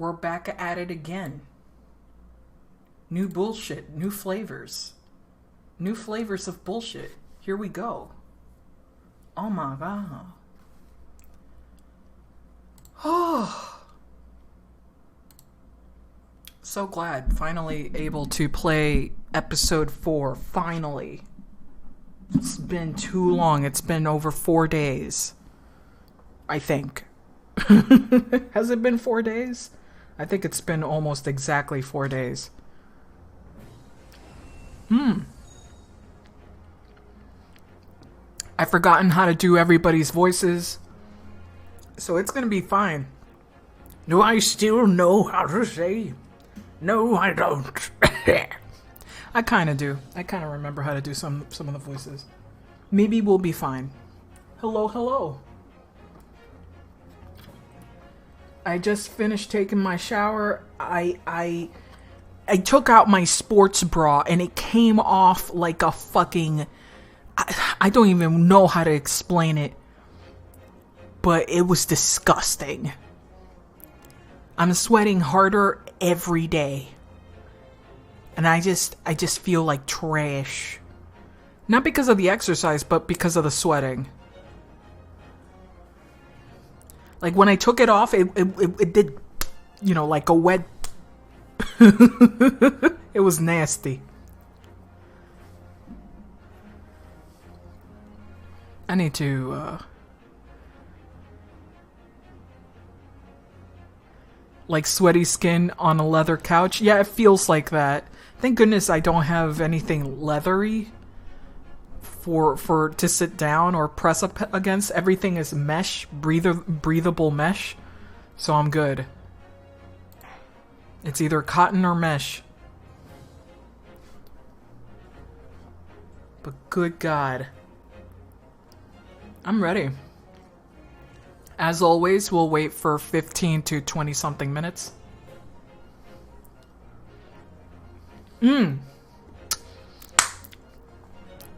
We're back at it again. New bullshit, new flavors. New flavors of bullshit. Here we go. Oh my god. Oh. So glad. Finally able to play episode 4. Finally. It's been too long. It's been over 4 days. I think. Has it been 4 days? I think it's been almost exactly 4 days. I've forgotten how to do everybody's voices. So it's gonna be fine. Do I still know how to say? No, I don't. I kinda do. I kinda remember how to do some of the voices. Maybe we'll be fine. Hello, hello. I just finished taking my shower. I took out my sports bra and it came off like a fucking... I don't even know how to explain it. But it was disgusting. I'm sweating harder every day. And I just feel like trash. Not because of the exercise, but because of the sweating. Like, when I took it off, it did, you know, like a wet... It was nasty. I need to, like, sweaty skin on a leather couch. Yeah, it feels like that. Thank goodness I don't have anything leathery to sit down or press up against. Everything is mesh, breathable mesh, so I'm good. It's either cotton or mesh. But good God. I'm ready. As always, we'll wait for 15 to 20 something minutes.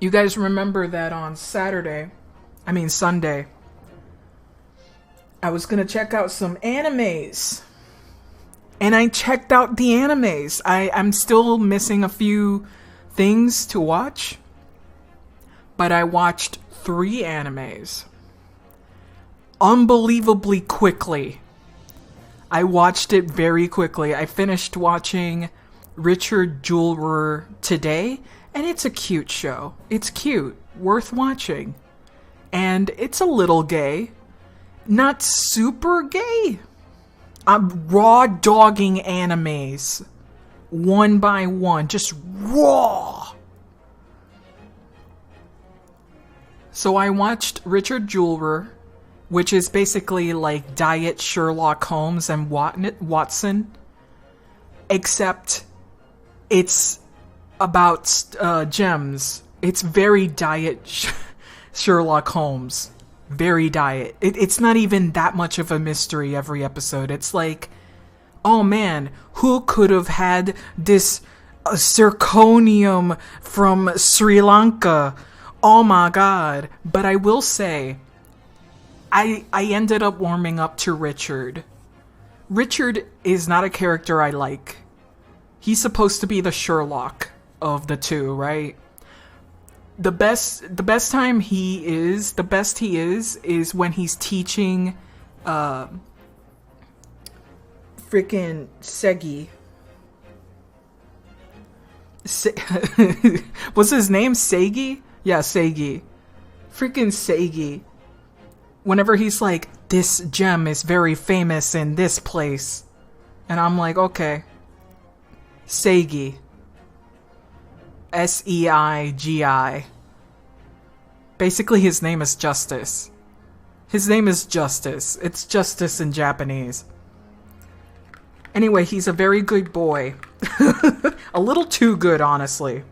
You guys remember that on Sunday, I was gonna check out some animes. And I checked out the animes. I'm still missing a few things to watch. But I watched 3 animes. Unbelievably quickly. I watched it very quickly. I finished watching Richard Jewelry today. And it's a cute show. It's cute. Worth watching. And it's a little gay. Not super gay. I'm raw dogging animes. One by one. Just raw. So I watched Richard Jewelry, which is basically like Diet Sherlock Holmes and Watson. Except it's about gems. It's very Diet Sherlock Holmes. Very Diet. It's not even that much of a mystery every episode. It's like, oh man, who could have had this zirconium from Sri Lanka? Oh my god. But I will say, I ended up warming up to Richard. Richard is not a character I like. He's supposed to be the Sherlock of the two, right? The best he is when he's teaching freaking Segi. What's his name? Segi? Yeah, Segi. Freaking Segi. Whenever he's like, this gem is very famous in this place. And I'm like, okay. Seigi. Seigi. Basically, his name is Justice. His name is Justice. It's Justice in Japanese. Anyway, he's a very good boy. A little too good, honestly.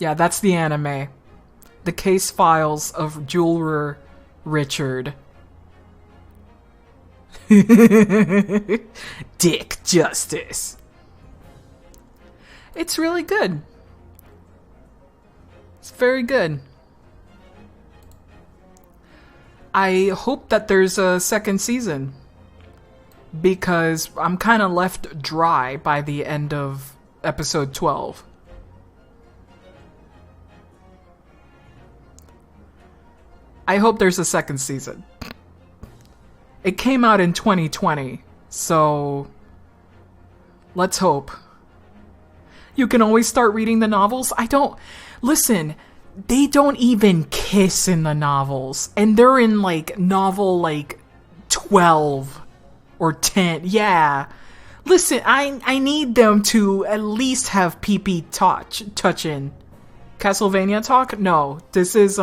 Yeah, that's the anime. The Case Files of Jewelry Richard. Dick Justice. It's really good. It's very good. I hope that there's a second season, because I'm kind of left dry by the end of episode 12. I hope there's a second season. It came out in 2020, so let's hope. You can always start reading the novels. Listen, they don't even kiss in the novels, and they're in like novel like 12 or 10. Yeah. Listen, I need them to at least have pee-pee touching. Castlevania talk? No. This is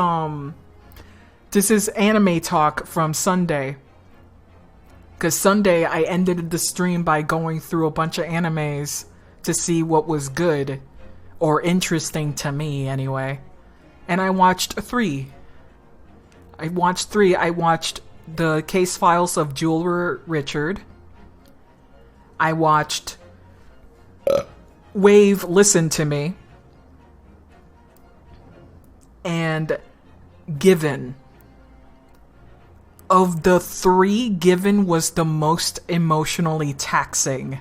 anime talk from Sunday. Because Sunday I ended the stream by going through a bunch of animes to see what was good. Or interesting to me, anyway. And I watched 3. I watched The Case Files of Jeweler Richard. I watched Wave Listen to Me. And Given. Of the 3, Given was the most emotionally taxing.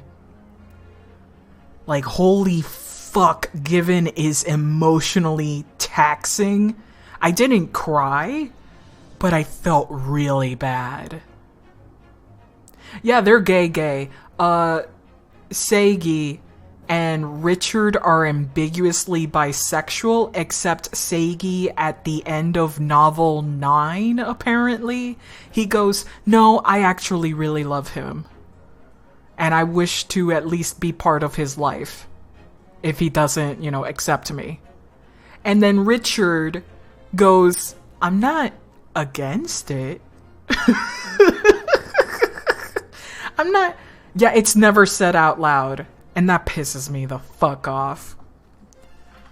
Like, holy fuck, Given is emotionally taxing. I didn't cry, but I felt really bad. Yeah, they're gay. Seigi and Richard are ambiguously bisexual, except Seigi at the end of novel 9, apparently. He goes, no, I actually really love him. And I wish to at least be part of his life. If he doesn't, accept me. And then Richard goes, I'm not against it. I'm not... Yeah, it's never said out loud. And that pisses me the fuck off.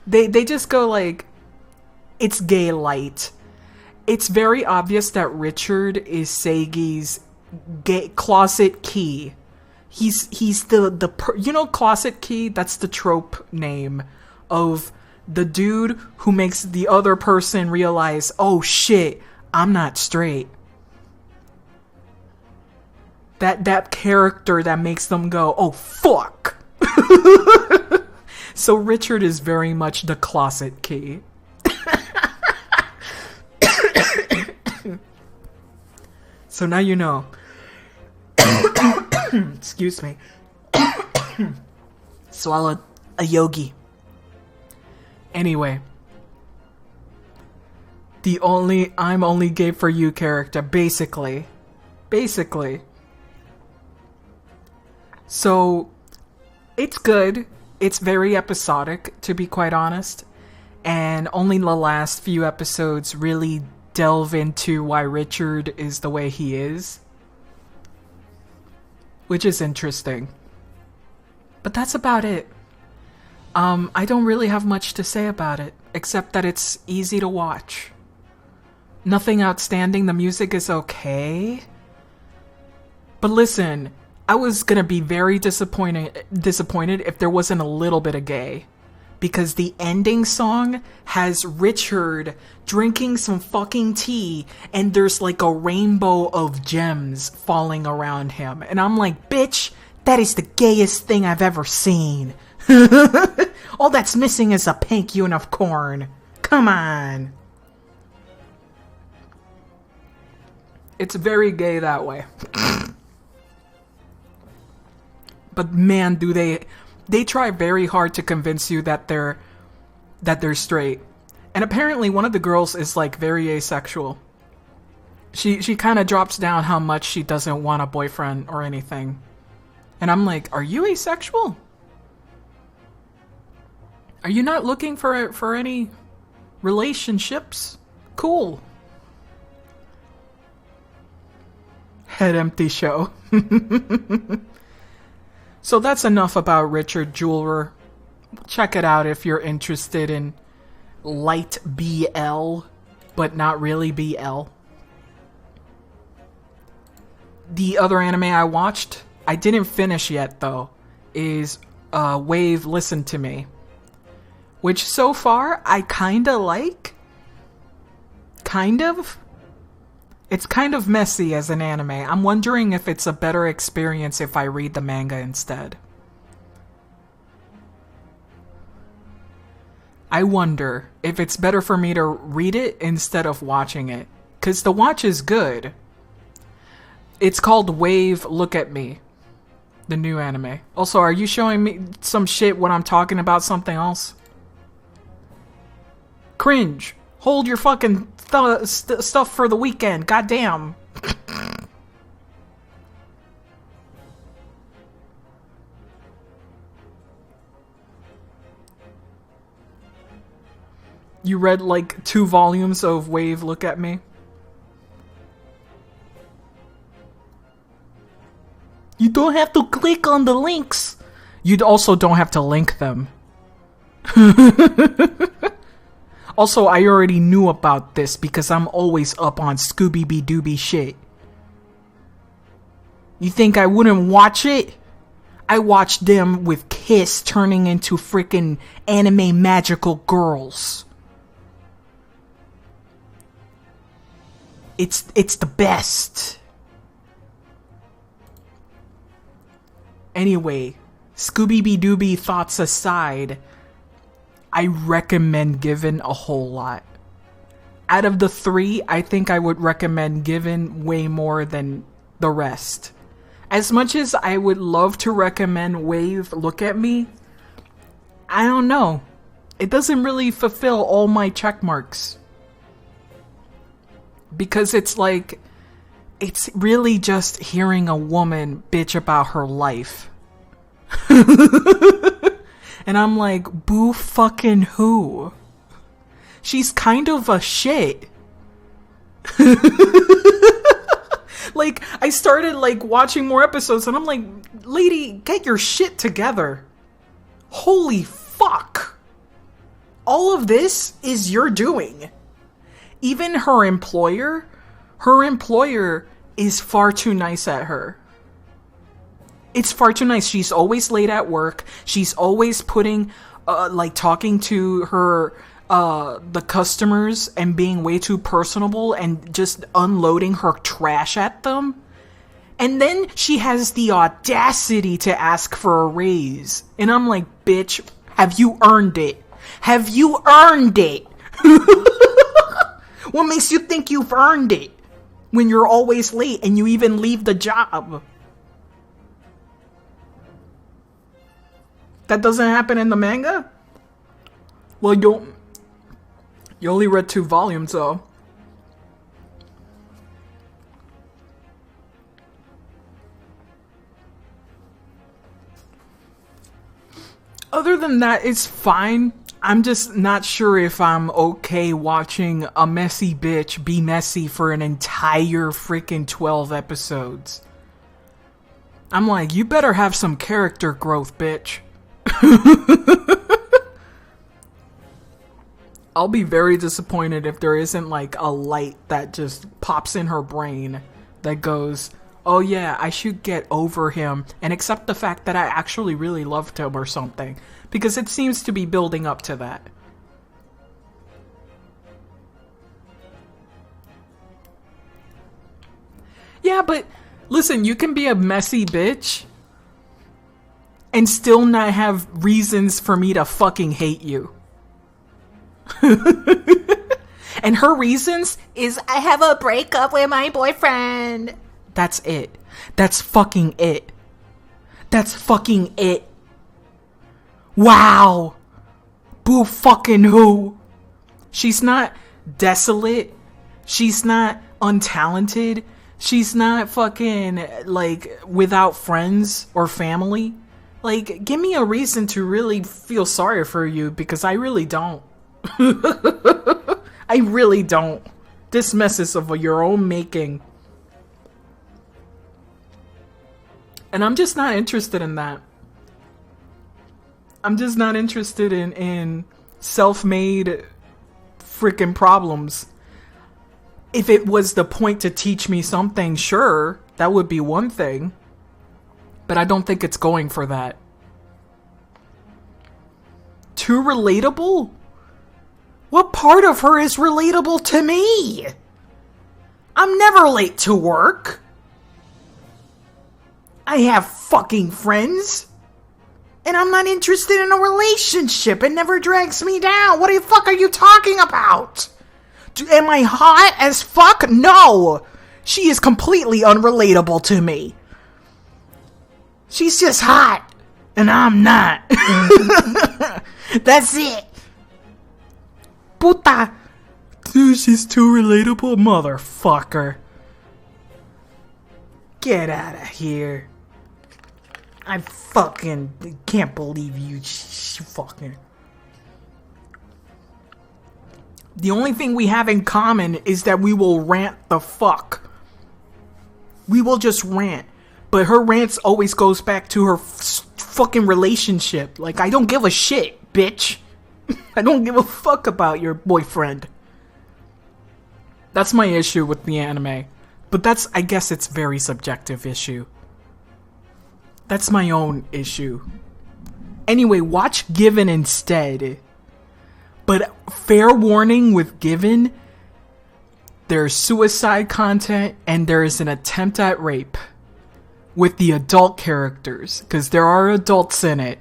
They just go like, it's gay light. It's very obvious that Richard is Seigi's gay closet key. He's the closet key, that's the trope name of the dude who makes the other person realize, oh shit, I'm not straight. That character that makes them go, oh fuck. So Richard is very much the closet key. So now you know. Excuse me. Swallowed a yogi. Anyway. I'm only gay for you character, basically. So, it's good. It's very episodic, to be quite honest. And only the last few episodes really delve into why Richard is the way he is. Which is interesting. But that's about it. I don't really have much to say about it, except that it's easy to watch. Nothing outstanding, the music is okay. But listen, I was gonna be very disappointed if there wasn't a little bit of gay. Because the ending song has Richard drinking some fucking tea and there's like a rainbow of gems falling around him. And I'm like, bitch, that is the gayest thing I've ever seen. All that's missing is a pink unicorn. Come on. It's very gay that way. But man, do they try very hard to convince you that they're straight. And apparently one of the girls is like very asexual. She kind of drops down how much she doesn't want a boyfriend or anything. And I'm like, are you asexual? Are you not looking for any relationships? Cool. Head empty show. So that's enough about Richard Jeweler. Check it out if you're interested in light BL, but not really BL. The other anime I watched, I didn't finish yet though, is Wave Listen to Me. Which so far I kinda like. Kind of. It's kind of messy as an anime. I'm wondering if it's a better experience if I read the manga instead. I wonder if it's better for me to read it instead of watching it. Because the watch is good. It's called Wave Look at Me. The new anime. Also, are you showing me some shit when I'm talking about something else? Cringe. Hold your fucking stuff for the weekend. Goddamn. You read like 2 volumes of Wave Look at Me? You don't have to click on the links. You also don't have to link them. Also, I already knew about this because I'm always up on Scooby-Dooby shit. You think I wouldn't watch it? I watched them with Kiss turning into freaking anime magical girls. It's the best. Anyway, Scooby-Dooby thoughts aside, I recommend Given a whole lot. Out of the 3, I think I would recommend Given way more than the rest. As much as I would love to recommend Wave Look at Me, I don't know. It doesn't really fulfill all my check marks. Because it's like, it's really just hearing a woman bitch about her life. And I'm like, boo fucking who? She's kind of a shit. Like, I started like watching more episodes and I'm like, lady, get your shit together. Holy fuck. All of this is your doing. Even her employer is far too nice at her. It's far too nice. She's always late at work. She's always putting, like talking to her, the customers and being way too personable and just unloading her trash at them. And then she has the audacity to ask for a raise. And I'm like, bitch, have you earned it? Have you earned it? What makes you think you've earned it when you're always late and you even leave the job? That doesn't happen in the manga? Well, you only read 2 volumes, though. Other than that, it's fine. I'm just not sure if I'm okay watching a messy bitch be messy for an entire freaking 12 episodes. I'm like, you better have some character growth, bitch. I'll be very disappointed if there isn't like a light that just pops in her brain that goes, oh yeah, I should get over him and accept the fact that I actually really loved him or something. Because it seems to be building up to that. Yeah, but listen, you can be a messy bitch and still not have reasons for me to fucking hate you. And her reasons is, I have a breakup with my boyfriend. That's it. That's fucking it. That's fucking it. Wow. Boo fucking who? She's not desolate. She's not untalented. She's not fucking, like, without friends or family. Like, give me a reason to really feel sorry for you, because I really don't. I really don't. This mess is of your own making. And I'm just not interested in that. I'm just not interested in self-made freaking problems. If it was the point to teach me something, sure, that would be one thing. But I don't think it's going for that. Too relatable? What part of her is relatable to me? I'm never late to work. I have fucking friends. And I'm not interested in a relationship. It never drags me down. What the fuck are you talking about? Am I hot as fuck? No. She is completely unrelatable to me. She's just hot. And I'm not. That's it. Puta. Dude, she's too relatable, motherfucker. Get out of here. I fucking can't believe you fucking... The only thing we have in common is that we will rant the fuck. We will just rant. But her rants always goes back to her fucking relationship. Like, I don't give a shit, bitch. I don't give a fuck about your boyfriend. That's my issue with the anime. But that's, I guess it's very subjective issue. That's my own issue. Anyway, watch Given instead. But fair warning with Given, there's suicide content and there is an attempt at rape with the adult characters, because there are adults in it,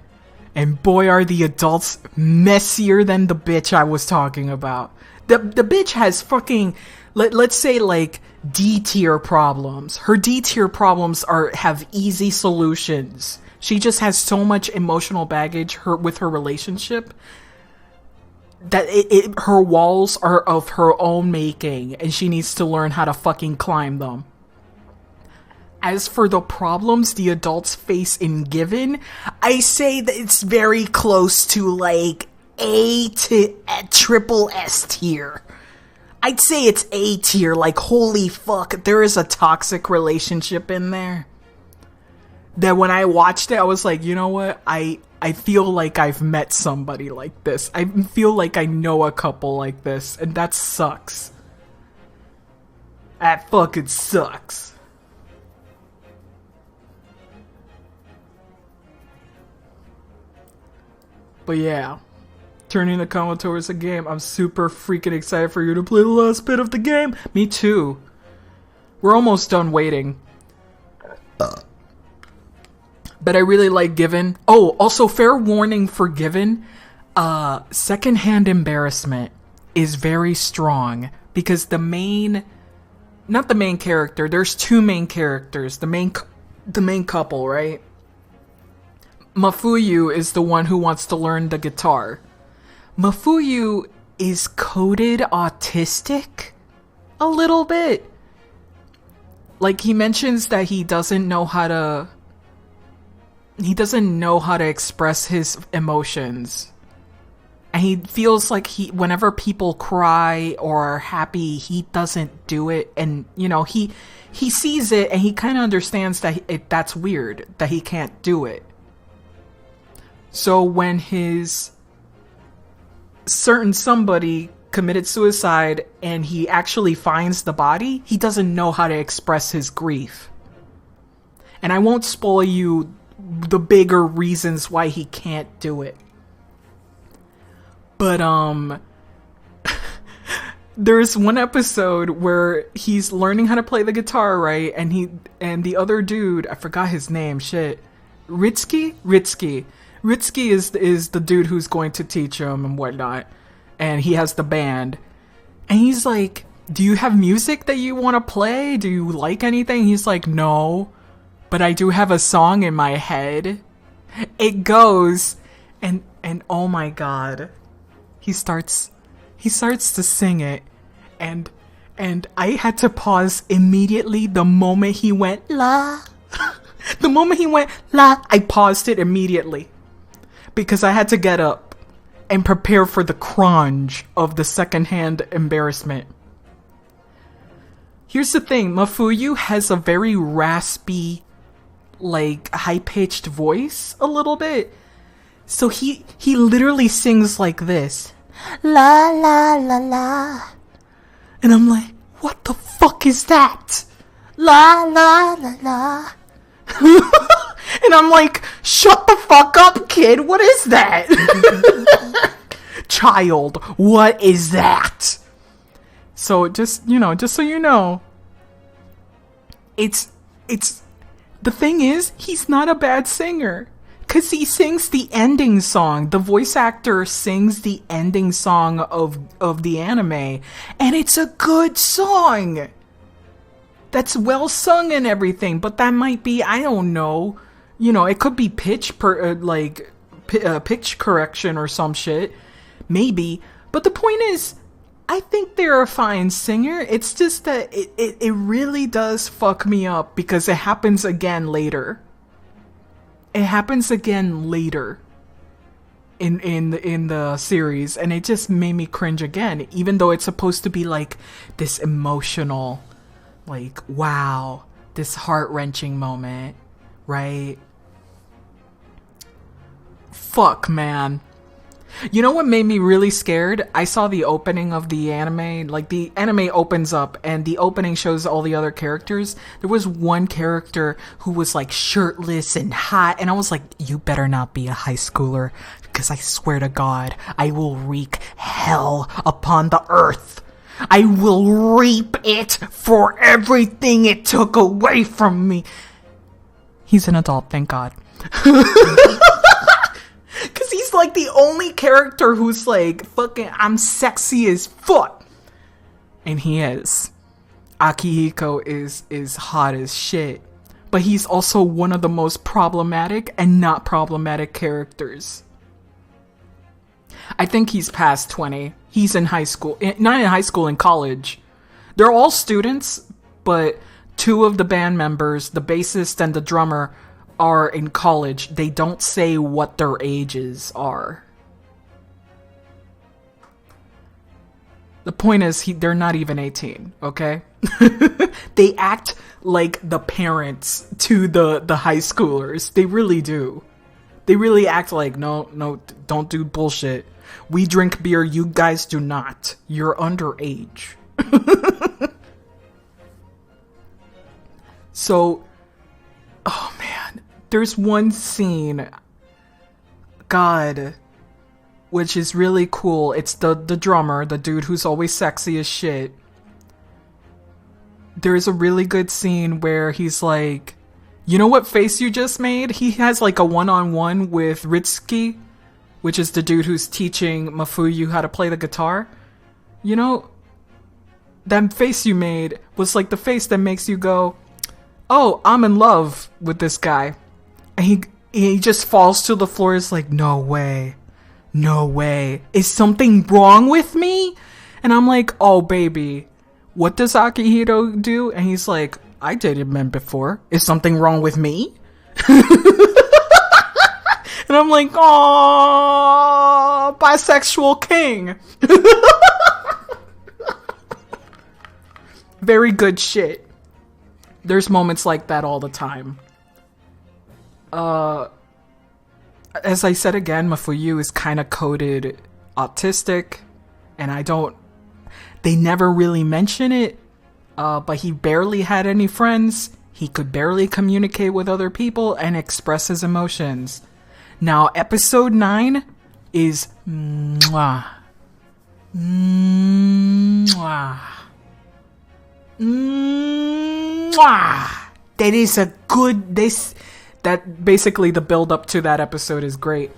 and boy are the adults messier than the bitch I was talking about. The bitch has fucking, let's say, like, D tier problems. Her D tier problems have easy solutions. She just has so much emotional baggage with her relationship that her walls are of her own making, and she needs to learn how to fucking climb them. As for the problems the adults face in Given, I say that it's very close to, like, A to triple S tier. I'd say it's A tier, like, holy fuck, there is a toxic relationship in there. That when I watched it, I was like, you know what, I feel like I've met somebody like this. I feel like I know a couple like this, and that sucks. That fucking sucks. But yeah, turning the combo towards a game. I'm super freaking excited for you to play the last bit of the game. Me too. We're almost done waiting. But I really like Given. Oh, also fair warning for Given. Secondhand embarrassment is very strong because not the main character. There's two main characters. The main couple, right? Mafuyu is the one who wants to learn the guitar. Mafuyu is coded autistic a little bit. Like, he mentions that he doesn't know how to express his emotions. And he feels like whenever people cry or are happy, he doesn't do it. And, you know, he sees it and he kind of understands that that's weird, that he can't do it. So when his certain somebody committed suicide and he actually finds the body, he doesn't know how to express his grief. And I won't spoil you the bigger reasons why he can't do it. But there's one episode where he's learning how to play the guitar, right? And the other dude, I forgot his name, shit. Ritsuki is the dude who's going to teach him and whatnot. And he has the band. And he's like, do you have music that you want to play? Do you like anything? He's like, no. But I do have a song in my head. It goes, and oh my god. He starts to sing it. And I had to pause immediately the moment he went, la. The moment he went, la, I paused it immediately. Because I had to get up and prepare for the crunch of the secondhand embarrassment. Here's the thing, Mafuyu has a very raspy, like, high-pitched voice a little bit. So he literally sings like this. La la la la. And I'm like, what the fuck is that? La la la la. And I'm like, shut the fuck up, kid. What is that? Child, what is that? So just so you know, it's the thing is, he's not a bad singer. Because he sings the ending song. The voice actor sings the ending song of the anime. And it's a good song. That's well sung and everything. But that might be, I don't know. You know, it could be pitch correction or some shit. Maybe. But the point is, I think they're a fine singer. It's just that it really does fuck me up because it happens again later. It happens again later in the series, and it just made me cringe again, even though it's supposed to be like this emotional, like, wow, this heart-wrenching moment, right? Fuck, man. You know what made me really scared? I saw the opening of the anime. Like, the anime opens up, and the opening shows all the other characters. There was one character who was, like, shirtless and hot, and I was like, you better not be a high schooler, because I swear to God, I will wreak hell upon the earth. I will reap it for everything it took away from me. He's an adult, thank God. Because he's like the only character who's like, fucking, I'm sexy as fuck. And he is. Akihiko is hot as shit. But he's also one of the most problematic and not problematic characters. I think he's past 20. He's in high school. Not in high school, in college. They're all students, but two of the band members, the bassist and the drummer, are in college. They don't say what their ages are. The point is, they're not even 18, okay? They act like the parents to the high schoolers. They really do. They really act like, no, don't do bullshit. We drink beer, you guys do not. You're underage. So, oh man. There's one scene, God, which is really cool. It's the drummer, the dude who's always sexy as shit. There's a really good scene where he's like, you know what face you just made? He has like a one-on-one with Ritsuki, which is the dude who's teaching Mafuyu how to play the guitar. You know, that face you made was like the face that makes you go, oh, I'm in love with this guy. And he just falls to the floor. It's like, no way. No way. Is something wrong with me? And I'm like, oh, baby. What does Akihito do? And he's like, I dated men before. Is something wrong with me? And I'm like, oh, bisexual king. Very good shit. There's moments like that all the time. As I said again, Mafuyu is kind of coded autistic, and they never really mention it, but he barely had any friends, he could barely communicate with other people and express his emotions. Now, episode 9 is mwah. Mwah. Mwah. That is a good, that basically the build up to that episode is great.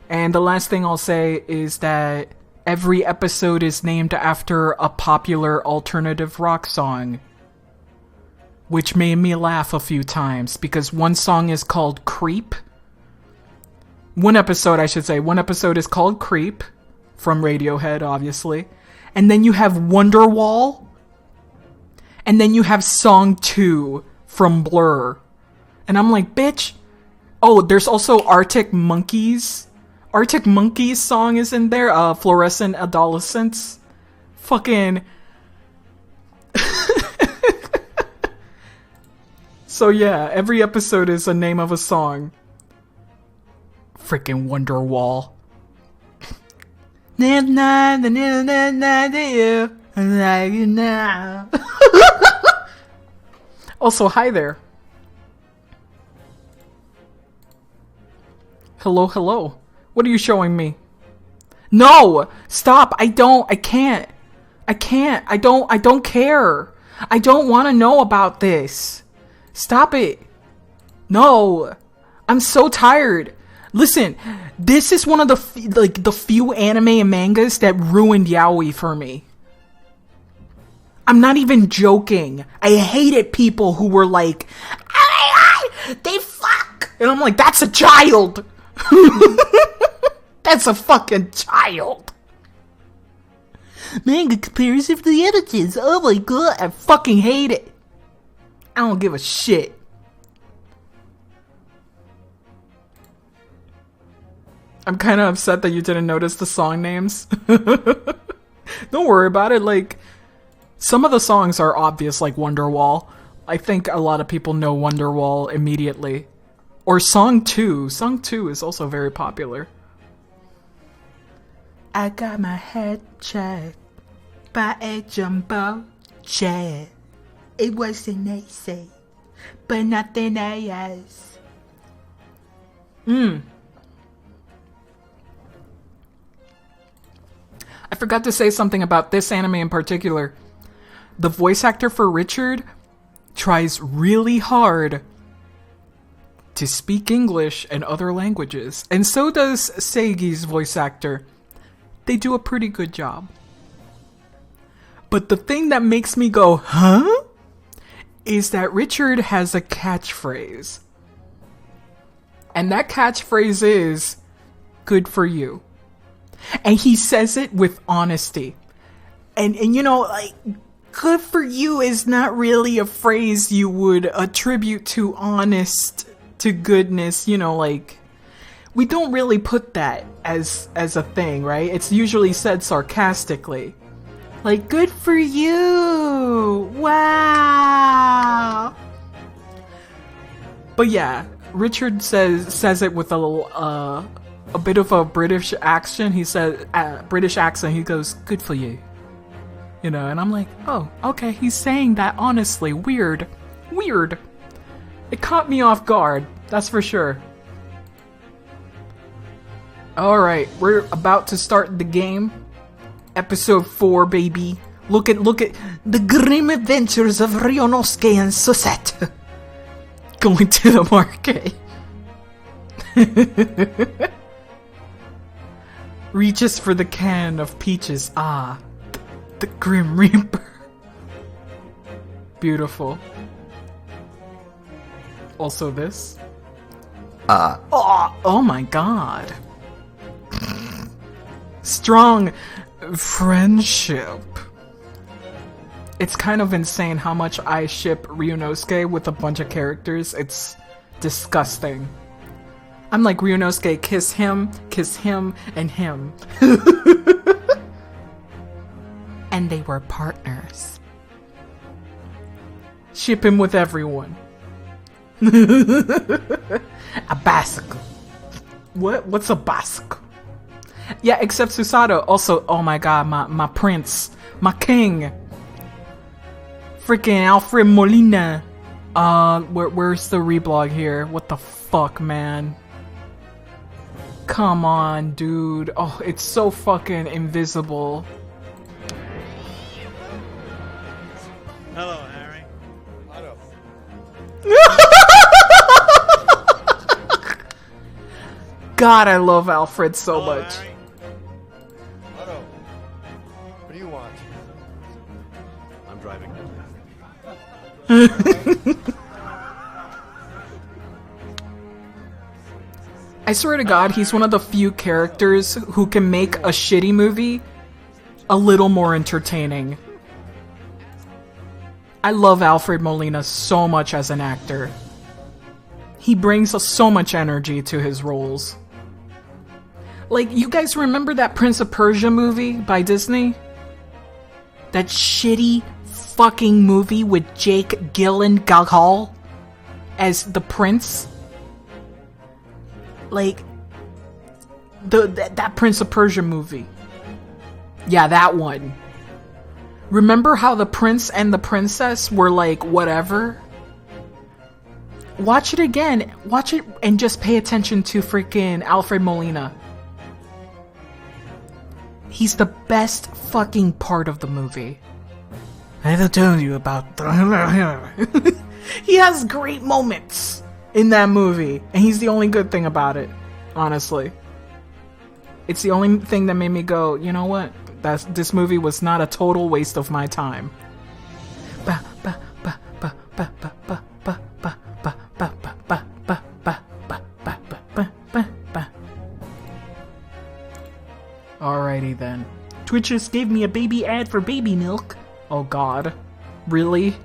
And the last thing I'll say is that every episode is named after a popular alternative rock song, which made me laugh a few times because one song is called Creep. One episode is called Creep from Radiohead, obviously. And then you have Wonderwall. And then you have Song 2 from Blur. And I'm like, bitch. Oh, there's also Arctic Monkeys. Arctic Monkeys song is in there. Fluorescent Adolescents. Fucking. So yeah, every episode is a name of a song. Freaking Wonderwall. Also, hi there. Hello, hello. What are you showing me? No! Stop! I can't. I don't care. I don't want to know about this. Stop it. No. I'm so tired. Listen, this is one of the few anime and mangas that ruined yaoi for me. I'm not even joking. I hated people who were like, oh my god, they fuck. And I'm like, that's a child. That's a fucking child. Manga comparison to the images. Oh my god, I fucking hate it. I don't give a shit. I'm kind of upset that you didn't notice the song names. Don't worry about it. Like, some of the songs are obvious, like Wonderwall. I think a lot of people know Wonderwall immediately. Or Song 2. Song 2 is also very popular. I got my head checked by a jumbo jet. It wasn't easy, but nothing else. I forgot to say something about this anime in particular. The voice actor for Richard tries really hard to speak English and other languages, and so does Seigi's voice actor. They do a pretty good job. But the thing that makes me go, huh? Is that Richard has a catchphrase. And that catchphrase is, good for you. And he says it with honesty. And you know, like, good for you is not really a phrase you would attribute to honest, to goodness, you know, like, we don't really put that as a thing, right? It's usually said sarcastically. Like, good for you! Wow! But yeah, Richard says it with a bit of a British accent. He said, British accent, he goes, good for you. You know, and I'm like, oh, okay, he's saying that honestly. Weird. Weird. It caught me off guard, that's for sure. Alright, we're about to start the game. Episode 4, baby. Look at the grim adventures of Ryunosuke and Susette. Going to the market. Reaches for the can of peaches. Ah, the Grim Reaper. Beautiful. Also this. Oh my god. Strong friendship. It's kind of insane how much I ship Ryunosuke with a bunch of characters. It's disgusting. I'm like, Ryunosuke, kiss him, and him. And they were partners. Ship him with everyone. A bicycle. What's a bicycle? Yeah, except Susato. Also, oh my god, my prince. My king. Freaking Alfred Molina. Where's the reblog here? What the fuck, man? Come on, dude. Oh, it's so fucking invisible. Hello, Harry. Hello. God, I love Alfred so Hello, much. Harry. Hello. What do you want? I'm driving. I swear to God, he's one of the few characters who can make a shitty movie a little more entertaining. I love Alfred Molina so much as an actor. He brings so much energy to his roles. Like, you guys remember that Prince of Persia movie by Disney? That shitty fucking movie with Jake Gyllenhaal as the prince? Like, that Prince of Persia movie. Yeah, that one. Remember how the prince and the princess were like, whatever? Watch it again. Watch it and just pay attention to freaking Alfred Molina. He's the best fucking part of the movie. I will tell you about the... He has great moments in that movie, and he's the only good thing about it, honestly. It's the only thing that made me go, you know what? This movie was not a total waste of my time. Alrighty then. Twitch just gave me a baby ad for baby milk. Oh god. Really?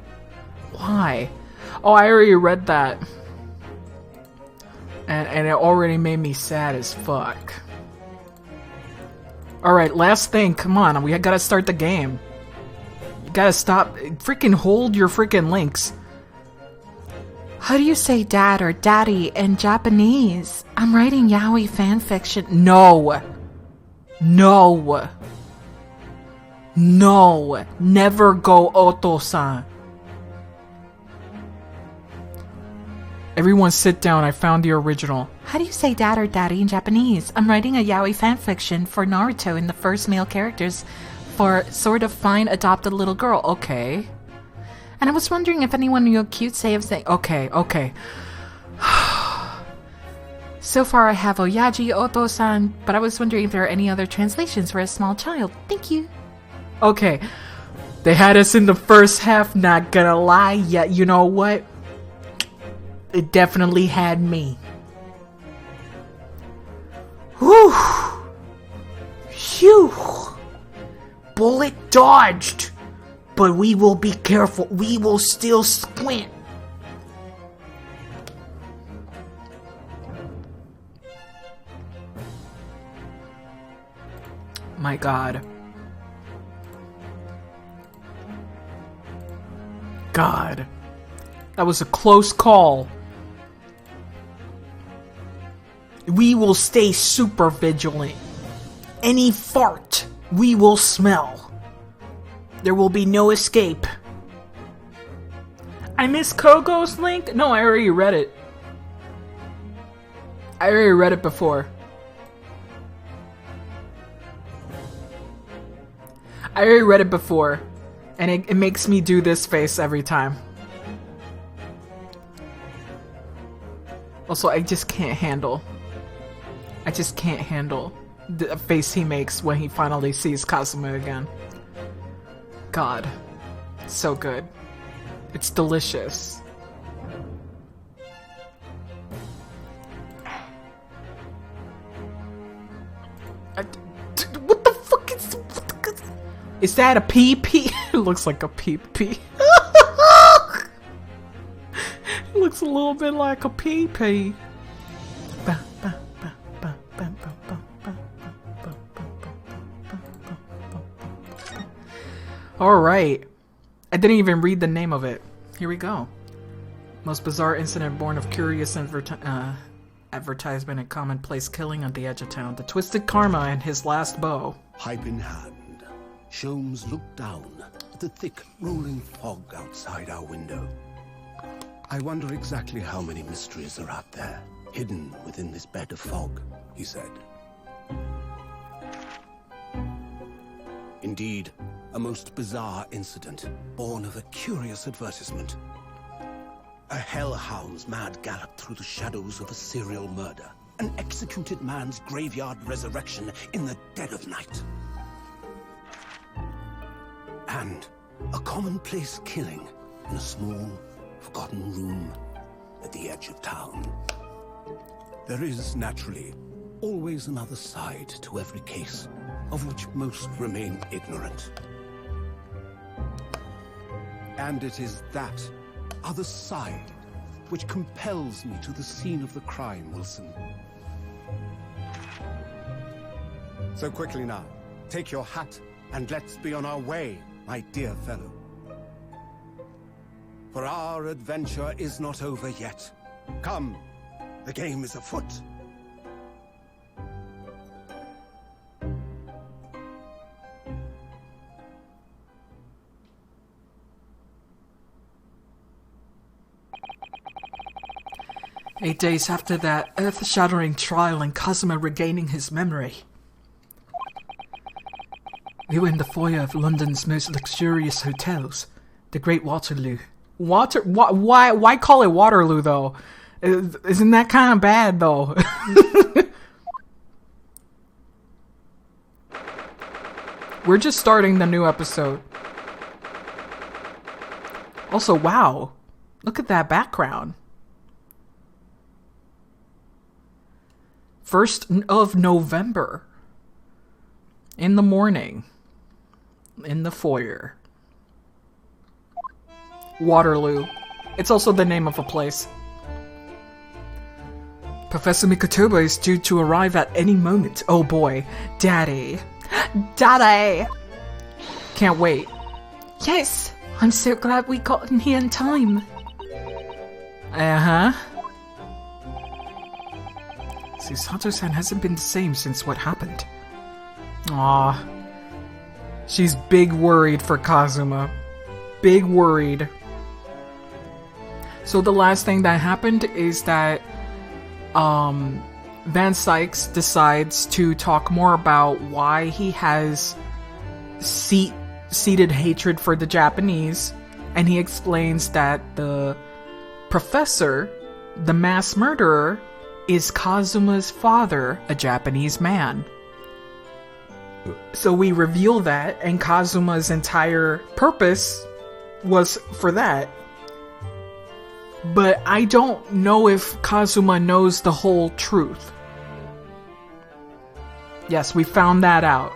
Why? Oh, I already read that. And it already made me sad as fuck. Alright, last thing. Come on, we gotta start the game. You gotta stop. Freaking hold your freaking links. How do you say dad or daddy in Japanese? I'm writing yaoi fanfiction. No. No. No. Never go Oto-san. Everyone sit down. I found the original. How do you say dad or daddy in Japanese? I'm writing a yaoi fanfiction for Naruto and the first male characters for sort of fine adopted little girl. Okay. And I was wondering if anyone knew a cute say of saying... Okay. So far I have Oyaji Oto-san, but I was wondering if there are any other translations for a small child. Thank you. Okay. They had us in the first half, not gonna lie. Yeah, you know what? It definitely had me. Whew. Phew. Bullet dodged. But we will be careful. We will still squint. My god. God. That was a close call. We will stay super vigilant. Any fart, we will smell. There will be no escape. I miss Kogo's link? No, I already read it. I already read it before. I already read it before. And it makes me do this face every time. Also, I just can't handle. I just can't handle the face he makes when he finally sees Kazuma again. God. So good. It's delicious. What the fuck is... Is that a pee-pee? It looks like a pee-pee. It looks a little bit like a pee-pee. Alright. I didn't even read the name of it. Here we go. Most bizarre incident born of curious advertisement and commonplace killing on the edge of town. The twisted karma and his last bow. Pipe in hand, Sholmes looked down at the thick, rolling fog outside our window. I wonder exactly how many mysteries are out there, hidden within this bed of fog, he said. Indeed, a most bizarre incident, born of a curious advertisement. A hellhound's mad gallop through the shadows of a serial murder. An executed man's graveyard resurrection in the dead of night. And a commonplace killing in a small, forgotten room at the edge of town. There is, naturally, always another side to every case, of which most remain ignorant. And it is that other side which compels me to the scene of the crime, Wilson. So quickly now, take your hat and let's be on our way, my dear fellow. For our adventure is not over yet. Come, the game is afoot. "8 days after that earth-shattering trial and Kazuma regaining his memory. We were in the foyer of London's most luxurious hotels, the Great Waterloo, Why call it Waterloo though? Isn't that kind of bad though? We're just starting the new episode. Also, wow. Look at that background. 1st of November. In the morning. In the foyer. Waterloo. It's also the name of a place. Professor Mikotoba is due to arrive at any moment. Oh boy. Daddy. Daddy! Can't wait. Yes, I'm so glad we got in here in time. Uh-huh. See, Sato-san hasn't been the same since what happened. Aw. She's big worried for Kazuma. Big worried. So the last thing that happened is that Van Sykes decides to talk more about why he has seated hatred for the Japanese, and he explains that the professor, the mass murderer, is Kazuma's father, a Japanese man. So we reveal that, and Kazuma's entire purpose was for that. But I don't know if Kazuma knows the whole truth. Yes, we found that out.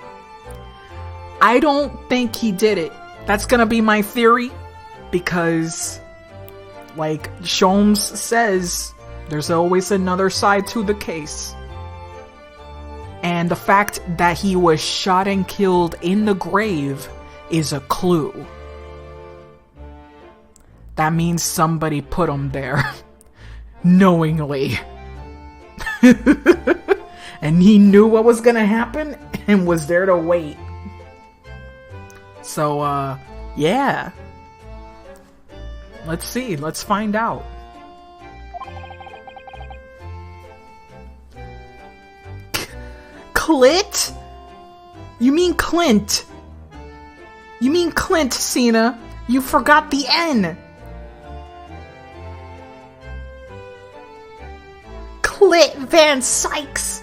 I don't think he did it. That's gonna be my theory. Because, like Sholmes says, there's always another side to the case. And the fact that he was shot and killed in the grave is a clue. That means somebody put him there. Knowingly. And he knew what was gonna happen and was there to wait. So, yeah. Let's see. Let's find out. Clit? You mean Clint? You mean Clint, Cena. You forgot the N. Clit Van Sykes.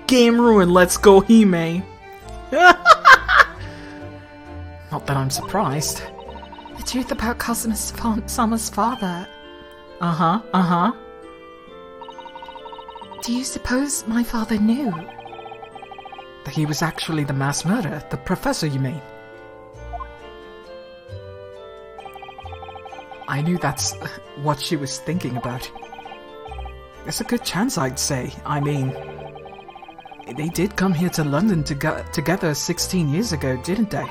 Game ruined, let's go Hime. Not that I'm surprised. The truth about Kazuma's father. Uh-huh. Do you suppose my father knew? That he was actually the mass murderer, the professor, you mean? I knew that's what she was thinking about. There's a good chance, I'd say. I mean, they did come here to London together 16 years ago, didn't they?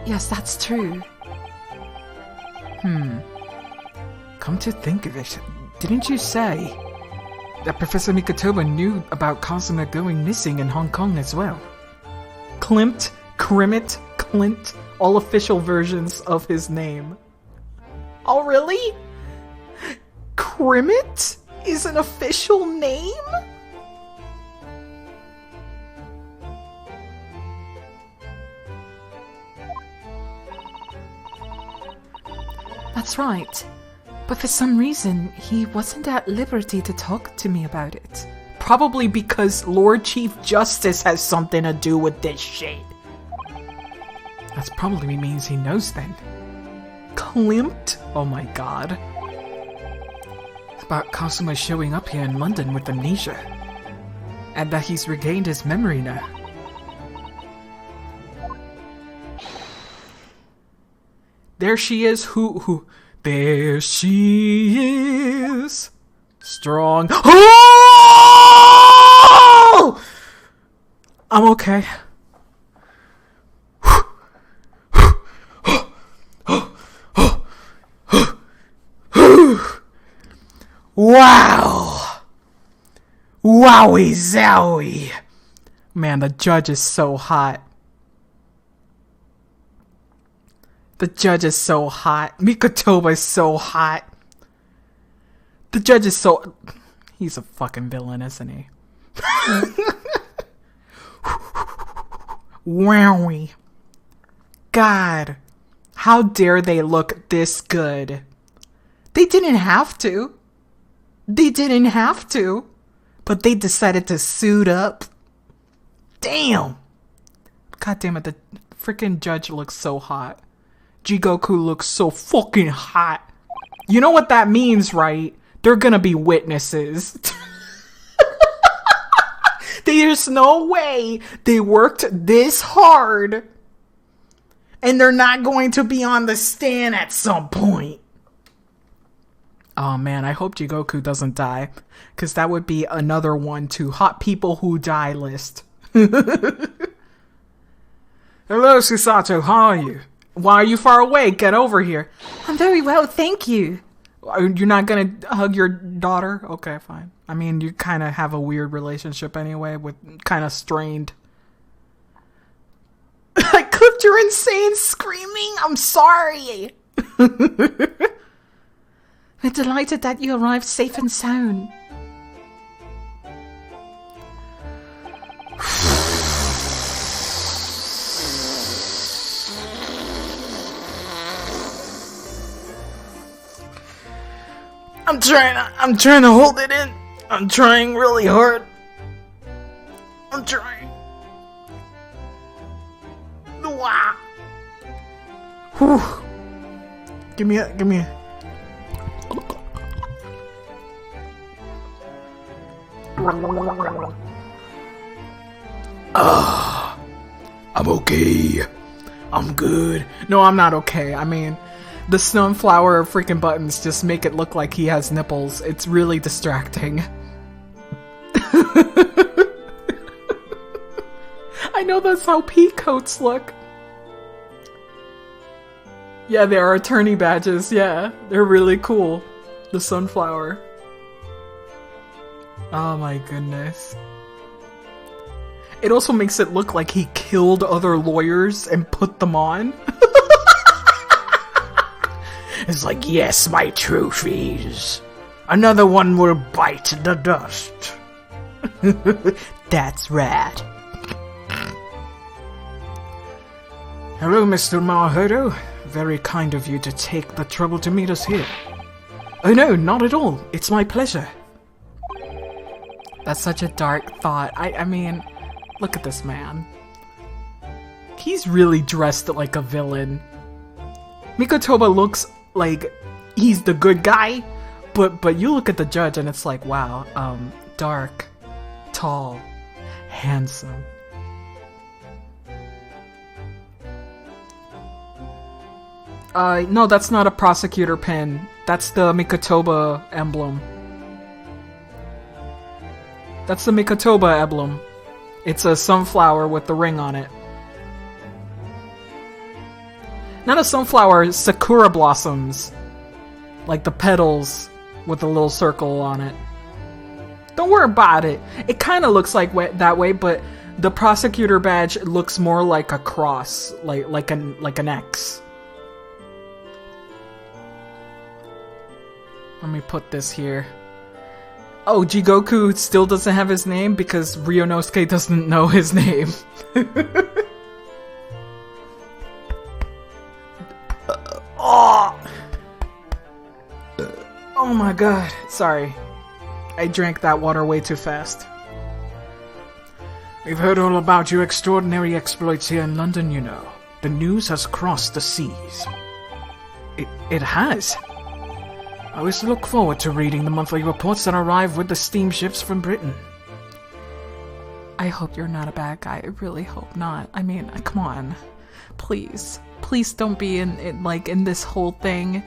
Yes, that's true. Come to think of it, didn't you say that Professor Mikotoba knew about Kazuma going missing in Hong Kong as well? Klimt, Krimmit, Clint, all official versions of his name. Oh, really? Krimmit is an official name? That's right. But for some reason, he wasn't at liberty to talk to me about it. Probably because Lord Chief Justice has something to do with this shit. That probably means he knows then. Klimt? Oh my god. About Kazuma showing up here in London with amnesia. And that he's regained his memory now. There she is, there she is. Strong. Oh! I'm okay. Wow! Wowie zowie! Man, the judge is so hot. The judge is so hot. Mikotoba is so hot. The judge is so... He's a fucking villain, isn't he? Wowie. God. How dare they look this good? They didn't have to. They didn't have to. But they decided to suit up. Damn. God damn it, the freaking judge looks so hot. Jigoku looks so fucking hot. You know what that means, right? They're gonna be witnesses. There's no way they worked this hard and they're not going to be on the stand at some point. Oh man, I hope Jigoku doesn't die, because that would be another one to hot people who die list. Hello, Susato, how are you? Why are you far away? Get over here. I'm very well, thank you. You're not gonna hug your daughter? Okay, fine. I mean, you kind of have a weird relationship anyway, with kind of strained. I clipped your insane screaming. I'm sorry. We're delighted that you arrived safe and sound. I'm trying to hold it in. I'm trying really hard. I'm trying. Wow. Whew. Give me a. I'm okay. I'm good. No, I'm not okay. I mean, the sunflower freaking buttons just make it look like he has nipples. It's really distracting. I know that's how pea coats look. Yeah, they are attorney badges. Yeah, they're really cool. The sunflower. Oh my goodness. It also makes it look like he killed other lawyers and put them on. It's like, yes, my trophies. Another one will bite the dust. That's rad. Hello, Mr. Mahodo. Very kind of you to take the trouble to meet us here. Oh no, not at all. It's my pleasure. That's such a dark thought. I mean, look at this man. He's really dressed like a villain. Mikotoba looks like he's the good guy, but you look at the judge and it's like, wow, dark, tall, handsome. No, that's not a prosecutor pin. That's the Mikotoba emblem. That's the Mikotoba emblem. It's a sunflower with the ring on it. Not a sunflower, sakura blossoms. Like the petals with a little circle on it. Don't worry about it. It kind of looks like that way, but the prosecutor badge looks more like a cross, like an X. Let me put this here. Oh, Jigoku still doesn't have his name because Ryunosuke doesn't know his name. Oh my god. Sorry. I drank that water way too fast. We've heard all about your extraordinary exploits here in London, you know. The news has crossed the seas. It has. I always look forward to reading the monthly reports that arrive with the steamships from Britain. I hope you're not a bad guy. I really hope not. I mean, come on. Please. Please don't be in this whole thing.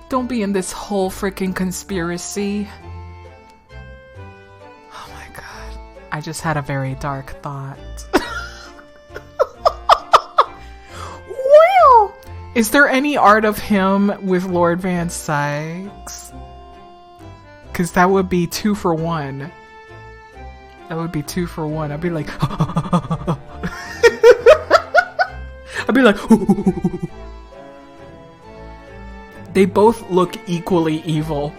Don't be in this whole freaking conspiracy. Oh my god. I just had a very dark thought. Wow! Is there any art of him with Lord Van Sykes? Because that would be 2 for 1. That would be 2 for 1. I'd be like... I'd be like... They both look equally evil.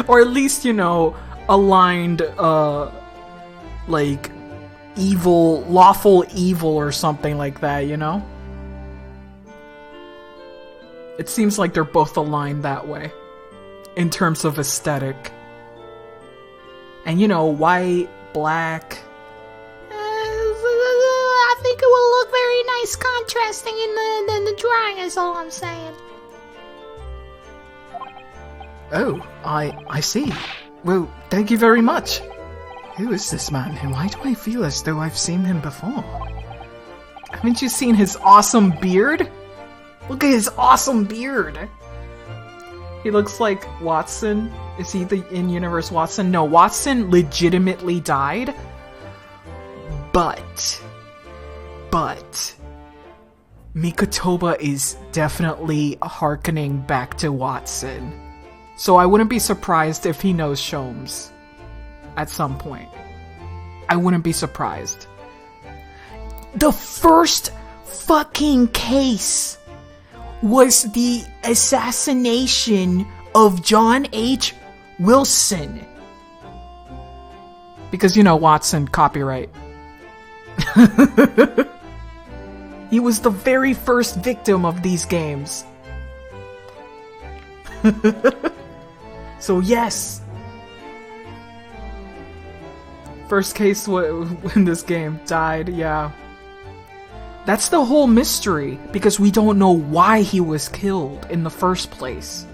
Or at least, you know, aligned, like, evil, lawful evil or something like that, you know? It seems like they're both aligned that way, in terms of aesthetic. And you know, white, black. I think it will look very nice contrasting in the drawing, is all I'm saying. Oh, I see. Well, thank you very much. Who is this man, and why do I feel as though I've seen him before? Haven't you seen his awesome beard? Look at his awesome beard! He looks like Watson. Is he the in-universe Watson? No, Watson legitimately died. But Mikotoba is definitely hearkening back to Watson. So I wouldn't be surprised if he knows Sholmes at some point. I wouldn't be surprised. The first fucking case was the assassination of John H. Wilson. Because, you know, Watson, copyright. He was the very first victim of these games. So yes. First case in this game died, yeah. That's the whole mystery, because we don't know why he was killed in the first place.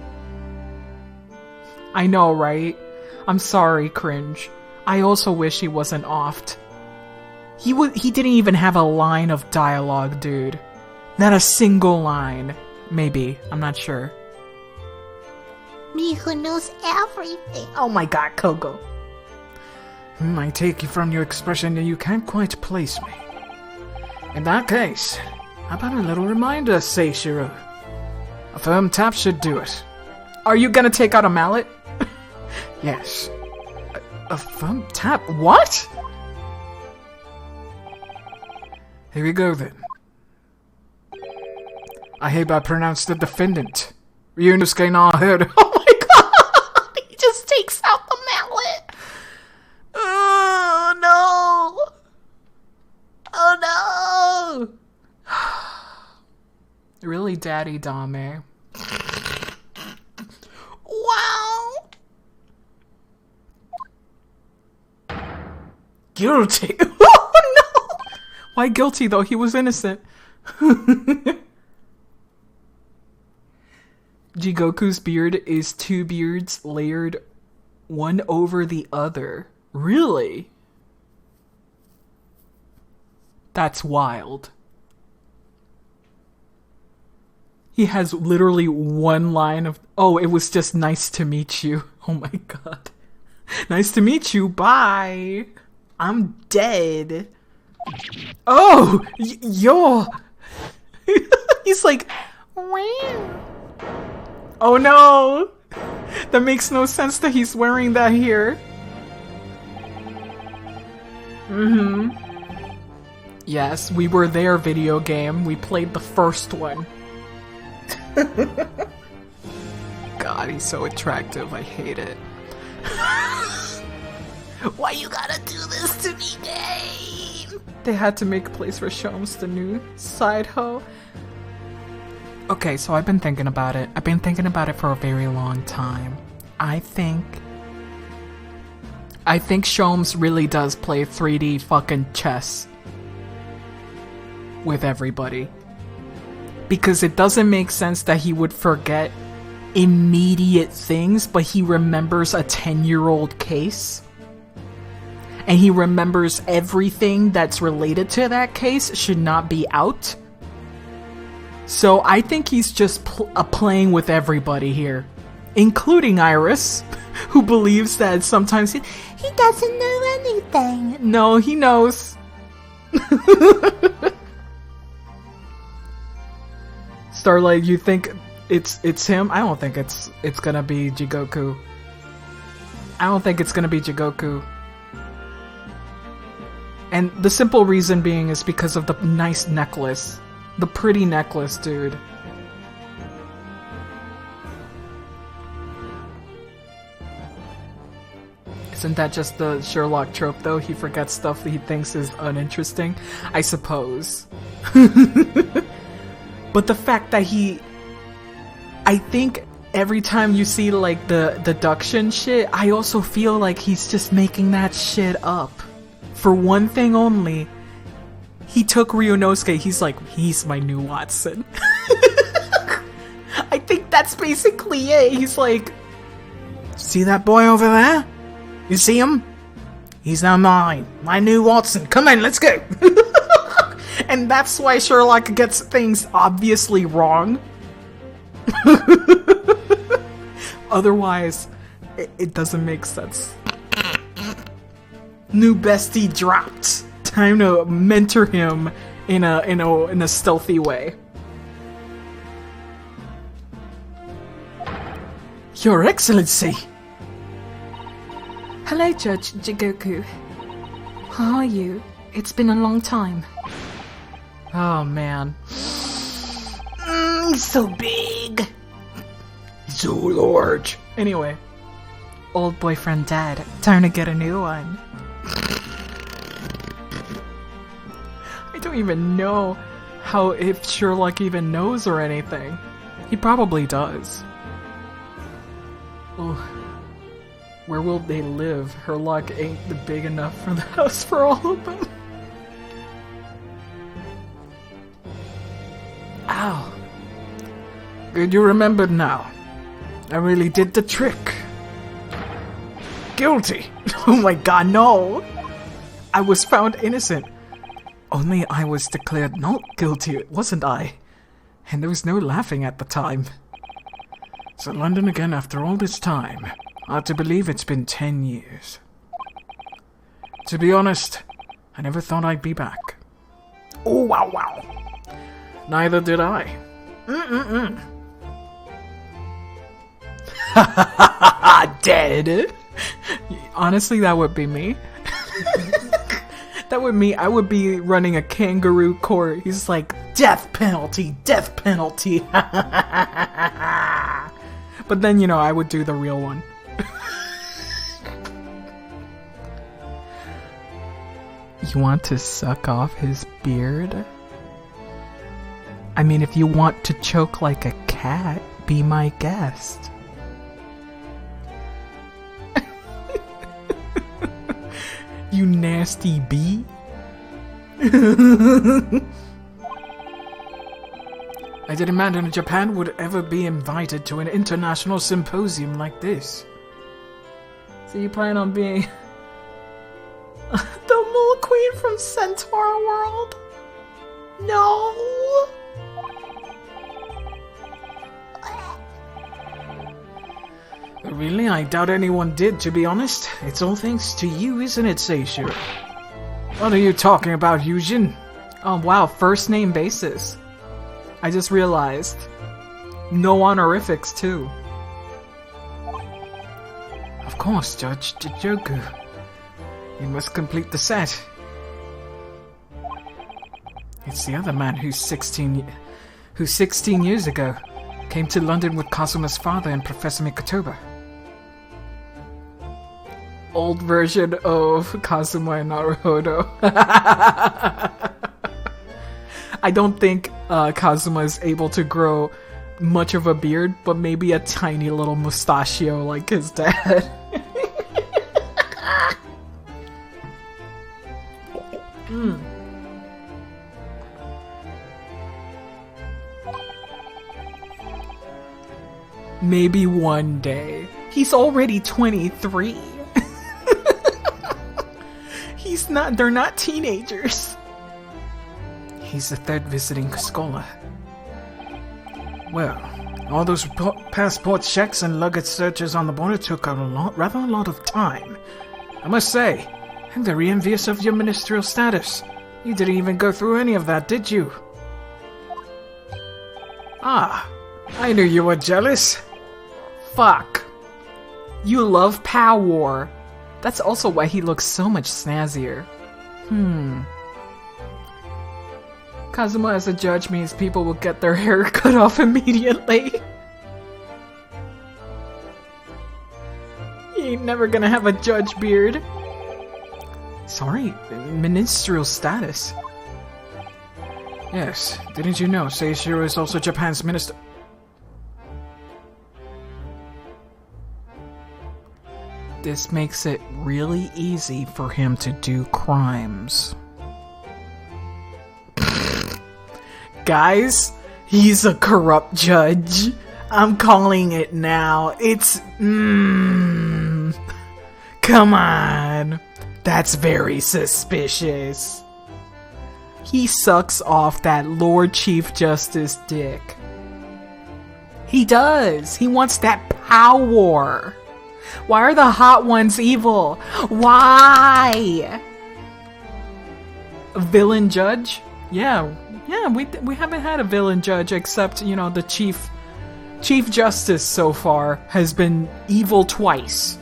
I know, right? I'm sorry, cringe. I also wish he wasn't offed. He didn't even have a line of dialogue, dude. Not a single line. Maybe. I'm not sure. Me who knows everything. Oh my god, Kogo. I take you from your expression that you can't quite place me. In that case, how about a little reminder, Seishiro? A firm tap should do it. Are you gonna take out a mallet? Yes. A firm tap? What? Here we go then. I hereby pronounce the defendant, Ryunosuke Naheru. Oh my god! He just takes out the mallet! Oh no! Oh no! Really, Daddy Dame? Wow! Guilty! Oh no! Why guilty though? He was innocent. Jigoku's beard is two beards layered one over the other. Really? That's wild. He has literally one line of, oh, it was just nice to meet you. Oh my god. Nice to meet you, bye. I'm dead. Oh, yo. He's like, wow. Oh no. That makes no sense that he's wearing that here. Mm-hmm. Yes, we were there, video game. We played the first one. God, he's so attractive. I hate it. Why you gotta do this to me, game? They had to make a place for Sholmes, the new side hoe. Okay, so I've been thinking about it. I've been thinking about it for a very long time. I think Sholmes really does play 3D fucking chess with everybody. Because it doesn't make sense that he would forget immediate things, but he remembers a 10-year-old case. And he remembers everything that's related to that case should not be out. So I think he's just playing with everybody here. Including Iris, who believes that sometimes he doesn't know anything. No, he knows. Starlight, you think it's him? I don't think it's gonna be Jigoku. I don't think it's gonna be Jigoku. And the simple reason being is because of the nice necklace. The pretty necklace, dude. Isn't that just the Sherlock trope, though? He forgets stuff that he thinks is uninteresting? I suppose. But the fact that I think every time you see, like, the deduction shit, I also feel like he's just making that shit up. For one thing only, he took Ryunosuke, he's like, he's my new Watson. I think that's basically it. He's like, see that boy over there? You see him? He's now mine. My new Watson. Come on, let's go. And that's why Sherlock gets things obviously wrong. Otherwise, it doesn't make sense. New bestie dropped. Time to mentor him in a stealthy way. Your Excellency! Hello, Judge Jigoku. How are you? It's been a long time. Oh, man. He's so big. So large. Anyway. Old boyfriend dead. Time to get a new one. I don't even know if Sherlock even knows or anything. He probably does. Oh, where will they live? Sherlock ain't big enough for the house for all of them. Ow. Good you remembered now. I really did the trick. Guilty. Oh my god, no. I was found innocent. Only I was declared not guilty, wasn't I? And there was no laughing at the time. So London again after all this time. Hard to believe it's been 10 years. To be honest, I never thought I'd be back. Oh, wow, wow. Neither did I. Dead. Honestly, that would be me. That would me. I would be running a kangaroo court. He's like, death penalty, death penalty. But then, I would do the real one. You want to suck off his beard? I mean, if you want to choke like a cat, be my guest. You nasty bee. I didn't imagine Japan would ever be invited to an international symposium like this. So you plan on being the Mole Queen from Centaur World? No! Really? I doubt anyone did, to be honest. It's all thanks to you, isn't it, Seishiro? What are you talking about, Yujin? Oh wow, first name basis. I just realized. No honorifics, too. Of course, Judge Jijoku. You must complete the set. It's the other man who 16 years ago came to London with Kazuma's father and Professor Mikotoba. Old version of Kazuma and Naruhodo. I don't think Kazuma is able to grow much of a beard, but maybe a tiny little mustachio like his dad. Maybe one day. He's already 23. They're not teenagers. He's the third visiting scholar. Well, all those passport checks and luggage searches on the border took rather a lot of time. I must say, I'm very envious of your ministerial status. You didn't even go through any of that, did you? Ah, I knew you were jealous. Fuck. You love power. That's also why he looks so much snazzier. Kazuma as a judge means people will get their hair cut off immediately. He ain't ain't never gonna have a judge beard. Sorry, ministerial status. Yes, didn't you know Seishiro is also Japan's minister? This makes it really easy for him to do crimes. Guys, he's a corrupt judge. I'm calling it now. It's... Come on. That's very suspicious. He sucks off that Lord Chief Justice dick. He does. He wants that power. Why are the hot ones evil? Why? A villain judge? Yeah, we haven't had a villain judge except, you know, the Chief Justice so far has been evil twice.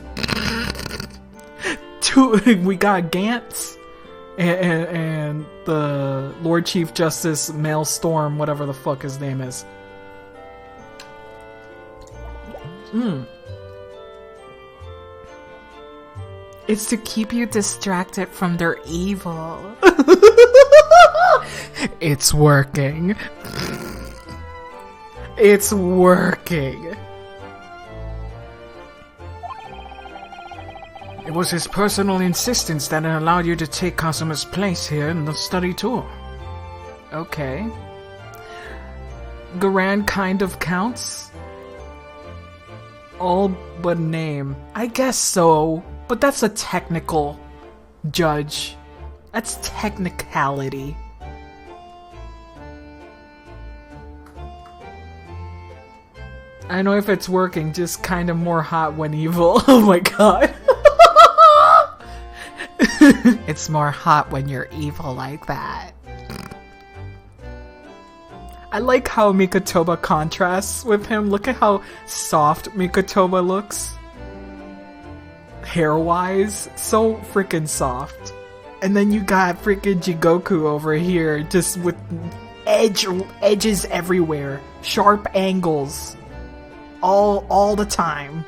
We got Gantz and the Lord Chief Justice Maelstrom, whatever the fuck his name is. It's to keep you distracted from their evil. It's working. It's working. It was his personal insistence that allowed you to take Kasuma's place here in the study tour. Okay. Garan kind of counts? All but name. I guess so, but that's a technical judge. That's technicality. I don't know if it's working, just kind of more hot when evil. Oh my god. It's more hot when you're evil like that. I like how Mikotoba contrasts with him. Look at how soft Mikotoba looks. Hair-wise, so freaking soft. And then you got freaking Jigoku over here, just with edges everywhere. Sharp angles. All the time.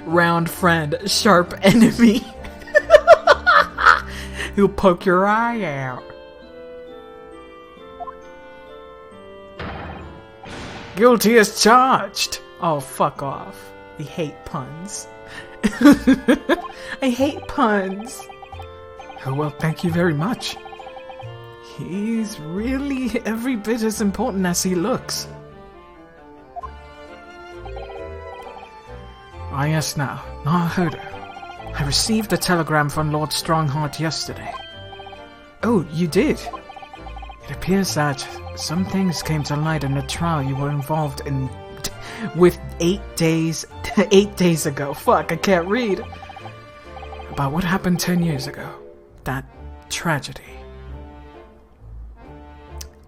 Round friend, sharp enemy. Who'll poke your eye out. Guilty as charged. Oh, fuck off. We hate puns. I hate puns. Oh, well, thank you very much. He's really every bit as important as he looks. Ah, yes, now Hodo. I received a telegram from Lord Strongheart yesterday. Oh, you did? It appears that some things came to light in a trial you were involved in with 8 days ago. Fuck, I can't read. About what happened 10 years ago. That tragedy.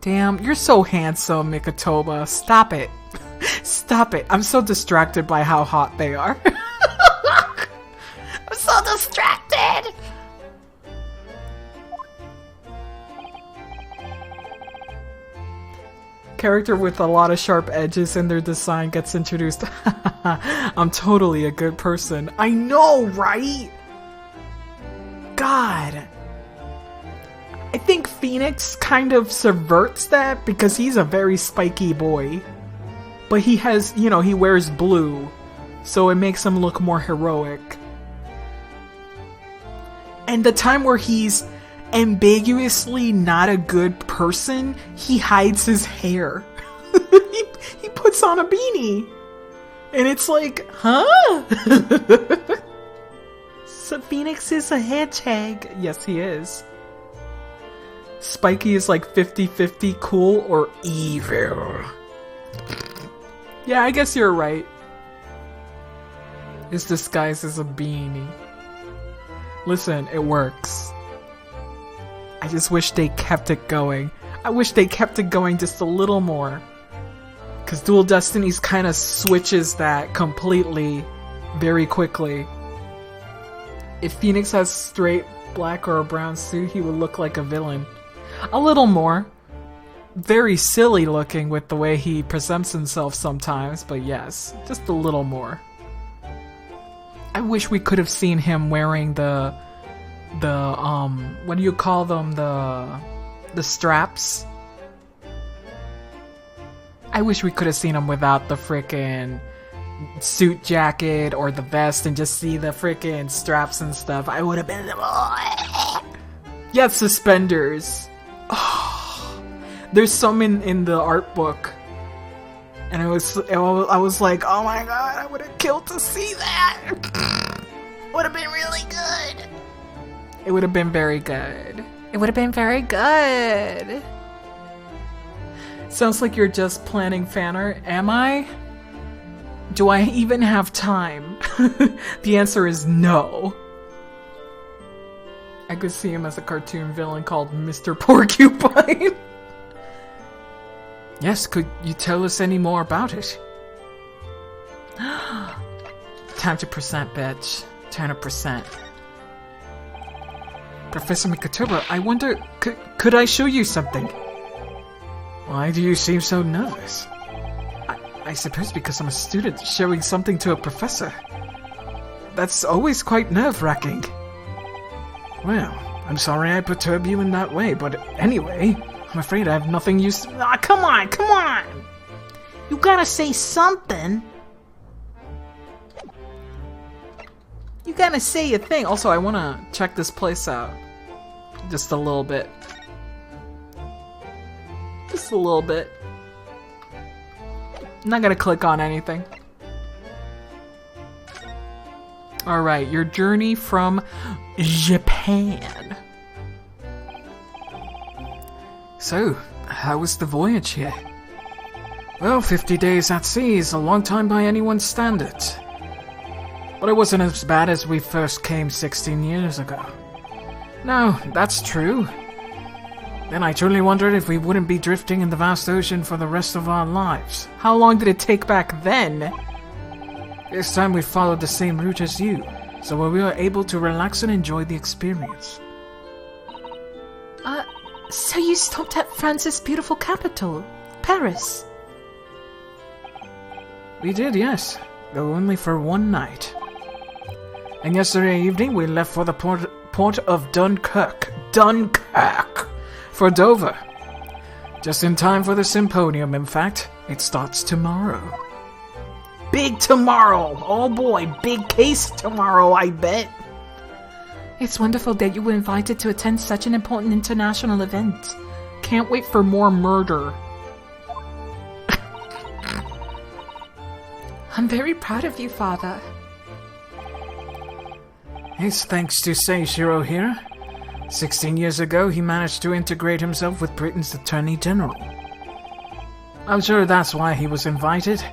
Damn, you're so handsome, Mikotoba. Stop it. Stop it. I'm so distracted by how hot they are. I'm so distracted! Character with a lot of sharp edges in their design gets introduced. I'm totally a good person. I know, right? God. I think Phoenix kind of subverts that because he's a very spiky boy. But he has, you know, he wears blue. So it makes him look more heroic. And the time where he's ambiguously not a good person, he hides his hair. he puts on a beanie. And it's like, huh? So Phoenix is a hedgehog. Yes, he is. Spiky is like 50-50 cool or evil. Yeah, I guess you're right. His disguise is a beanie. Listen, it works. I just wish they kept it going. I wish they kept it going just a little more. Because Dual Destinies kind of switches that completely very quickly. If Phoenix has straight black or a brown suit, he would look like a villain. A little more. Very silly looking with the way he presents himself sometimes, but yes, just a little more. I wish we could have seen him wearing the what do you call them, the straps. I wish we could have seen him without the frickin' suit jacket or the vest and just see the frickin' straps and stuff. I would have been... Yeah, suspenders. Oh, there's some in the art book. And I was like, oh my god, I would have killed to see that. Would have been really good. It would have been very good. It would have been very good. Sounds like you're just planning fan art. Am I? Do I even have time? The answer is no. I could see him as a cartoon villain called Mr. Porcupine. Yes, could you tell us any more about it? Time to present, bitch. Time to present. Professor Mikatoba, I wonder, could I show you something? Why do you seem so nervous? I suppose because I'm a student showing something to a professor. That's always quite nerve-wracking. Well, I'm sorry I perturb you in that way, but anyway, I'm afraid I have nothing useful. Ah, come on! You gotta say something. You gotta say a thing. Also, I wanna check this place out. Just a little bit. Just a little bit. I'm not gonna click on anything. Alright, your journey from Japan. So, how was the voyage here? Well, 50 days at sea is a long time by anyone's standards. But it wasn't as bad as we first came 16 years ago. No, that's true. Then I truly wondered if we wouldn't be drifting in the vast ocean for the rest of our lives. How long did it take back then? This time we followed the same route as you, so we were able to relax and enjoy the experience. So you stopped at France's beautiful capital, Paris? We did, yes, though only for one night. And yesterday evening we left for the port of Dunkirk, for Dover. Just in time for the symposium, in fact. It starts tomorrow. Big tomorrow! Oh boy, big case tomorrow, I bet. It's wonderful that you were invited to attend such an important international event. Can't wait for more murder. I'm very proud of you, Father. It's thanks to Seishiro here. 16 years ago, he managed to integrate himself with Britain's Attorney General. I'm sure that's why he was invited.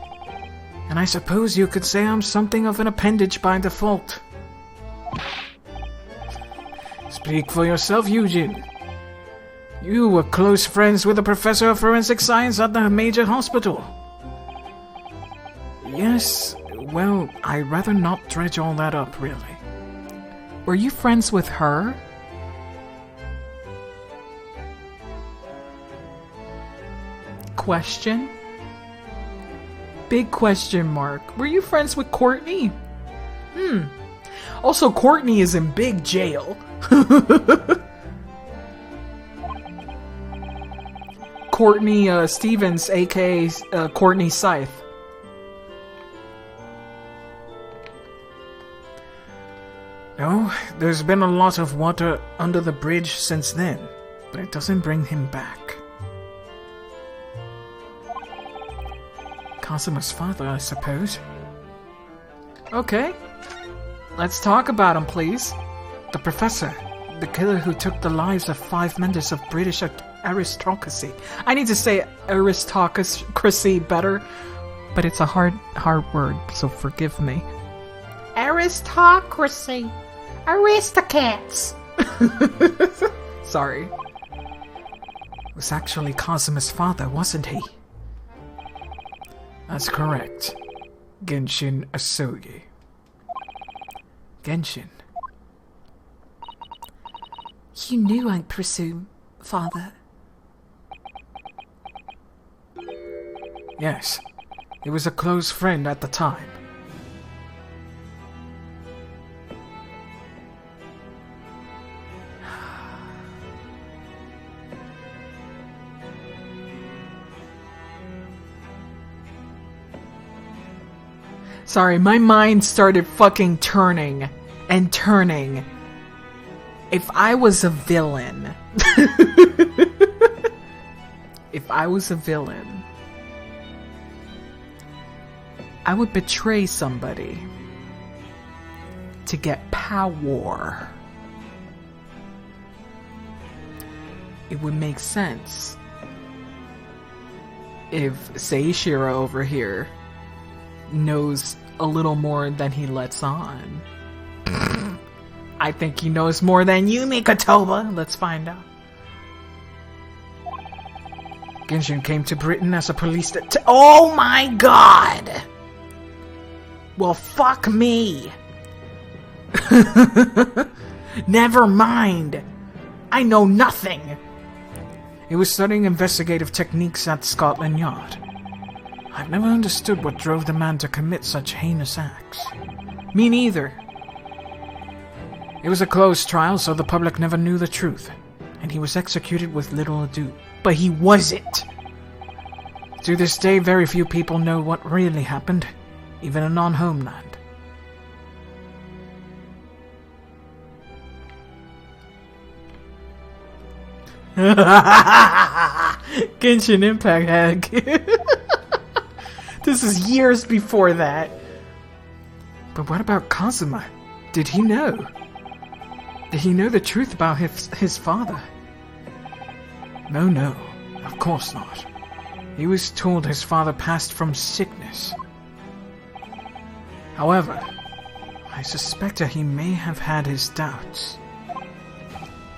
And I suppose you could say I'm something of an appendage by default. Speak for yourself, Eugene. You were close friends with a professor of forensic science at the major hospital. Yes, well, I'd rather not dredge all that up, really. Were you friends with her? Question? Big question mark. Were you friends with Courtney? Also, Courtney is in big jail. Courtney Stevens, aka Courtney Scythe. No, there's been a lot of water under the bridge since then, but it doesn't bring him back. Kazuma's father, I suppose. Okay. Let's talk about him, please. The professor. The killer who took the lives of 5 members of British aristocracy. I need to say aristocracy better, but it's a hard word, so forgive me. Aristocracy. Aristocats. Sorry. Was actually Kazuma's father, wasn't he? That's correct. Genshin Asogi. Genshin. You knew, I presume, Father. Yes. He was a close friend at the time. Sorry, my mind started fucking turning and turning. If I was a villain... If I was a villain, I would betray somebody to get power. It would make sense if Seishiro over here knows a little more than he lets on. I think he knows more than you, Mikotoba. Let's find out. Genshin came to Britain as a police oh my god! Well, fuck me. Never mind. I know nothing. He was studying investigative techniques at Scotland Yard. I've never understood what drove the man to commit such heinous acts. Me neither. It was a closed trial, so the public never knew the truth, and he was executed with little ado. But he wasn't. To this day, very few people know what really happened, even in non-homeland. Genshin Impact hack. This is years before that. But what about Kazuma? Did he know? Did he know the truth about his father? No, of course not. He was told his father passed from sickness. However, I suspect that he may have had his doubts.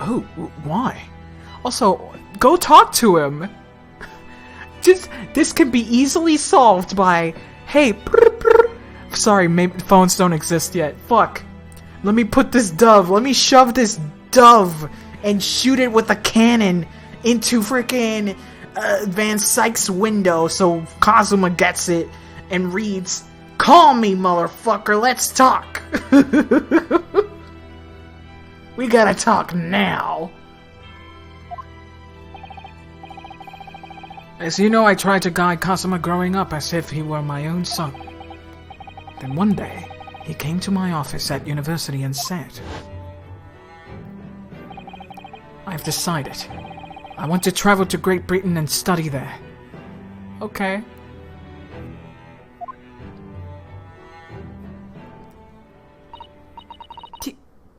Oh, why? Also, go talk to him! This can be easily solved by, hey, sorry, maybe phones don't exist yet. Fuck. Let me put this dove, let me shove this dove and shoot it with a cannon into freaking Van Sykes' window so Kazuma gets it and reads, "Call me, motherfucker, let's talk." We gotta talk now. As you know, I tried to guide Kazuma growing up as if he were my own son. Then one day, he came to my office at university and said, "I've decided. I want to travel to Great Britain and study there." Okay.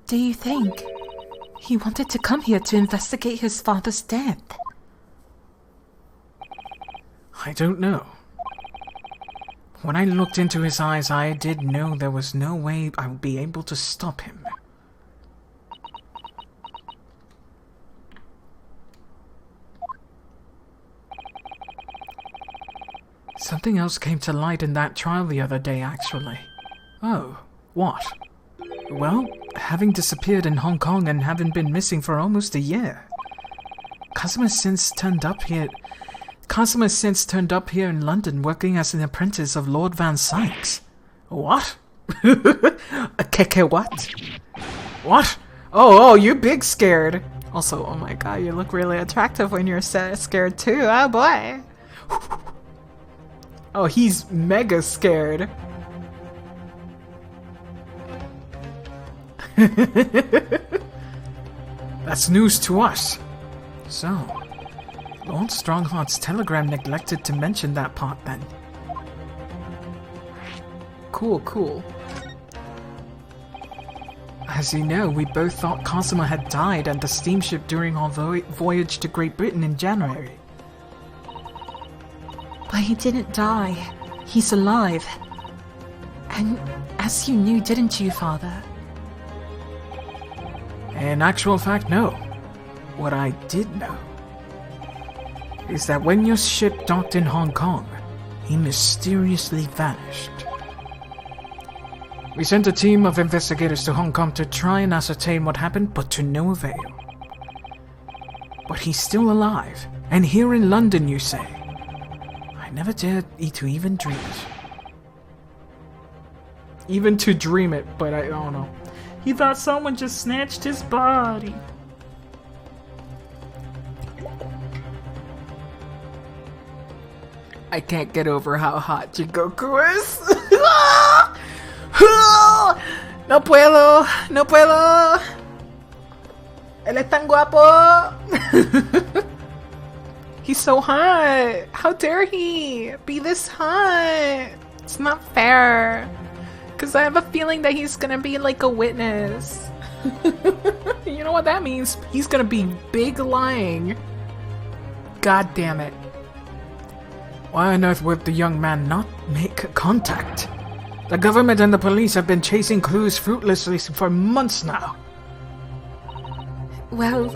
Do you think he wanted to come here to investigate his father's death? I don't know. When I looked into his eyes, I did know there was no way I would be able to stop him. Something else came to light in that trial the other day, actually. Oh, what? Well, having disappeared in Hong Kong and having been missing for almost a year. Kazuma since turned up here in London working as an apprentice of Lord Van Sykes. What? Keke what? What? Oh, you big scared. Also, oh my god, you look really attractive when you're scared too. Oh boy. Oh, he's mega scared. That's news to us. So, Lord Strongheart's telegram neglected to mention that part then. Cool. As you know, we both thought Kazuma had died at the steamship during our voyage to Great Britain in January. But he didn't die. He's alive. And as you knew, didn't you, Father? In actual fact, no. What I did know is that when your ship docked in Hong Kong, he mysteriously vanished. We sent a team of investigators to Hong Kong to try and ascertain what happened, but to no avail. But he's still alive, and here in London, you say. I never dared to even dream it. Even to dream it, but I don't know. He thought someone just snatched his body. I can't get over how hot Jigoku is. No puedo, no puedo. Él es tan guapo. He's so hot. How dare he be this hot? It's not fair. Because I have a feeling that he's gonna be like a witness. You know what that means? He's gonna be big lying. God damn it. Why on earth would the young man not make contact? The government and the police have been chasing clues fruitlessly for months now. Well,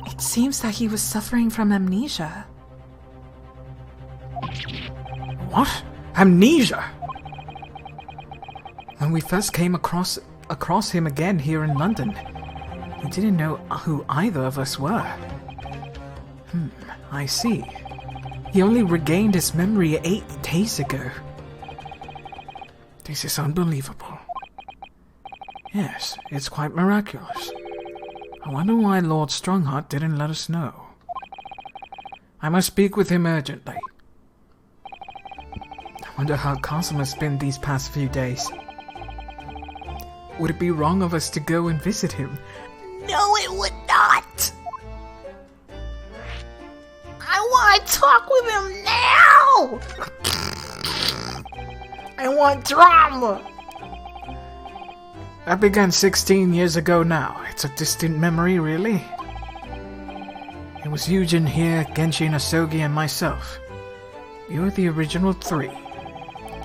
it seems that he was suffering from amnesia. What? Amnesia? When we first came across him again here in London, he didn't know who either of us were. I see. He only regained his memory 8 days ago. This is unbelievable. Yes, it's quite miraculous. I wonder why Lord Strongheart didn't let us know. I must speak with him urgently. I wonder how Cosima's been these past few days. Would it be wrong of us to go and visit him? No, it would not! I want to talk with him now! I want drama! That began 16 years ago now. It's a distant memory, really. It was Eugen here, Genshin, Asogi, and myself. You're the original 3.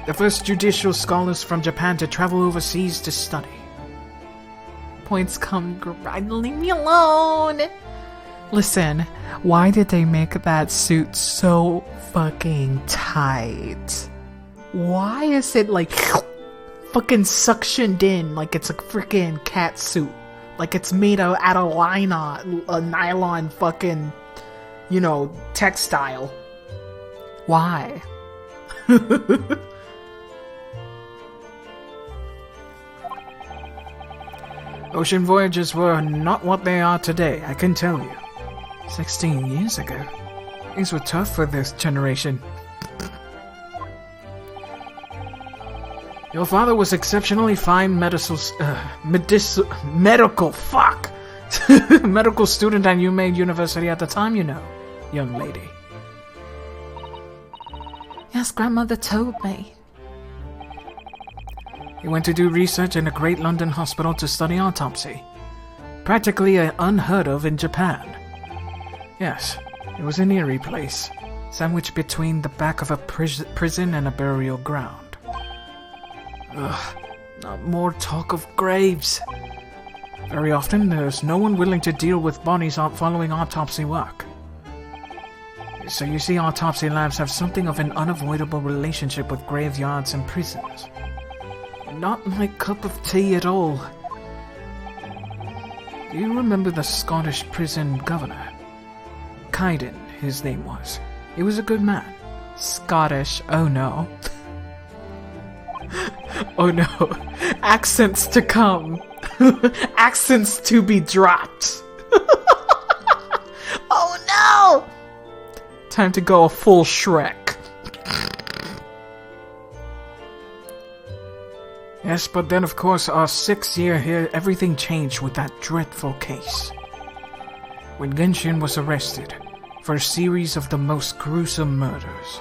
The first judicial scholars from Japan to travel overseas to study. Points come, leave me alone! Listen, why did they make that suit so fucking tight? Why is it like fucking suctioned in like it's a freaking cat suit? Like it's made out of nylon fucking, you know, textile. Why? Ocean voyages were not what they are today, I can tell you. 16 years ago. Things were tough for this generation. Your father was exceptionally fine medical student at UMaine University at the time, you know, young lady. Yes, grandmother told me. He went to do research in a great London hospital to study autopsy. Practically unheard of in Japan. Yes, it was an eerie place, sandwiched between the back of a prison and a burial ground. Ugh, not more talk of graves. Very often, there's no one willing to deal with bodies following autopsy work. So you see, autopsy labs have something of an unavoidable relationship with graveyards and prisons. Not my cup of tea at all. Do you remember the Scottish prison governor? Kaiden, his name was. He was a good man. Scottish, oh no. Oh no. Accents to come. Accents to be dropped. Oh no! Time to go full Shrek. Yes, but then of course our 6th year here, everything changed with that dreadful case. When Genshin was arrested for a series of the most gruesome murders.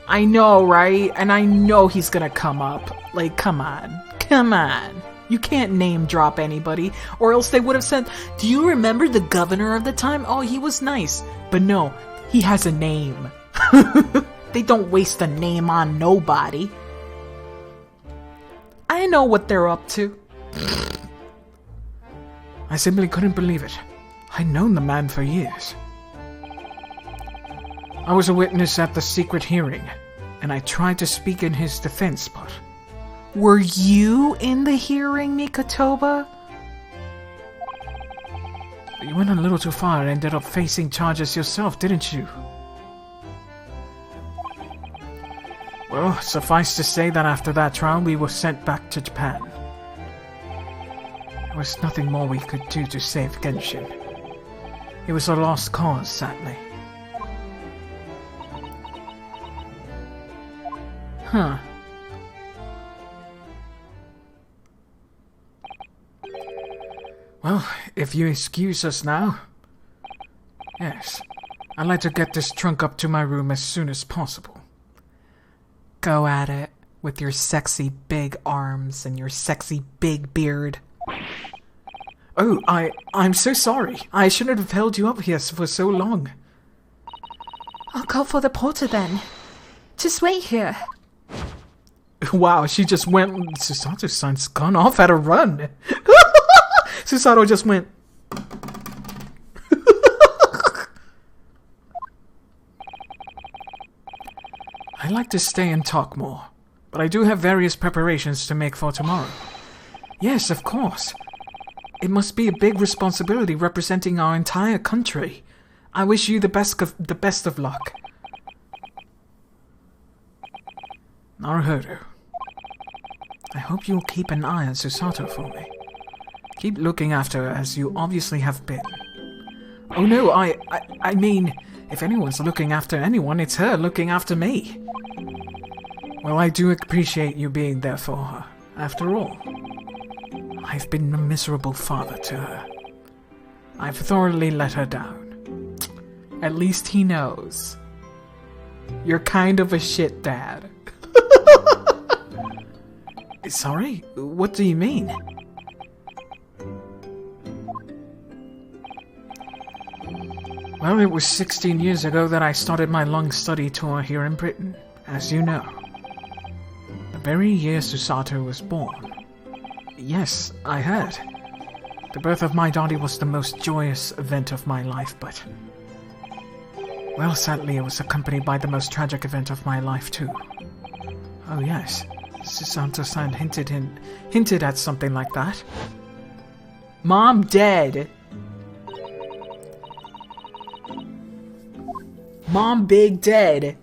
I know, right? And I know he's gonna come up. Like, come on. Come on. You can't name drop anybody, or else they would have said, do you remember the governor of the time? Oh, he was nice. But no, he has a name. They don't waste a name on nobody. I know what they're up to. I simply couldn't believe it. I'd known the man for years. I was a witness at the secret hearing, and I tried to speak in his defense, but... Were you in the hearing, Mikotoba? You went a little too far and ended up facing charges yourself, didn't you? Well, suffice to say that after that trial, we were sent back to Japan. There was nothing more we could do to save Genshin. It was a lost cause, sadly. Huh. Well, if you excuse us now. Yes, I'd like to get this trunk up to my room as soon as possible. Go at it, with your sexy big arms and your sexy big beard. Oh, I'm so sorry. I shouldn't have held you up here for so long. I'll call for the porter then. Just wait here. Wow, she just went... Susato's gone off at a run. Susato just went... I'd like to stay and talk more, but I do have various preparations to make for tomorrow. Yes, of course. It must be a big responsibility representing our entire country. I wish you the best of luck. Naruhodo, I hope you'll keep an eye on Susato for me. Keep looking after her as you obviously have been. Oh no, I mean, if anyone's looking after anyone, it's her looking after me. Well, I do appreciate you being there for her. After all, I've been a miserable father to her. I've thoroughly let her down. At least he knows. You're kind of a shit dad. Sorry? What do you mean? Well, it was 16 years ago that I started my long study tour here in Britain, as you know. The very year Susato was born. Yes, I heard. The birth of my daughter was the most joyous event of my life, but... well, sadly, it was accompanied by the most tragic event of my life, too. Oh, yes. Susato-san hinted at something like that. Mom dead. Mom big dead.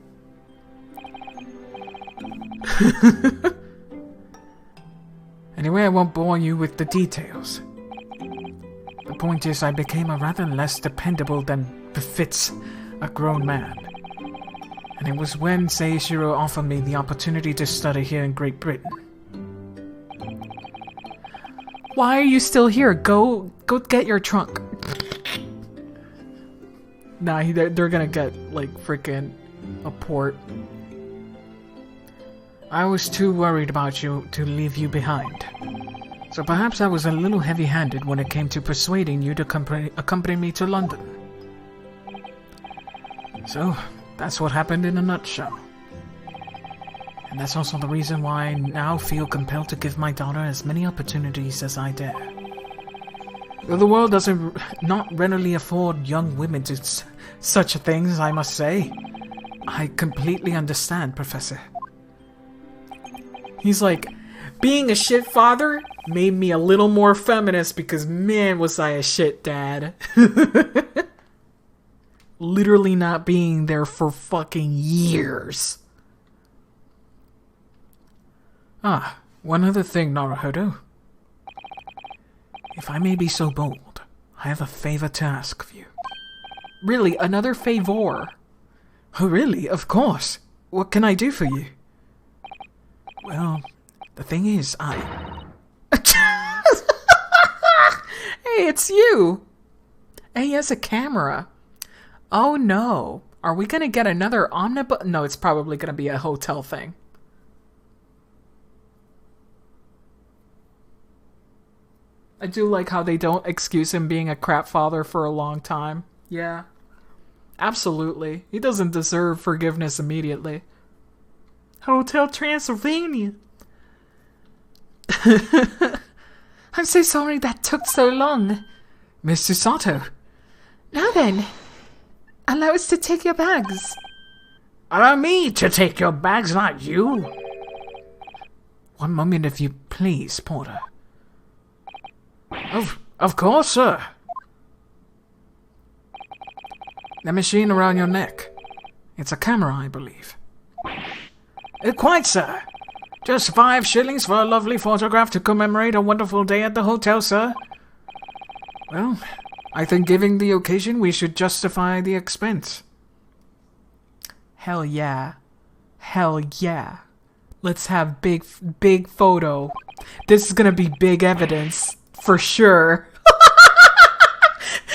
Anyway, I won't bore you with the details. The point is, I became a rather less dependable than befits a grown man. And it was when Seishiro offered me the opportunity to study here in Great Britain. Why are you still here? Go get your trunk. Nah, they're gonna get, like, frickin' a port. I was too worried about you to leave you behind. So perhaps I was a little heavy-handed when it came to persuading you to accompany me to London. So, that's what happened in a nutshell. And that's also the reason why I now feel compelled to give my daughter as many opportunities as I dare. Though the world doesn't not readily afford young women to such things, I must say. I completely understand, Professor. He's like, being a shit father made me a little more feminist because man was I a shit dad. Literally not being there for fucking years. Ah, one other thing, Naruhodo. If I may be so bold, I have a favor to ask of you. Really, another favor? Oh, really? Of course. What can I do for you? Well, the thing is, Hey, it's you! And he has a camera. Oh no. Are we gonna get another omnibus? No, it's probably gonna be a hotel thing. I do like how they don't excuse him being a crap father for a long time. Yeah. Absolutely. He doesn't deserve forgiveness immediately. Hotel Transylvania. I'm so sorry that took so long. Miss Susato. Now then, allow us to take your bags. Allow me to take your bags, not you. One moment, if you please, Porter. Of course, sir. The machine around your neck. It's a camera, I believe. Quite, sir. Just 5 shillings for a lovely photograph to commemorate a wonderful day at the hotel, sir. Well, I think given the occasion, we should justify the expense. Hell yeah. Hell yeah. Let's have big photo. This is gonna be big evidence. For sure.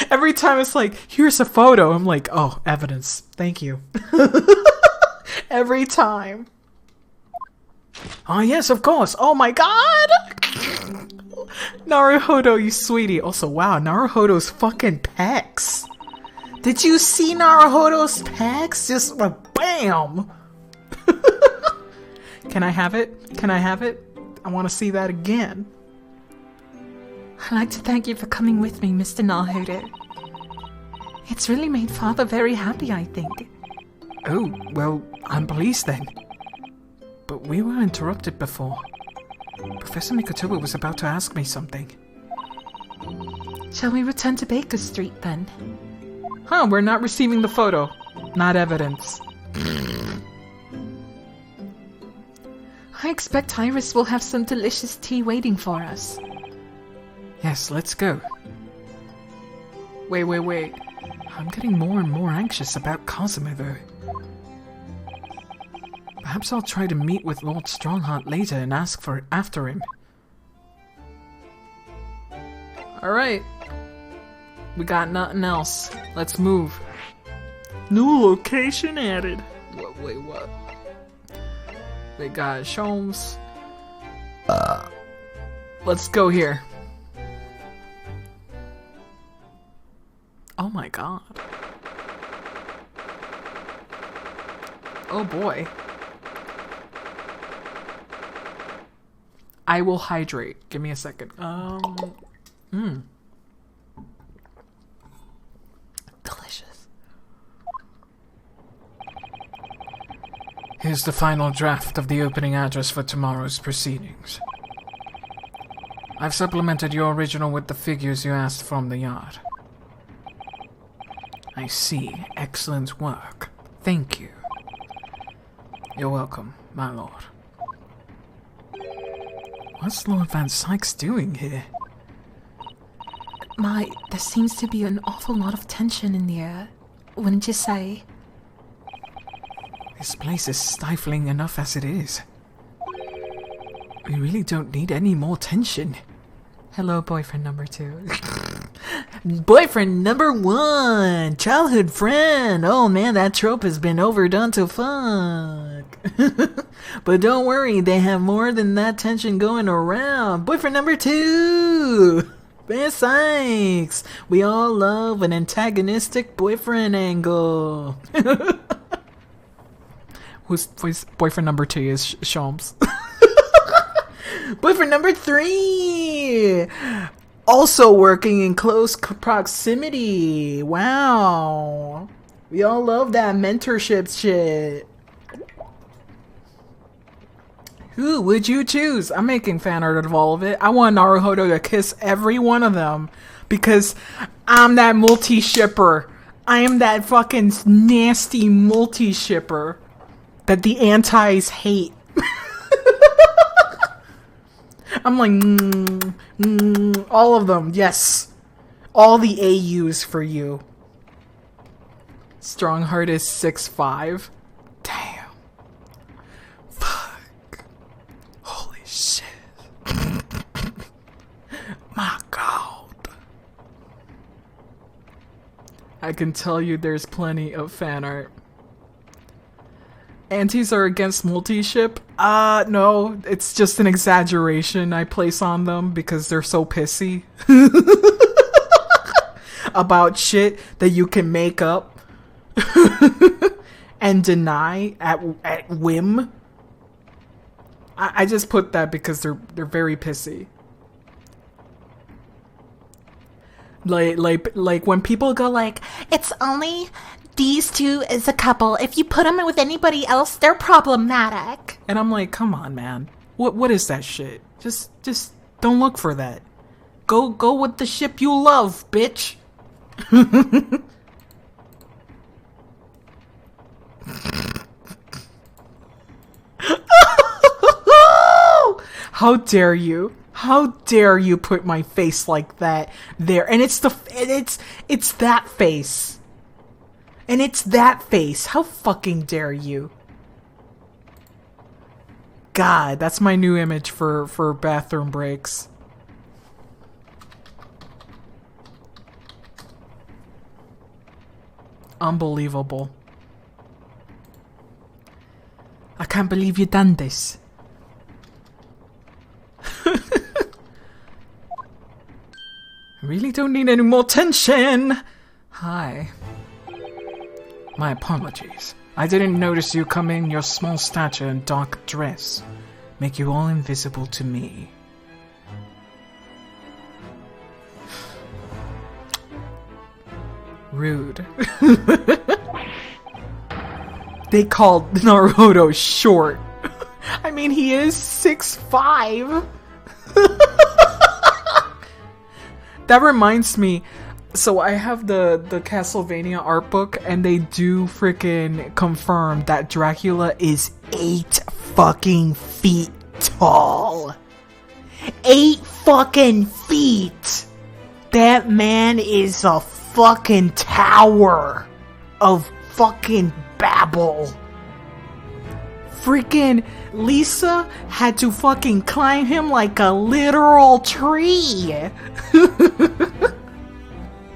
Every time it's like, here's a photo. I'm like, oh, evidence. Thank you. Every time. Oh, yes, of course. Oh, my God. Naruhodo, you sweetie. Also, wow, Naruhodo's fucking pecs. Did you see Naruhodo's pecs? Just like, bam. Can I have it? Can I have it? I want to see that again. I'd like to thank you for coming with me, Mr. Naruhodo. It's really made Father very happy, I think. Oh, well, I'm pleased then. But we were interrupted before. Professor Mikotoba was about to ask me something. Shall we return to Baker Street then? Huh, we're not receiving the photo. Not evidence. I expect Iris will have some delicious tea waiting for us. Yes, let's go. Wait. I'm getting more and more anxious about Cosimo, though. Perhaps I'll try to meet with Lord Strongheart later and ask after him. Alright. We got nothing else. Let's move. New location added. Wait, what? They got Sholmes. Let's go here. Oh my god. Oh boy. I will hydrate. Give me a second. Delicious. Here's the final draft of the opening address for tomorrow's proceedings. I've supplemented your original with the figures you asked from the yard. I see. Excellent work. Thank you. You're welcome, my lord. What's Lord Van Sykes doing here? There seems to be an awful lot of tension in the air, wouldn't you say? This place is stifling enough as it is. We really don't need any more tension. Hello, boyfriend number 2. Boyfriend number 1! Childhood friend! Oh man, that trope has been overdone to fuck. But don't worry, they have more than that tension going around. Boyfriend number 2! Van Sykes! We all love an antagonistic boyfriend angle. Who's boyfriend number 2 is Sholmes. Boyfriend number 3! Also working in close proximity. Wow. We all love that mentorship shit. Who would you choose? I'm making fan art of all of it. I want Naruhodo to kiss every one of them because I'm that multi-shipper. I am that fucking nasty multi-shipper that the antis hate. I'm like, all of them, yes. All the AUs for you. Strongheart is 6'5". Damn. Fuck. Holy shit. My god. I can tell you there's plenty of fan art. Antis are against multi-ship? No, it's just an exaggeration I place on them because they're so pissy about shit that you can make up and deny at whim. I just put that because they're very pissy. Like when people go like, it's only these two as a couple. If you put them with anybody else, they're problematic. And I'm like, come on, man. What is that shit? Just don't look for that. Go with the ship you love, bitch. How dare you? How dare you put my face like that there? And it's that face. And it's that face. How fucking dare you? God, that's my new image for bathroom breaks. Unbelievable. I can't believe you done this. Really don't need any more tension. Hi. My apologies. I didn't notice you come in your small stature and dark dress. Make you all invisible to me. Rude. They called Naruto short. I mean, he is 6'5". That reminds me, so I have the Castlevania art book, and they do freaking confirm that Dracula is 8 fucking feet tall. 8 fucking feet! That man is a fucking tower of fucking Babel. Freaking Lisa had to fucking climb him like a literal tree. The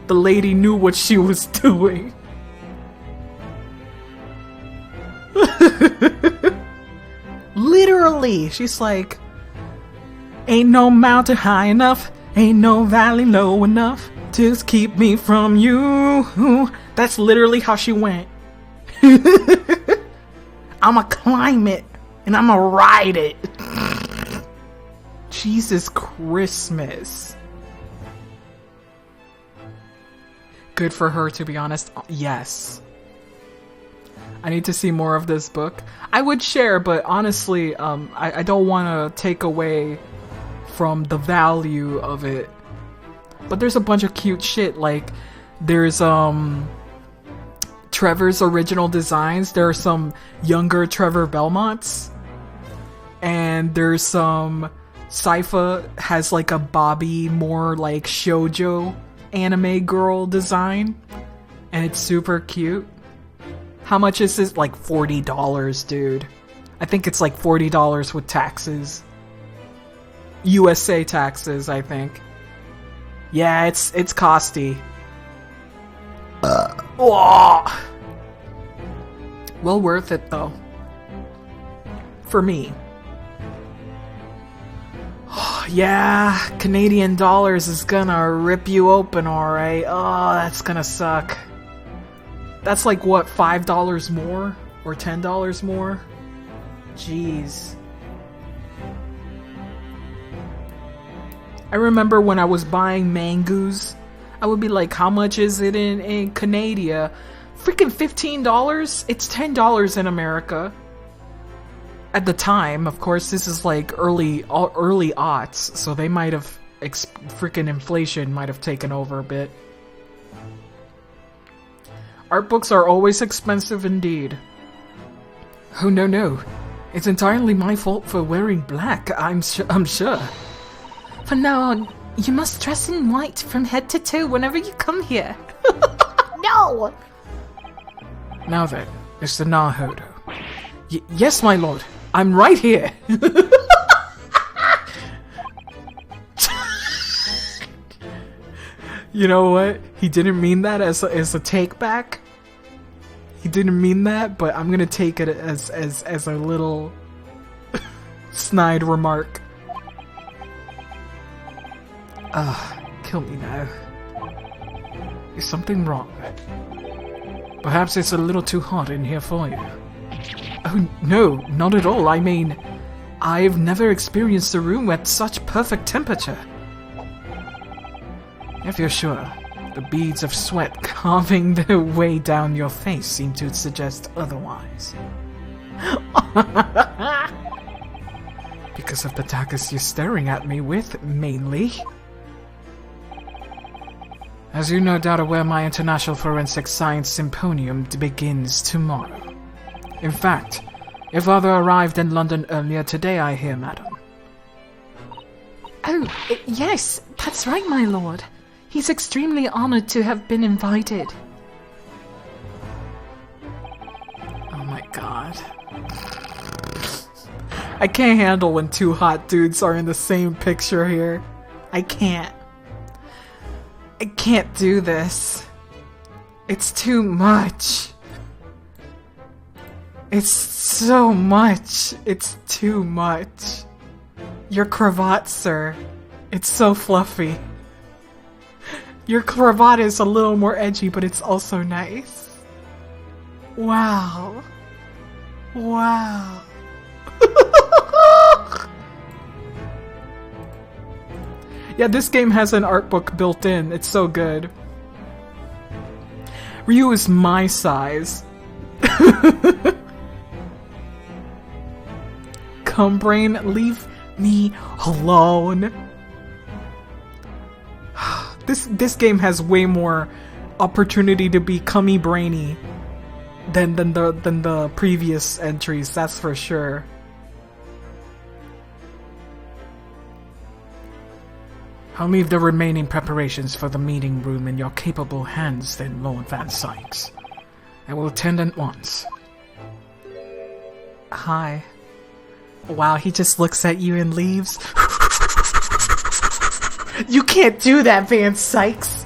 lady knew what she was doing. Literally, she's like, ain't no mountain high enough, ain't no valley low enough to keep me from you. That's literally how she went. I'ma climb it and I'ma ride it. Jesus Christmas. Good for her, to be honest. Yes. I need to see more of this book. I would share, but honestly, I don't want to take away from the value of it. But there's a bunch of cute shit. Like, there's Trevor's original designs. There are some younger Trevor Belmonts. And there's some... Sypha has like a Bobby, more like shoujo anime girl design. And it's super cute. How much is this? Like $40, dude. I think it's like $40 with taxes. USA taxes, I think. Yeah, it's costy. Well worth it though. For me. Yeah, Canadian dollars is gonna rip you open, alright. Oh, that's gonna suck. That's like what, $5 more? Or $10 more? Jeez. I remember when I was buying mangoes, I would be like, how much is it in Canada? Freaking $15? It's $10 in America. At the time, of course, this is like early aughts, so they might have, freaking inflation might have taken over a bit. Art books are always expensive indeed. Oh no. It's entirely my fault for wearing black, I'm sure. From now on, you must dress in white from head to toe whenever you come here. No! Now then, Mr. Nahodo. Yes, my lord. I'm right here. You know what? He didn't mean that as a take back. He didn't mean that, but I'm gonna take it as a little snide remark. Kill me now. Is something wrong? Perhaps it's a little too hot in here for you. Oh, no, not at all. I mean, I've never experienced a room at such perfect temperature. If you're sure, the beads of sweat carving their way down your face seem to suggest otherwise. Because of the daggers you're staring at me with, mainly. As you're no doubt aware, my International Forensic Science Symposium begins tomorrow. In fact, your father arrived in London earlier today, I hear, madam. Oh, yes, that's right, my lord. He's extremely honored to have been invited. Oh my god. I can't handle when two hot dudes are in the same picture here. I can't do this. It's too much. It's so much. It's too much. Your cravat, sir. It's so fluffy. Your cravat is a little more edgy, but it's also nice. Wow. Wow. Yeah, this game has an art book built in. It's so good. Ryu is my size. Cumbrain, leave me alone. This game has way more opportunity to be cummy brainy than the previous entries, that's for sure. I'll leave the remaining preparations for the meeting room in your capable hands then, Lord Van Sykes. I will attend at once. Hi. Wow, he just looks at you and leaves. You can't do that, Van Sykes!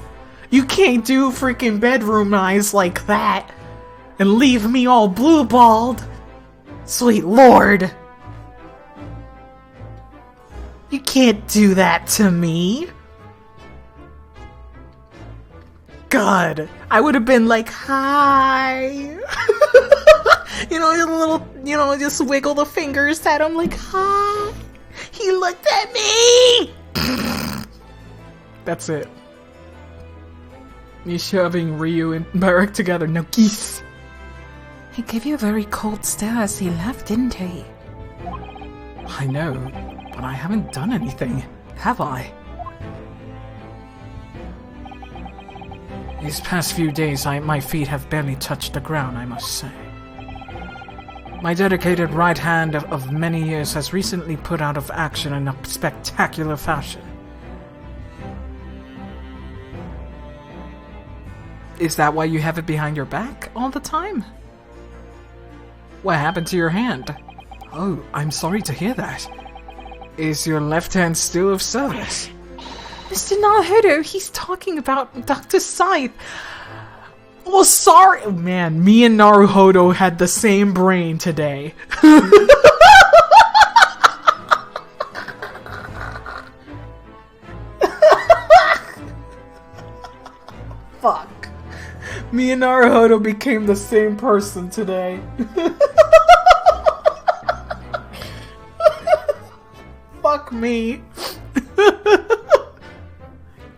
You can't do freaking bedroom eyes like that and leave me all blue-balled! Sweet lord! You can't do that to me! God, I would have been like, hi! You know, a little, you know, just wiggle the fingers at him like, hi! He looked at me! That's it. Me shoving Ryu and Barak together, no geese. He gave you a very cold stare as he left, didn't he? I know, but I haven't done anything, have I? These past few days, my feet have barely touched the ground, I must say. My dedicated right hand of many years has recently put out of action in a spectacular fashion. Is that why you have it behind your back all the time? What happened to your hand? Oh, I'm sorry to hear that. Is your left hand still of service? Mr. Naruhodo, he's talking about Dr. Scythe. Oh, sorry! Oh, man, me and Naruhodo had the same brain today. Fuck. Me and Naruhodo became the same person today. Fuck me.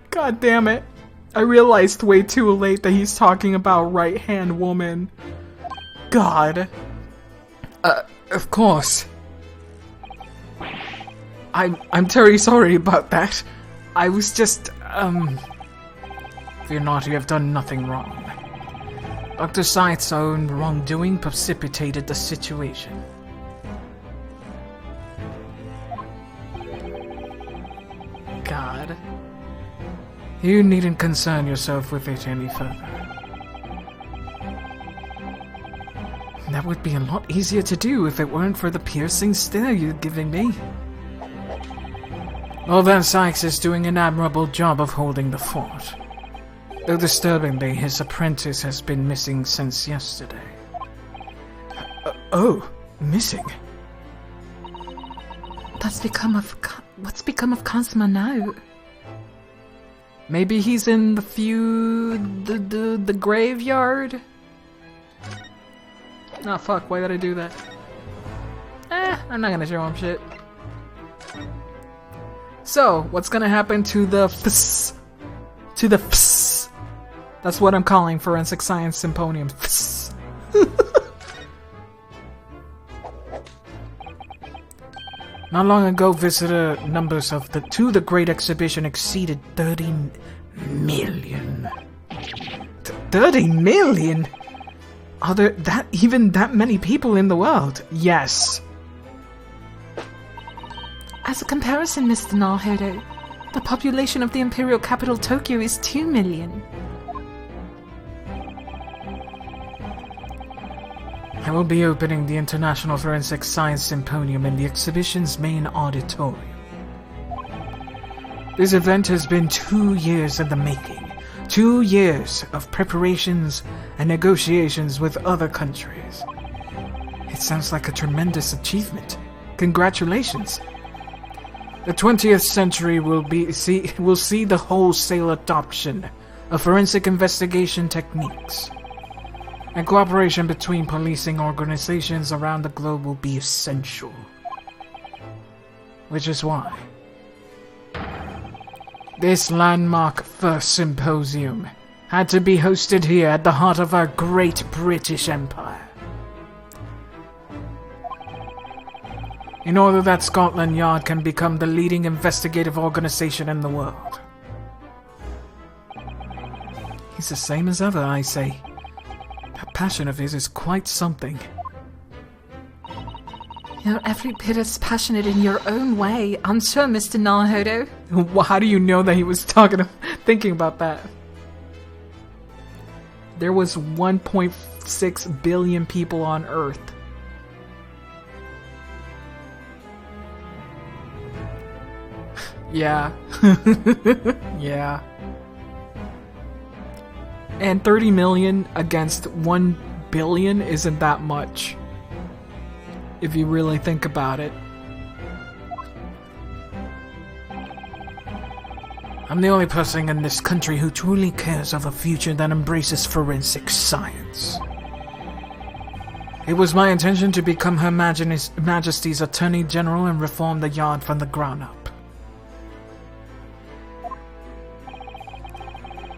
God damn it. I realized way too late that he's talking about right-hand woman. God. Of course. I'm terribly sorry about that. I was just, Fear not, you have done nothing wrong. Dr. Scythe's own wrongdoing precipitated the situation. God. You needn't concern yourself with it any further. That would be a lot easier to do if it weren't for the piercing stare you're giving me. Lord Van Sykes is doing an admirable job of holding the fort. Though disturbingly, his apprentice has been missing since yesterday. Oh, missing? What's become of Cosmo now? Maybe he's in the graveyard? Oh fuck, why did I do that? I'm not gonna show him shit. So, what's gonna happen to the FS? To the FS? That's what I'm calling Forensic Science Symposium. FS. Not long ago, visitor numbers of the Great Exhibition exceeded 30 million. 30 million? Are there even that many people in the world? Yes. As a comparison, Mr. Naruhodo, the population of the imperial capital Tokyo is 2 million. I will be opening the International Forensic Science Symposium in the exhibition's main auditorium. This event has been 2 years in the making, 2 years of preparations and negotiations with other countries. It sounds like a tremendous achievement. Congratulations. The 20th century will see the wholesale adoption of forensic investigation techniques. And cooperation between policing organizations around the globe will be essential. Which is why this landmark first symposium had to be hosted here at the heart of our great British Empire. In order that Scotland Yard can become the leading investigative organization in the world. He's the same as ever, I say. That passion of his is quite something. You're every bit as passionate in your own way, aren't you, Mr. Naruhodo? Well, how do you know that he was thinking about that? There was 1.6 billion people on Earth. Yeah. Yeah. And 30 million against 1 billion isn't that much. If you really think about it. I'm the only person in this country who truly cares of a future that embraces forensic science. It was my intention to become Her Majesty's Attorney General and reform the Yard from the ground up.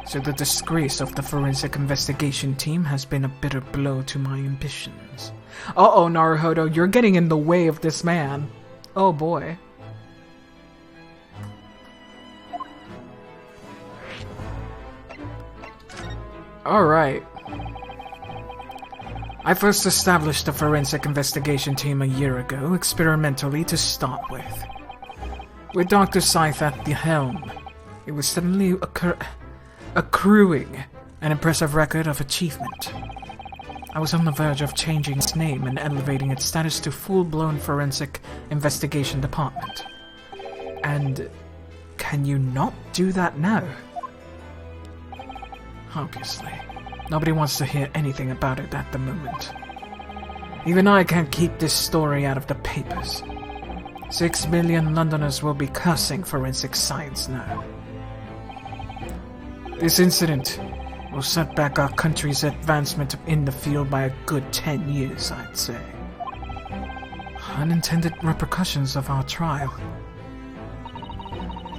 So the disgrace of the forensic investigation team has been a bitter blow to my ambitions. Uh-oh, Naruhodo, you're getting in the way of this man. Oh boy. Alright. I first established the forensic investigation team a year ago, experimentally to start with. With Dr. Scythe at the helm, it was suddenly accruing an impressive record of achievement. I was on the verge of changing its name and elevating its status to full-blown forensic investigation department. And can you not do that now? Obviously. Nobody wants to hear anything about it at the moment. Even I can't keep this story out of the papers. 6 million Londoners will be cursing forensic science now. This incident will set back our country's advancement in the field by a good 10 years, I'd say. Unintended repercussions of our trial.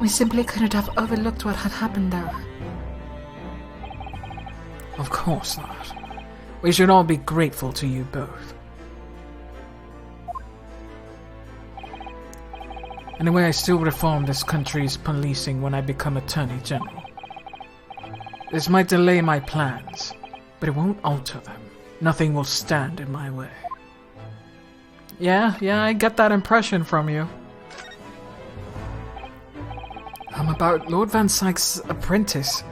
We simply couldn't have overlooked what had happened there. Of course not. We should all be grateful to you both. Anyway, I still reform this country's policing when I become Attorney General. This might delay my plans, but it won't alter them. Nothing will stand in my way. Yeah, I get that impression from you. About Lord Van Syke's apprentice.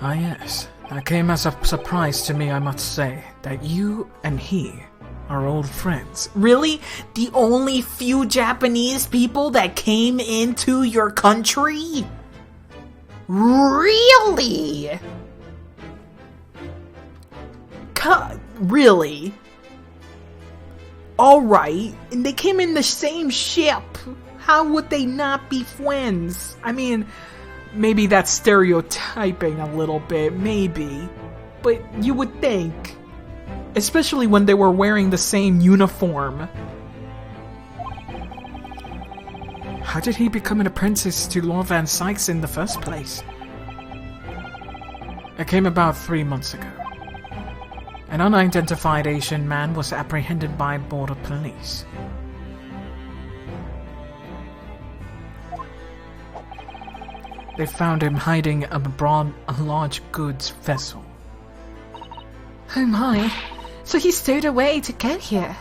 Ah yes, that came as a surprise to me, I must say, that you and he are old friends. Really? The only few Japanese people that came into your country? Really? Really? Alright, and they came in the same ship. How would they not be friends? I mean, maybe that's stereotyping a little bit, maybe. But you would think. Especially when they were wearing the same uniform. How did he become an apprentice to Lord Van Sykes in the first place? It came about 3 months ago. An unidentified Asian man was apprehended by border police. They found him hiding aboard a large goods vessel. Oh my, so he stowed away to get here.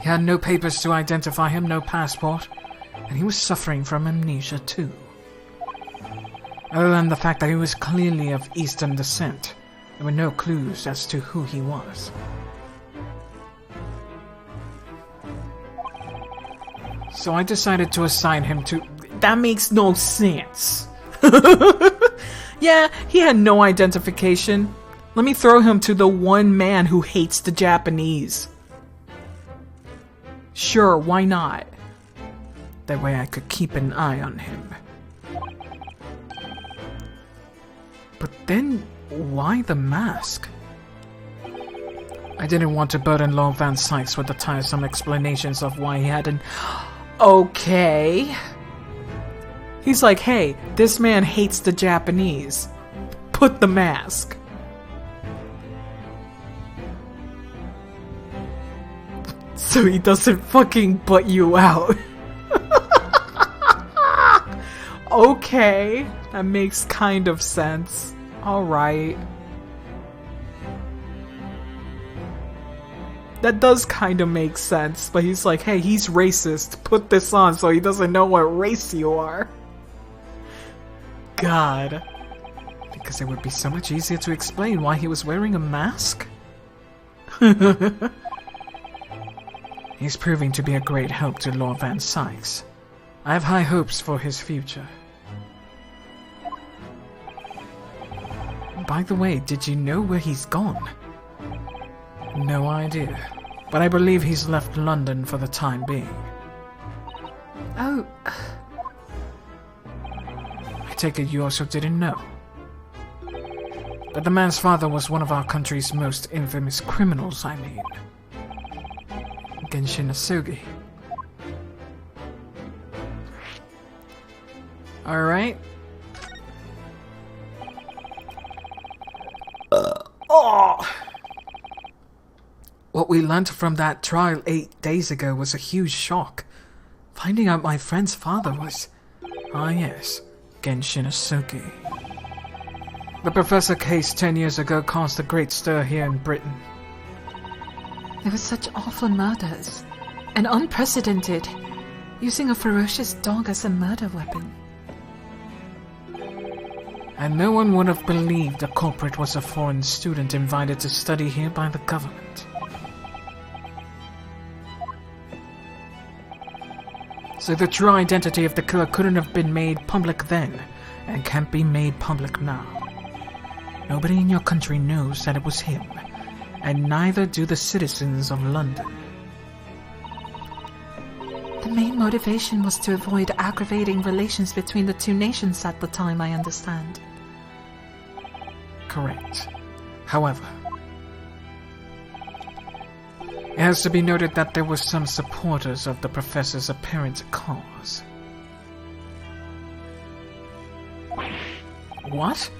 He had no papers to identify him, no passport, and he was suffering from amnesia too. Other than the fact that he was clearly of Eastern descent, there were no clues as to who he was. So I decided to assign him to... that makes no sense. Yeah, he had no identification. Let me throw him to the one man who hates the Japanese. Sure, why not? That way I could keep an eye on him. But then, why the mask? I didn't want to burden Lord Van Sykes with the tiresome explanations of why he hadn't... Okay. He's like, hey, this man hates the Japanese. Put the mask. So he doesn't fucking butt you out. Okay, that makes kind of sense. Alright. That does kind of make sense, but he's like, hey, he's racist. Put this on so he doesn't know what race you are. God. Because it would be so much easier to explain why he was wearing a mask. He's proving to be a great help to Lord Van Sykes. I have high hopes for his future. By the way, did you know where he's gone? No idea, but I believe he's left London for the time being. Oh, I take it you also didn't know. But the man's father was one of our country's most infamous criminals, I mean. Genshin Asugi. Alright. What we learned from that trial 8 days ago was a huge shock. Finding out my friend's father was... Ah yes, Genshin Asugi. The professor case 10 years ago caused a great stir here in Britain. there were such awful murders. And unprecedented. Using a ferocious dog as a murder weapon. And no one would have believed the culprit was a foreign student invited to study here by the government. So the true identity of the killer couldn't have been made public then, and can't be made public now. Nobody in your country knows that it was him, and neither do the citizens of London. The main motivation was to avoid aggravating relations between the two nations at the time, I understand. Correct. However, it has to be noted that there were some supporters of the professor's apparent cause. What?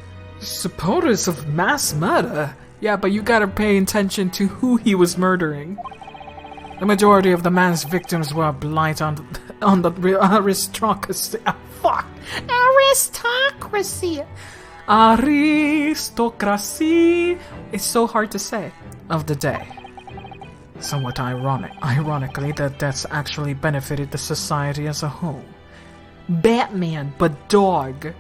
Supporters of mass murder? Yeah, but you gotta pay attention to who he was murdering. The majority of the man's victims were a blight on the aristocracy. Fuck! Aristocracy! Aristocracy! It's so hard to say. Of the day. Somewhat ironically, that deaths actually benefited the society as a whole. Batman, but dog.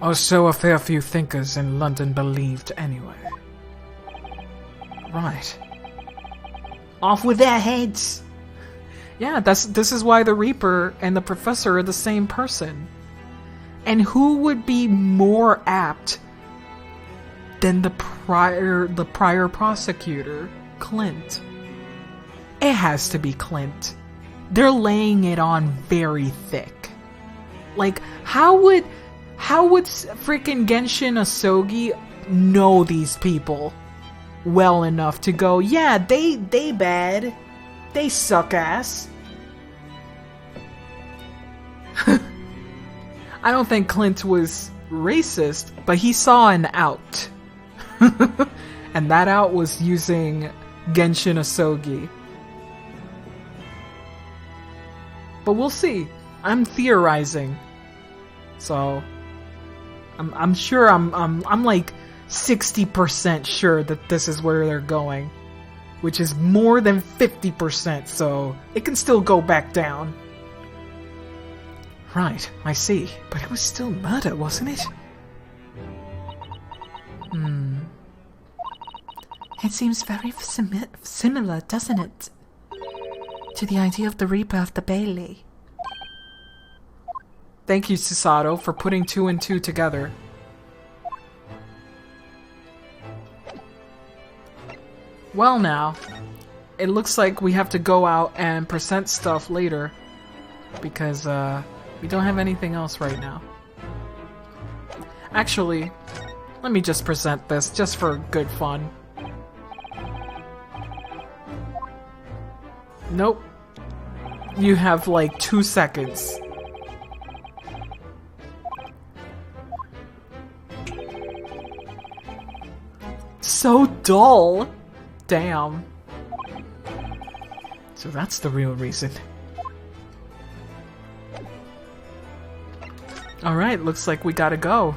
Or so a fair few thinkers in London believed anyway. Right. Off with their heads! Yeah, this is why the Reaper and the Professor are the same person. And who would be more apt than the prior prosecutor, Clint? It has to be Clint. They're laying it on very thick. Like, how would freaking Genshin Asugi know these people well enough to go, yeah, they bad. They suck ass. I don't think Clint was racist, but he saw an out. And that out was using Genshin Asugi. But we'll see. I'm theorizing. So I'm sure I'm like 60% sure that this is where they're going. Which is more than 50%, so it can still go back down. Right, I see. But it was still murder, wasn't it? It seems very similar, doesn't it? to the idea of the rebirth the Bailey. Thank you, Susato, for putting 2 and 2 together. Well now, it looks like we have to go out and present stuff later because we don't have anything else right now. Actually, let me just present this just for good fun. Nope. You have like 2 seconds. So dull. Damn. So that's the real reason. Alright, looks like we gotta go.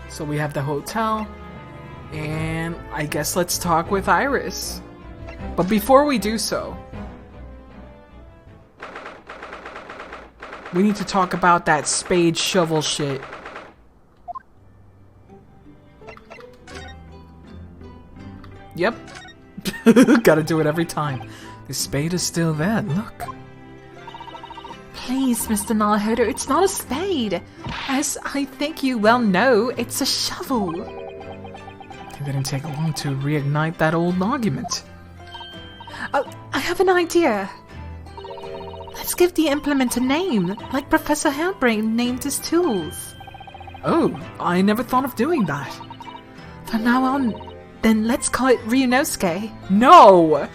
So we have the hotel. And I guess let's talk with Iris. But before we do so, we need to talk about that spade shovel shit. Yep. Gotta do it every time. The spade is still there, look. Please, Mr. Nalahoda, it's not a spade. As I think you well know, it's a shovel. It didn't take long to reignite that old argument. Oh, I have an idea. Let's give the implement a name, like Professor Hairbrain named his tools. Oh, I never thought of doing that. From now on, then let's call it Ryunosuke. No!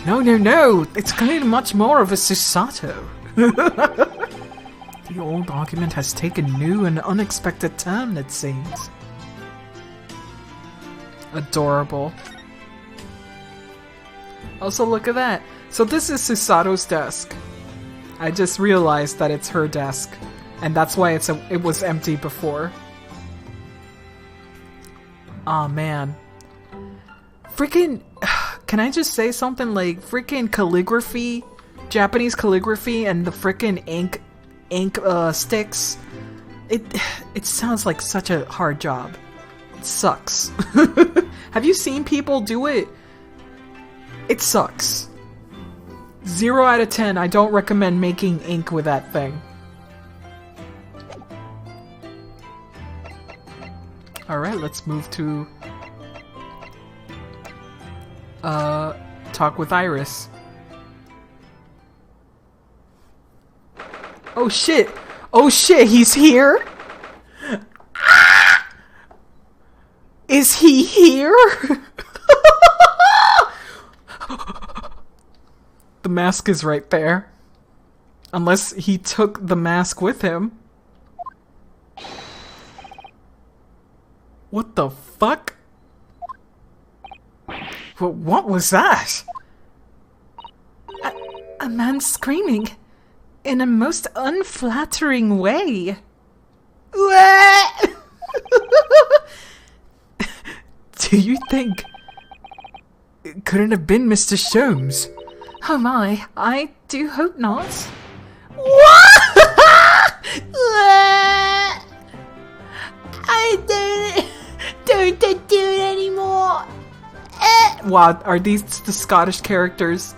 No. It's clearly much more of a Susato. The old argument has taken new and unexpected turn, it seems. Adorable. Also, look at that. So this is Susato's desk. I just realized that it's her desk. And that's why it was empty before. Aw, man. Freaking... Can I just say something like freaking calligraphy? Japanese calligraphy and the freaking ink sticks. It sounds like such a hard job. It sucks. Have you seen people do it? It sucks. 0 out of 10, I don't recommend making ink with that thing. Alright, let's move to... talk with Iris. Oh shit! Oh shit, he's here? Is he here? The mask is right there. Unless he took the mask with him. What the fuck? What was that? A man screaming in a most unflattering way. Do you think it couldn't have been Mr. Sholmes? Oh my, I do hope not. I don't do it anymore. Wow, are these the Scottish characters?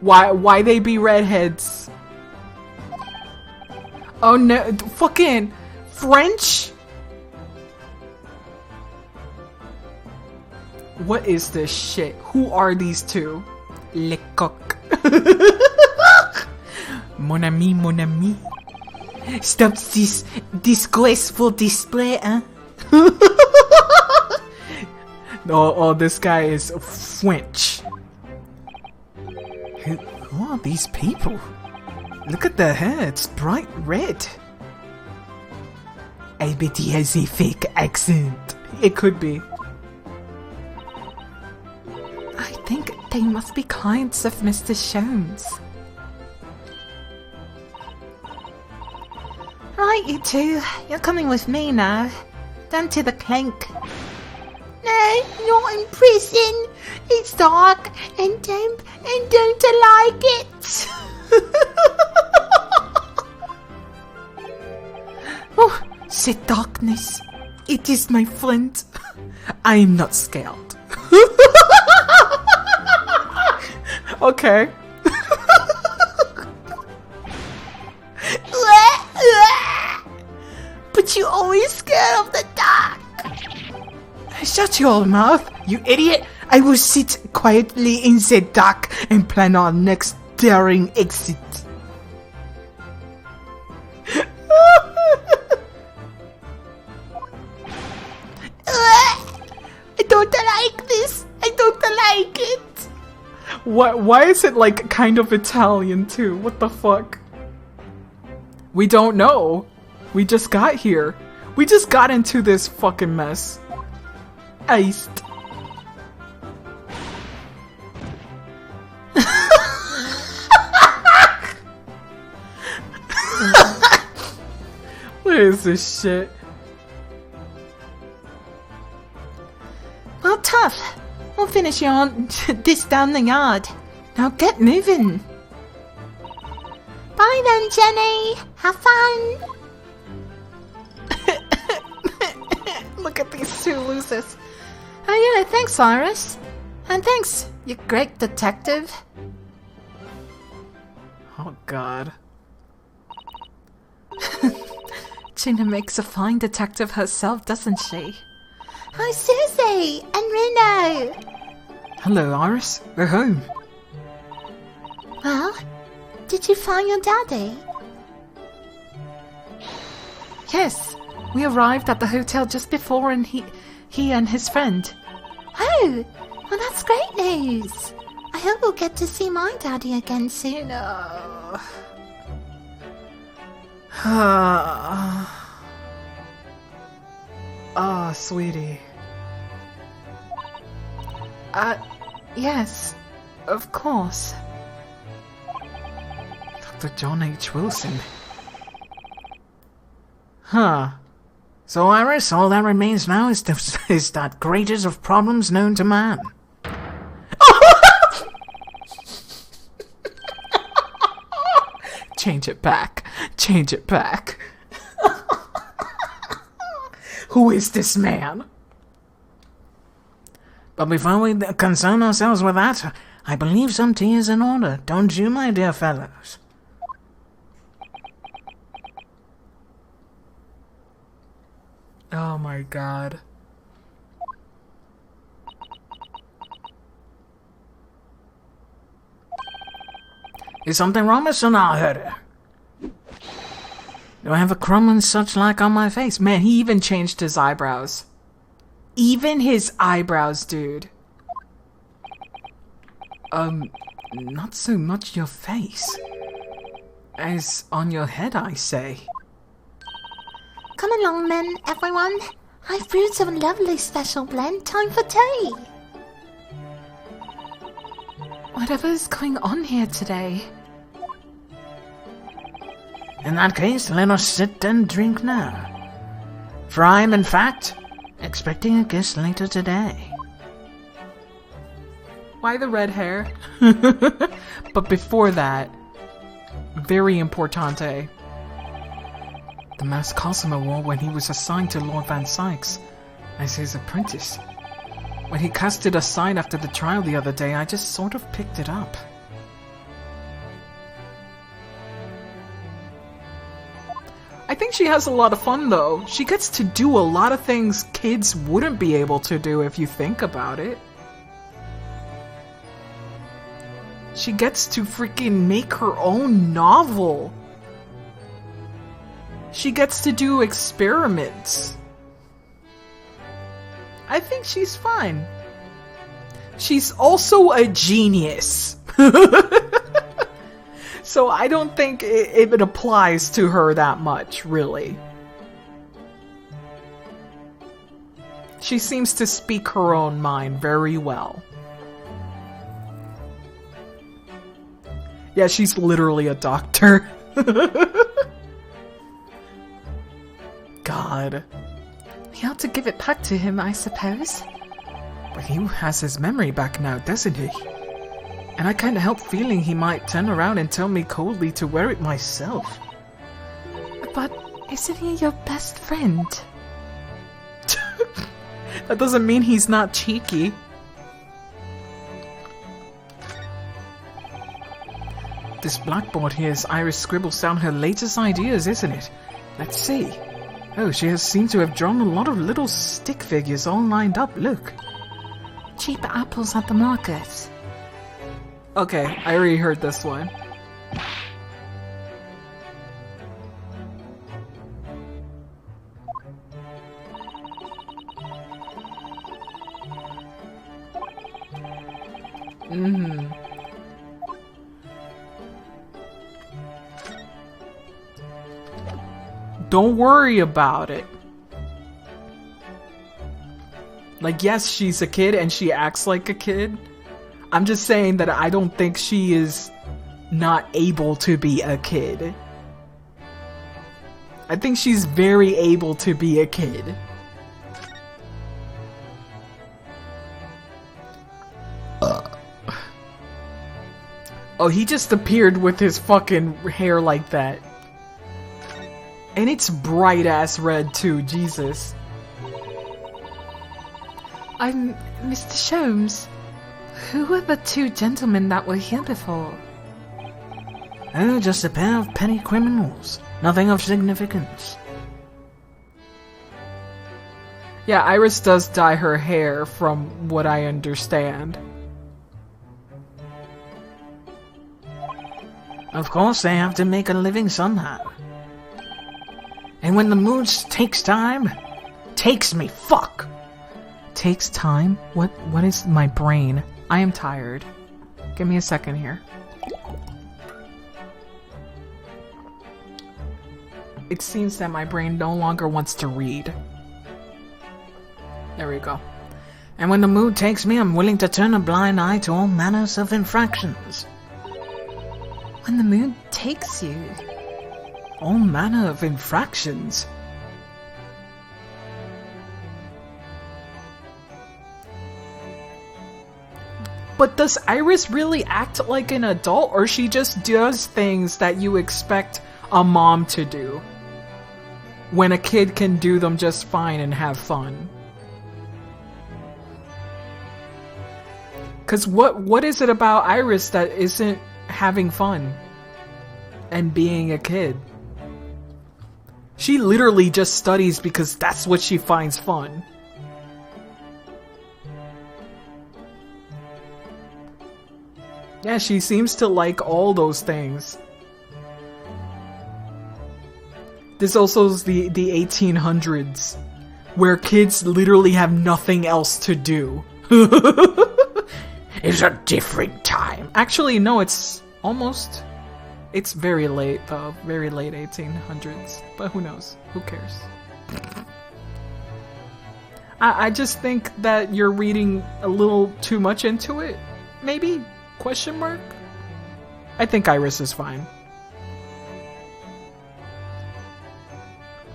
Why they be redheads? Oh no, fucking French? What is this shit? Who are these two? Le coq. Mon ami, mon ami. Stop this disgraceful display, huh? Oh, this guy is French. Who are these people? Look at their hair, it's bright red. I bet he has a fake accent. It could be. I think they must be clients of Mr. Sholmes. Right, you two. You're coming with me now. Down to the clink. No, not in prison. It's dark and damp and don't I like it. Oh, said darkness. It is my friend. I am not scared. Okay. But you always scared of the dark. Shut your mouth, you idiot. I will sit quietly in the dark and plan our next daring exit. I don't like this. I don't like it. Why is it like kind of Italian too? What the fuck? We don't know. We just got here. We just got into this fucking mess. Iced. What is this shit? Well, tough. We'll finish this down the yard. Now get moving. Bye then, Jenny. Have fun. Look at these two losers. Oh yeah, thanks, Iris. And thanks, you great detective. Oh god. Gina makes a fine detective herself, doesn't she? Hi, Susie and Reno. Hello, Iris. We're home. Well, did you find your daddy? Yes, we arrived at the hotel just before and he and his friend. Oh, well that's great news. I hope we'll get to see my daddy again soon. Ah, sweetie. Yes, of course. Dr. John H. Wilson. Huh. So, Iris, all that remains now is that greatest of problems known to man. Change it back. Change it back. Who is this man? But before we concern ourselves with that, I believe some tea is in order, don't you, my dear fellows? Oh my god. Is something wrong, Mr. Nalherder? Do I have a crumb and such like on my face? Man, he even changed his eyebrows. Even his eyebrows, dude. Not so much your face. As on your head, I say. Come along then, everyone. I've brewed some lovely special blend. Time for tea. Whatever is going on here today? In that case, let us sit and drink now. For I am, in fact, expecting a guest later today. Why the red hair? But before that, very importante. The mask Cosimo wore when he was assigned to Lord Van Sykes as his apprentice. When he cast it aside after the trial the other day, I just sort of picked it up. I think she has a lot of fun, though. She gets to do a lot of things kids wouldn't be able to do if you think about it. She gets to freaking make her own novel. She gets to do experiments. I think she's fine. She's also a genius. So I don't think it applies to her that much, really. She seems to speak her own mind very well. Yeah, she's literally a doctor. God. We ought to give it back to him, I suppose. But he has his memory back now, doesn't he? And I kinda help feeling he might turn around and tell me coldly to wear it myself. But isn't he your best friend? That doesn't mean he's not cheeky. This blackboard here is Iris scribbles down her latest ideas, isn't it? Let's see. Oh, she seems to have drawn a lot of little stick figures all lined up, look. Cheap apples at the market. Okay, I already heard this one. Don't worry about it. Like, yes, she's a kid and she acts like a kid. I'm just saying that I don't think she is not able to be a kid. I think she's very able to be a kid. Oh, he just appeared with his fucking hair like that. And it's bright ass red too, Jesus. I'm Mr. Sholmes. Who were the two gentlemen that were here before? Oh, just a pair of petty criminals. Nothing of significance. Yeah, Iris does dye her hair from what I understand. Of course, they have to make a living somehow. And when the mood takes time, takes me, fuck! Takes time? What is my brain? I am tired. Give me a second here. It seems that my brain no longer wants to read. There we go. And when the mood takes me, I'm willing to turn a blind eye to all manners of infractions. When the mood takes you. All manner of infractions. But does Iris really act like an adult, or she just does things that you expect a mom to do? When a kid can do them just fine and have fun? Cause what is it about Iris that isn't having fun? And being a kid? She literally just studies because that's what she finds fun. Yeah, she seems to like all those things. This also is the 1800s, where kids literally have nothing else to do. It's a different time. Actually, no, it's almost... It's very late, though. Very late 1800s. But who knows? Who cares? I just think that you're reading a little too much into it. Maybe? Question mark? I think Iris is fine.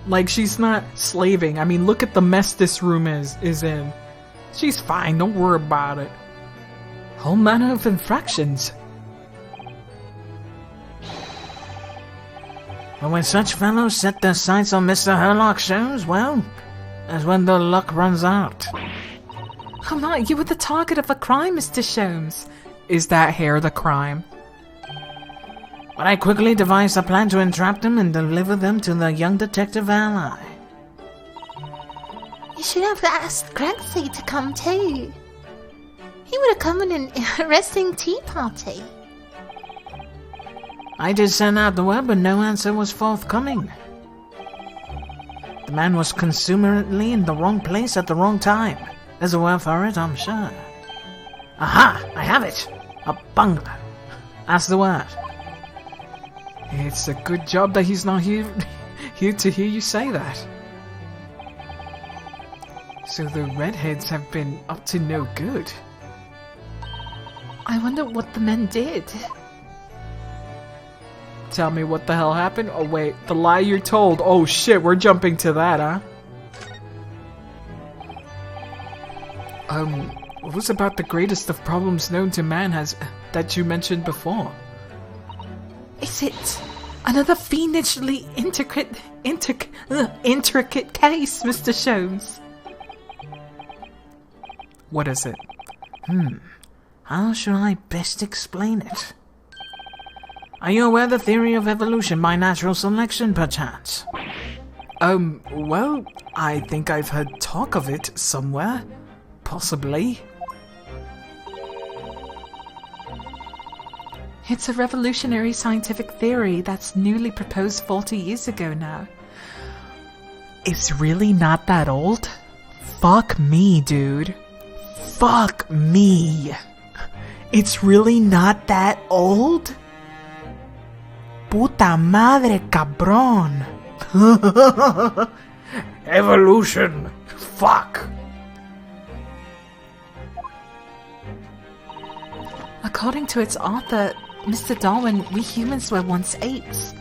Like, she's not slaving. I mean, look at the mess this room is in. She's fine. Don't worry about it. Whole manner of infractions. But when such fellows set their sights on Mr. Herlock's shows, well, that's when their luck runs out. Oh my, you were the target of a crime, Mr. Sholmes. Is that hair the crime? But I quickly devised a plan to entrap them and deliver them to their young detective ally. You should have asked Grancy to come too. He would have come in an arresting tea party. I did send out the word, but no answer was forthcoming. The man was consummately in the wrong place at the wrong time. There's a word for it, I'm sure. Aha! I have it! A bungler. That's the word. It's a good job that he's not here to hear you say that. So the redheads have been up to no good. I wonder what the men did. Tell me what the hell happened? Oh wait, the lie you're told. Oh shit, we're jumping to that, huh? What was about the greatest of problems known to man that you mentioned before? Is it another fiendishly intricate case, Mr. Sholmes? What is it? How should I best explain it? Are you aware of the theory of evolution by natural selection, perchance? Well, I think I've heard talk of it somewhere. Possibly. It's a revolutionary scientific theory that's newly proposed 40 years ago now. It's really not that old? Fuck me, dude. Fuck me. It's really not that old? Puta madre, cabrón. Evolution. Fuck. According to its author, Mr. Darwin, we humans were once apes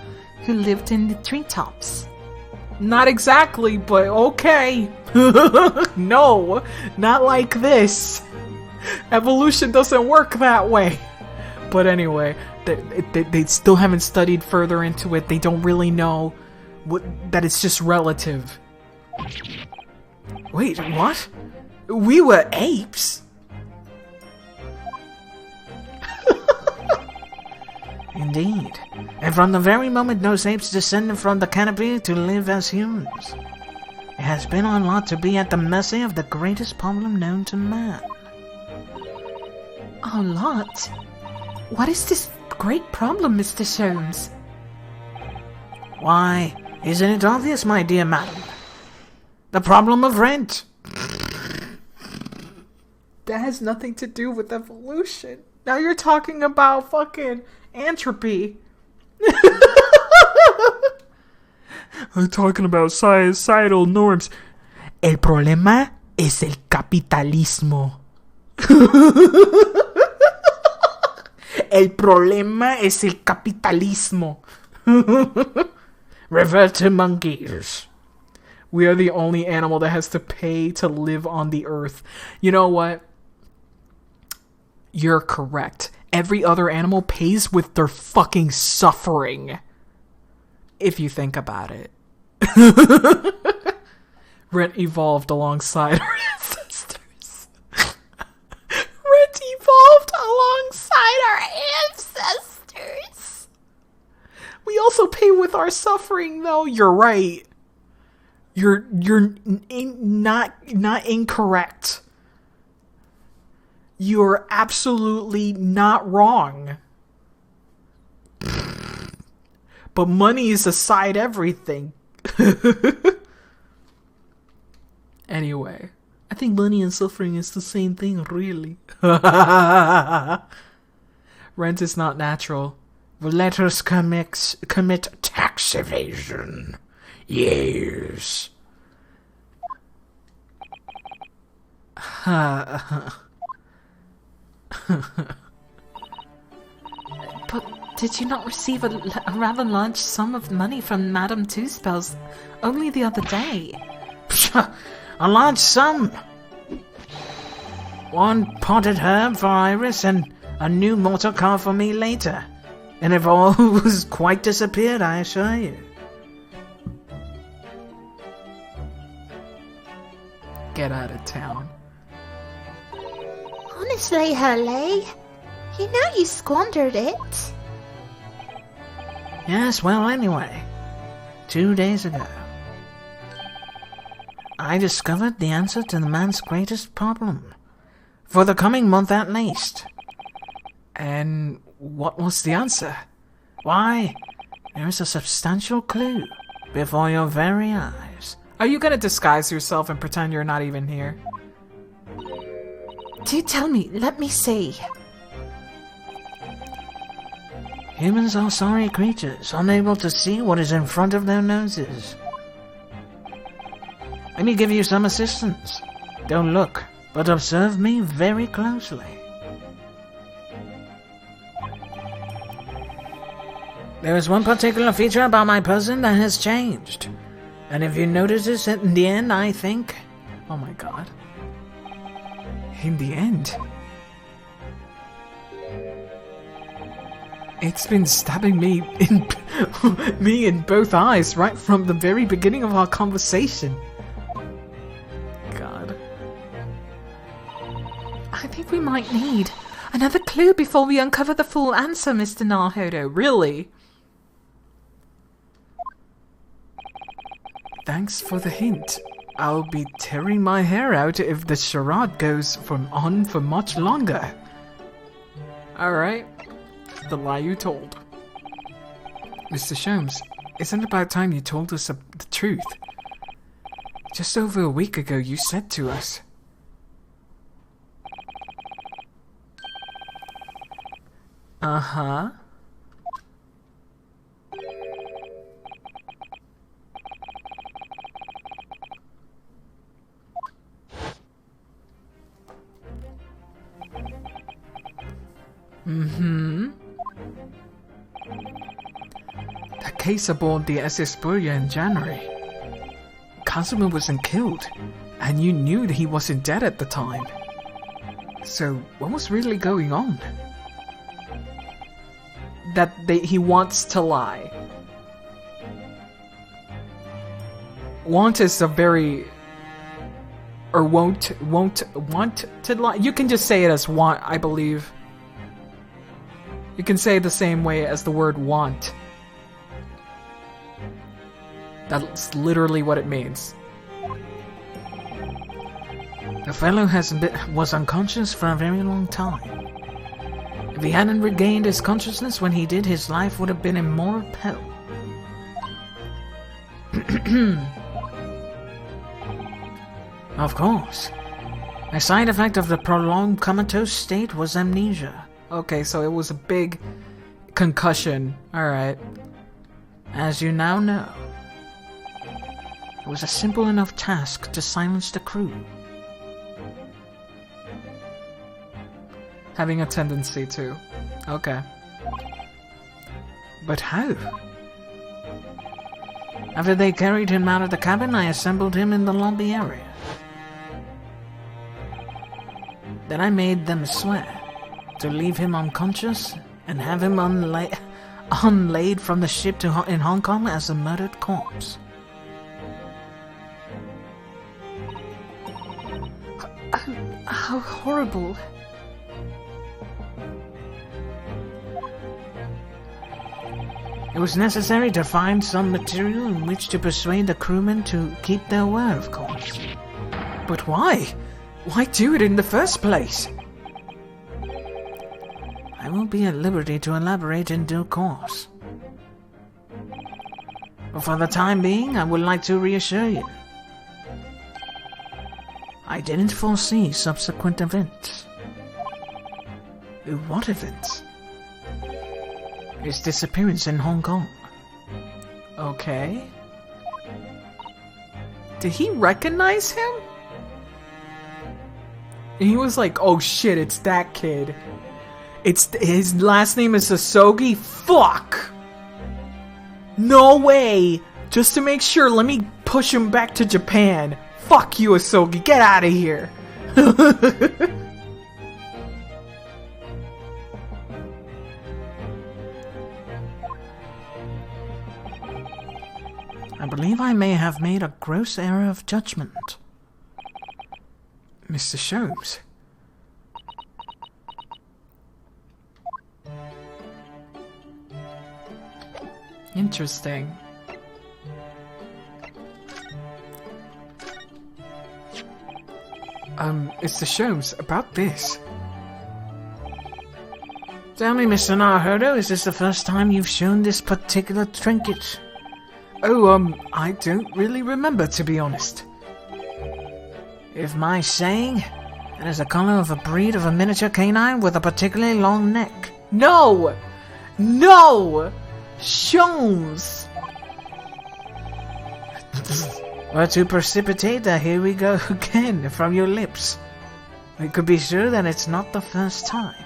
who lived in the treetops. Not exactly, but okay. No, not like this. Evolution doesn't work that way. But anyway, they still haven't studied further into it. They don't really know that it's just relative. Wait, what? We were apes? Indeed. And from the very moment those apes descended from the canopy to live as humans, it has been our lot to be at the mercy of the greatest problem known to man. Our lot? What is this great problem, Mr. Sholmes? Why, isn't it obvious, my dear madam? The problem of rent. That has nothing to do with evolution. Now you're talking about fucking entropy. I'm talking about societal norms. El problema es el capitalismo. El problema es el capitalismo. Revert to monkeys. We are the only animal that has to pay to live on the earth. You know what? You're correct. Every other animal pays with their fucking suffering. If you think about it. Rent evolved alongside our ancestors. Rent evolved alongside our ancestors. We also pay with our suffering, though. You're right. You're not incorrect. You're absolutely not wrong. But money is aside everything. Anyway, I think money and suffering is the same thing, really. Rent is not natural. Well, let us commit tax evasion. Yes. But did you not receive a rather large sum of money from Madame Two-Spells only the other day? A large sum. One potted herb for Iris and a new motor car for me later. And if all was quite disappeared, I assure you. Get out of town. Honestly, Hurley, you know you squandered it. Yes, well, anyway, 2 days ago, I discovered the answer to the man's greatest problem. For the coming month at least. And what was the answer? Why, there is a substantial clue before your very eyes. Are you gonna disguise yourself and pretend you're not even here? Do tell me, let me see. Humans are sorry creatures, unable to see what is in front of their noses. Let me give you some assistance. Don't look, but observe me very closely. There is one particular feature about my person that has changed. And if you notice this in the end, I think... Oh my god. In the end? It's been stabbing me in both eyes right from the very beginning of our conversation. God. I think we might need Another clue before we uncover the full answer, Mr. Naruto. Really? Thanks for the hint. I'll be tearing my hair out if the charade goes on for much longer. Alright. The lie you told. Mr. Sholmes, isn't it about time you told us the truth? Just over a week ago you said to us... Uh-huh. Mm-hmm. The case aboard the SS Burya in January. Kazuma wasn't killed, and you knew that he wasn't dead at the time. So, what was really going on? That he wants to lie. Want is a very... Or won't want to lie. You can just say it as want, I believe. You can say it the same way as the word want. That's literally what it means. The fellow was unconscious for a very long time. If he hadn't regained his consciousness when he did, his life would have been in more peril. Of course. A side effect of the prolonged comatose state was amnesia. Okay, so it was a big concussion. Alright. As you now know, it was a simple enough task to silence the crew. Having a tendency to. Okay. But how? After they carried him out of the cabin, I assembled him in the lobby area. Then I made them swear to leave him unconscious and have him unlaid from the ship in Hong Kong as a murdered corpse. How horrible. It was necessary to find some material in which to persuade the crewmen to keep their word, of course. But why? Why do it in the first place? I will be at liberty to elaborate in due course. But for the time being, I would like to reassure you. I didn't foresee subsequent events. What events? His disappearance in Hong Kong. Okay. Did he recognize him? And he was like, oh shit, it's that kid. His last name is Asogi? Fuck! No way! Just to make sure, let me push him back to Japan. Fuck you, Asogi, get out of here! I believe I may have made a gross error of judgment. Mr. Sholmes. Interesting. Mr. Sholmes, about this. Tell me, Mr. Naruto, is this the first time you've shown this particular trinket? Oh, I don't really remember, to be honest. If my saying, it is the color of a breed of a miniature canine with a particularly long neck. No! No! Sholmes! Or to precipitate a here we go again from your lips. We could be sure that it's not the first time.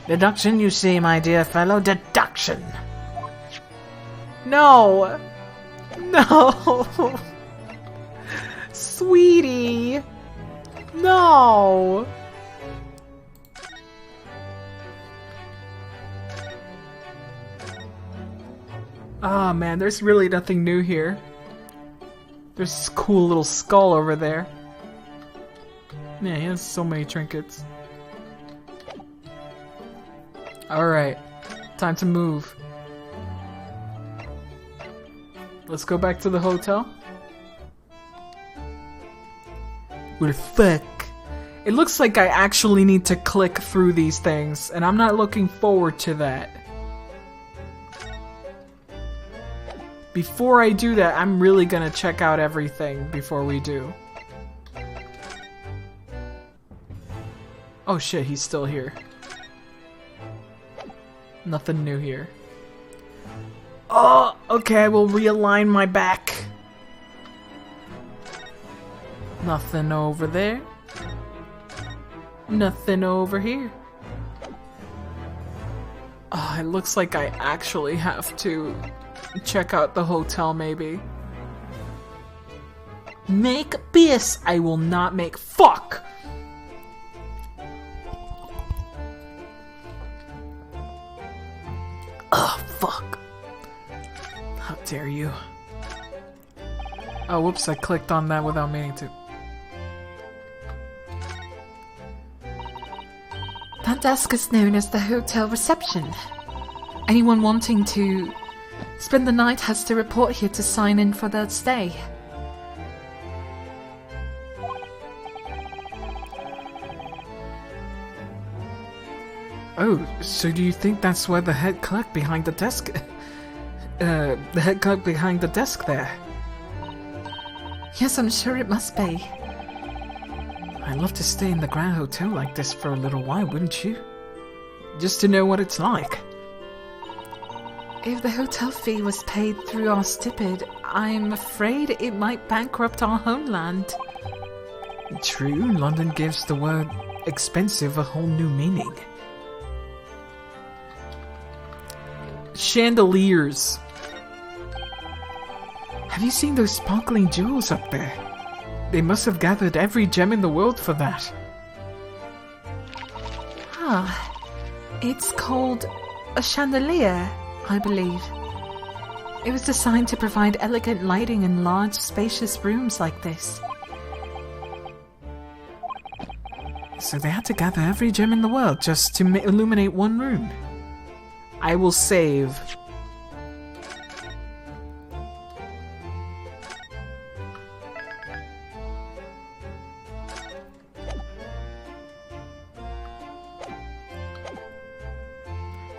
Deduction, you see, my dear fellow, deduction! No! No! Sweetie! No! Ah, man, there's really nothing new here. There's this cool little skull over there. Yeah, he has so many trinkets. Alright. Time to move. Let's go back to the hotel. Well, fuck. It looks like I actually need to click through these things, and I'm not looking forward to that. Before I do that, I'm really gonna check out everything before we do. Oh shit, he's still here. Nothing new here. Oh, okay, I will realign my back. Nothing over there. Nothing over here. Oh, it looks like I actually have to check out the hotel, maybe. Make this. I will not make. Fuck! Oh, fuck. How dare you. Oh, whoops, I clicked on that without meaning to. That desk is known as the hotel reception. Anyone wanting to spend the night has to report here to sign in for their stay. Oh, so do you think that's where the head clerk behind the desk... the head clerk behind the desk there? Yes, I'm sure it must be. I'd love to stay in the Grand Hotel like this for a little while, wouldn't you? Just to know what it's like. If the hotel fee was paid through our stipend, I'm afraid it might bankrupt our homeland. True, London gives the word expensive a whole new meaning. Chandeliers. Have you seen those sparkling jewels up there? They must have gathered every gem in the world for that. Ah, it's called a chandelier, I believe. It was designed to provide elegant lighting in large, spacious rooms like this. So they had to gather every gem in the world just to illuminate one room. I will save.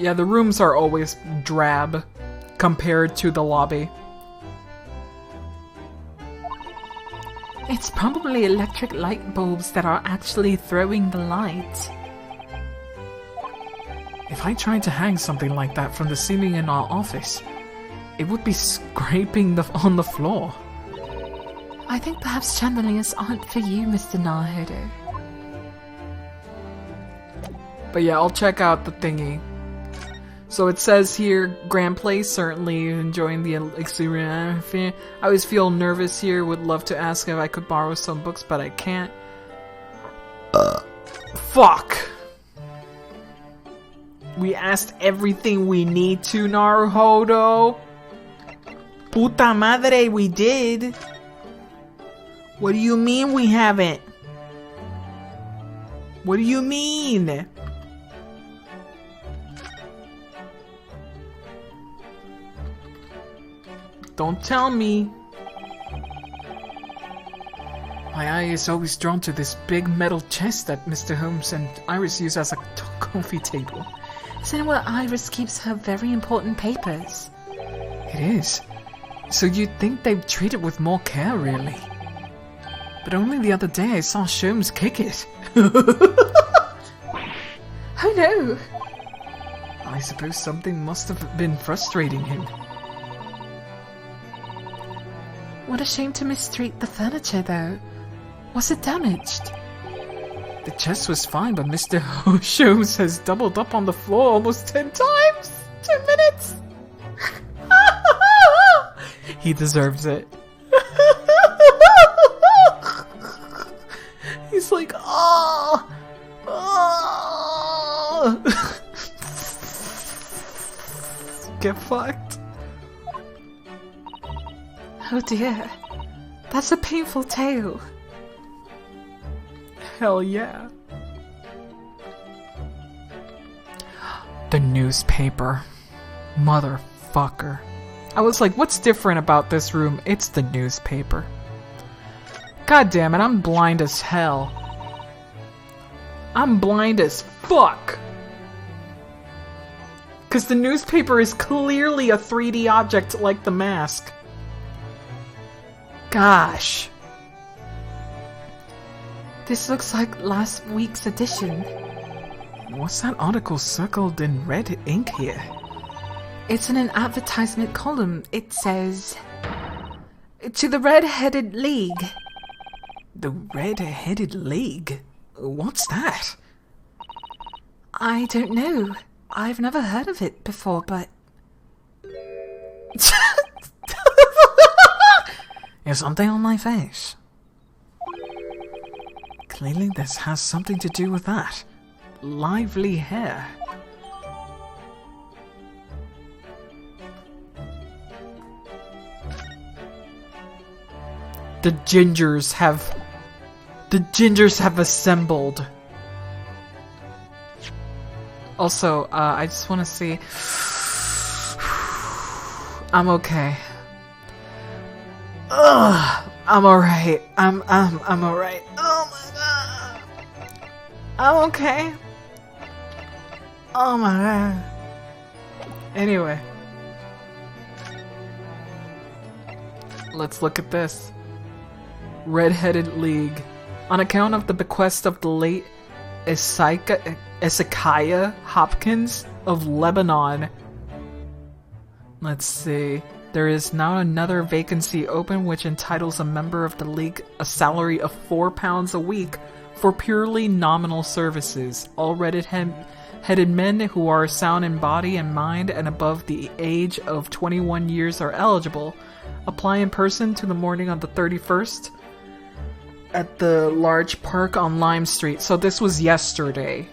Yeah, the rooms are always drab compared to the lobby. It's probably electric light bulbs that are actually throwing the light. If I tried to hang something like that from the ceiling in our office, it would be scraping on the floor. I think perhaps chandeliers aren't for you, Mr. Naruhodo. But yeah, I'll check out the thingy. So it says here, Grand Place, certainly enjoying the experience. I always feel nervous here, would love to ask if I could borrow some books, but I can't. Fuck! We asked everything we need to, Naruhodo. Puta madre, we did. What do you mean we haven't? What do you mean? Don't tell me. My eye is always drawn to this big metal chest that Mr. Holmes and Iris use as a coffee table. Isn't it where Iris keeps her very important papers? It is. So you'd think they'd treat it with more care, really. But only the other day I saw Sholmes kick it. Oh no! I suppose something must have been frustrating him. What a shame to mistreat the furniture, though. Was it damaged? The chest was fine, but Mr. Sholmes has doubled up on the floor almost 10 times! 2 minutes! He deserves it. He's like, oh! Oh! Get fucked. Oh dear. That's a painful tale. Hell yeah. The newspaper. Motherfucker. I was like, what's different about this room? It's the newspaper. God damn it, I'm blind as hell. I'm blind as fuck. Because the newspaper is clearly a 3D object like the mask. Gosh. This looks like last week's edition. What's that article circled in red ink here? It's in an advertisement column. It says, "To the Red-Headed League." The Red-Headed League? What's that? I don't know. I've never heard of it before, but... There's something on my face. Clearly this has something to do with that. Lively hair. The gingers have assembled. Also, I just want to see. I'm okay. Ugh, I'm alright. I'm alright. Oh my god. I'm okay. Oh my god. Anyway. Let's look at this. Red-Headed League. On account of the bequest of the late Ezekiah Hopkins of Lebanon. Let's see. There is now another vacancy open which entitles a member of the league a salary of £4 a week for purely nominal services. All red-headed men who are sound in body and mind and above the age of 21 years are eligible. Apply in person to the morning of the 31st at the large park on Lime Street. So this was yesterday.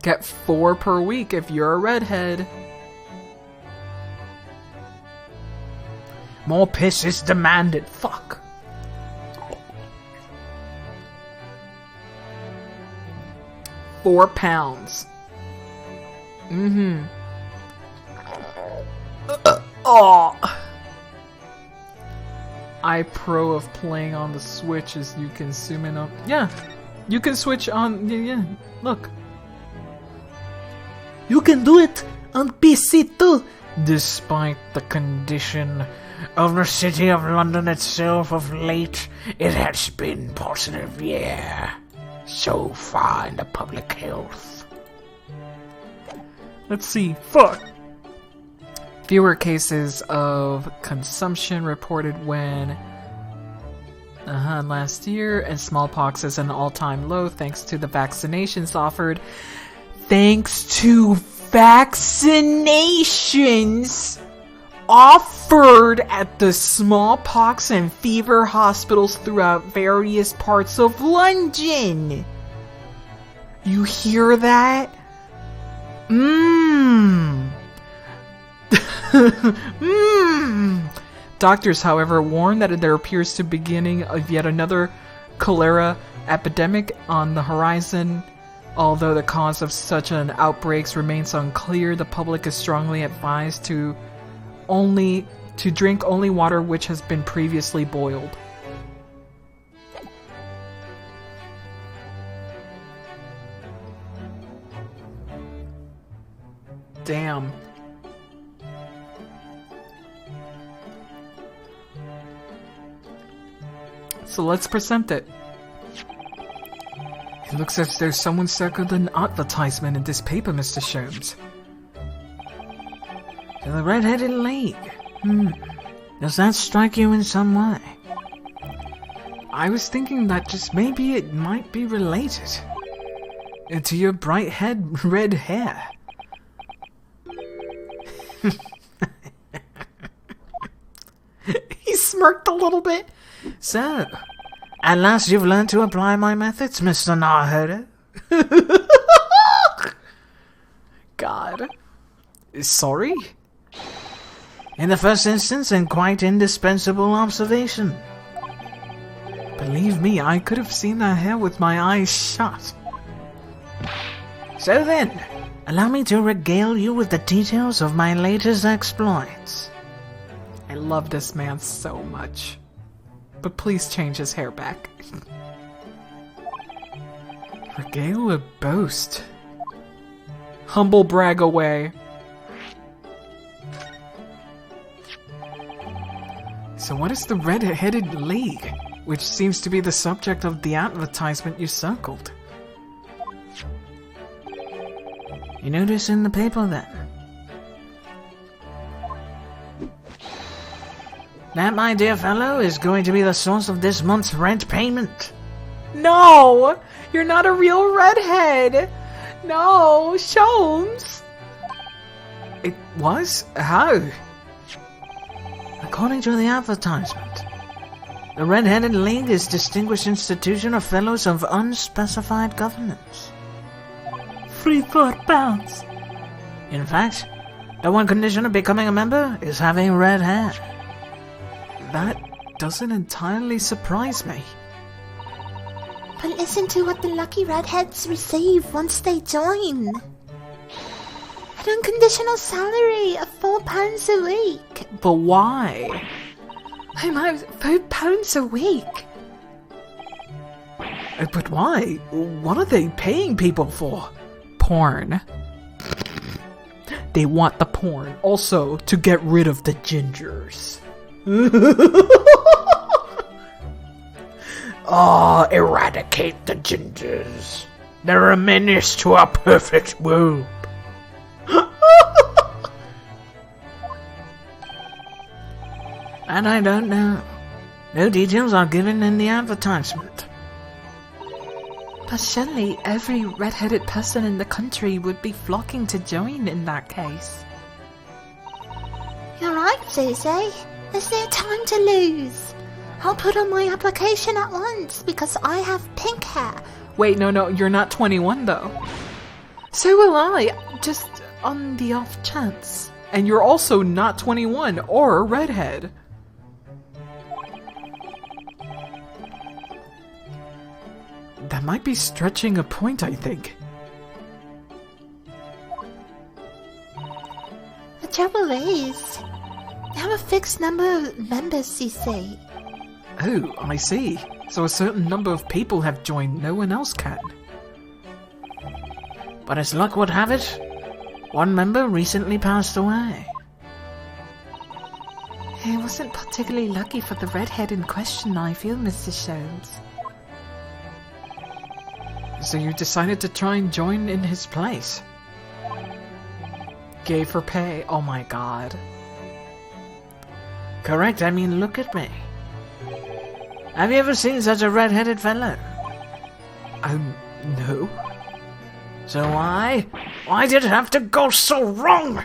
Get 4 per week if you're a redhead. More piss is demanded. Fuck. £4. Oh. iPro of playing on the Switch is you can zoom in on. Yeah, you can switch on. Yeah, look. You can do it on PC too. Despite the condition of the city of London itself of late, it has been positive, so far in the public health. Let's see. Fuck. Fewer cases of consumption reported when last year, and smallpox is an all-time low thanks to the vaccinations offered. Thanks to vaccinations offered at the smallpox and fever hospitals throughout various parts of London. You hear that? Doctors, however, warn that there appears to be beginning of yet another cholera epidemic on the horizon. Although the cause of such an outbreak remains unclear, the public is strongly advised to drink only water which has been previously boiled. Damn. So let's present it. It looks as though someone circled an advertisement in this paper, Mr. Sholmes. To the Red-Headed League. Does that strike you in some way? I was thinking that just maybe it might be related to your bright red hair. He smirked a little bit. So, at last you've learned to apply my methods, Mr. Narhoda. God. Sorry? In the first instance, and quite indispensable observation. Believe me, I could have seen that hair with my eyes shut. So then, Allow me to regale you with the details of my latest exploits. I love this man so much. But please change his hair back. Regale a boast. Humble brag away. So what is the Red-Headed League, which seems to be the subject of the advertisement you circled? You notice in the paper then? That, my dear fellow, is going to be the source of this month's rent payment. No! You're not a real redhead! No, Sholmes! It was? How? According to the advertisement, the Red-Headed League is distinguished institution of fellows of unspecified governance. Free £4. In fact, the one condition of becoming a member is having red hair. That doesn't entirely surprise me. But listen to what the lucky redheads receive once they join. An unconditional salary of £4 a week. But why? I'm out £4 a week. But why? What are they paying people for? Porn. They want the porn. Also, to get rid of the gingers. Oh, eradicate the gingers. They're a menace to our perfect world. And I don't know. No details are given in the advertisement. But surely every red-headed person in the country would be flocking to join in that case. You're right, Susie. There's no time to lose. I'll put on my application at once because I have pink hair. Wait, no, you're not 21 though. So will I, just on the off chance. And you're also not 21 or a redhead. That might be stretching a point, I think. The trouble is, I have a fixed number of members, you see. Oh, I see. So a certain number of people have joined, no one else can. But as luck would have it, one member recently passed away. It wasn't particularly lucky for the redhead in question, I feel, Mr. Sholmes. So you decided to try and join in his place? Gay for pay? Oh my god. Correct, I mean, look at me. Have you ever seen such a red-headed fellow? No. So why did it have to go so wrong?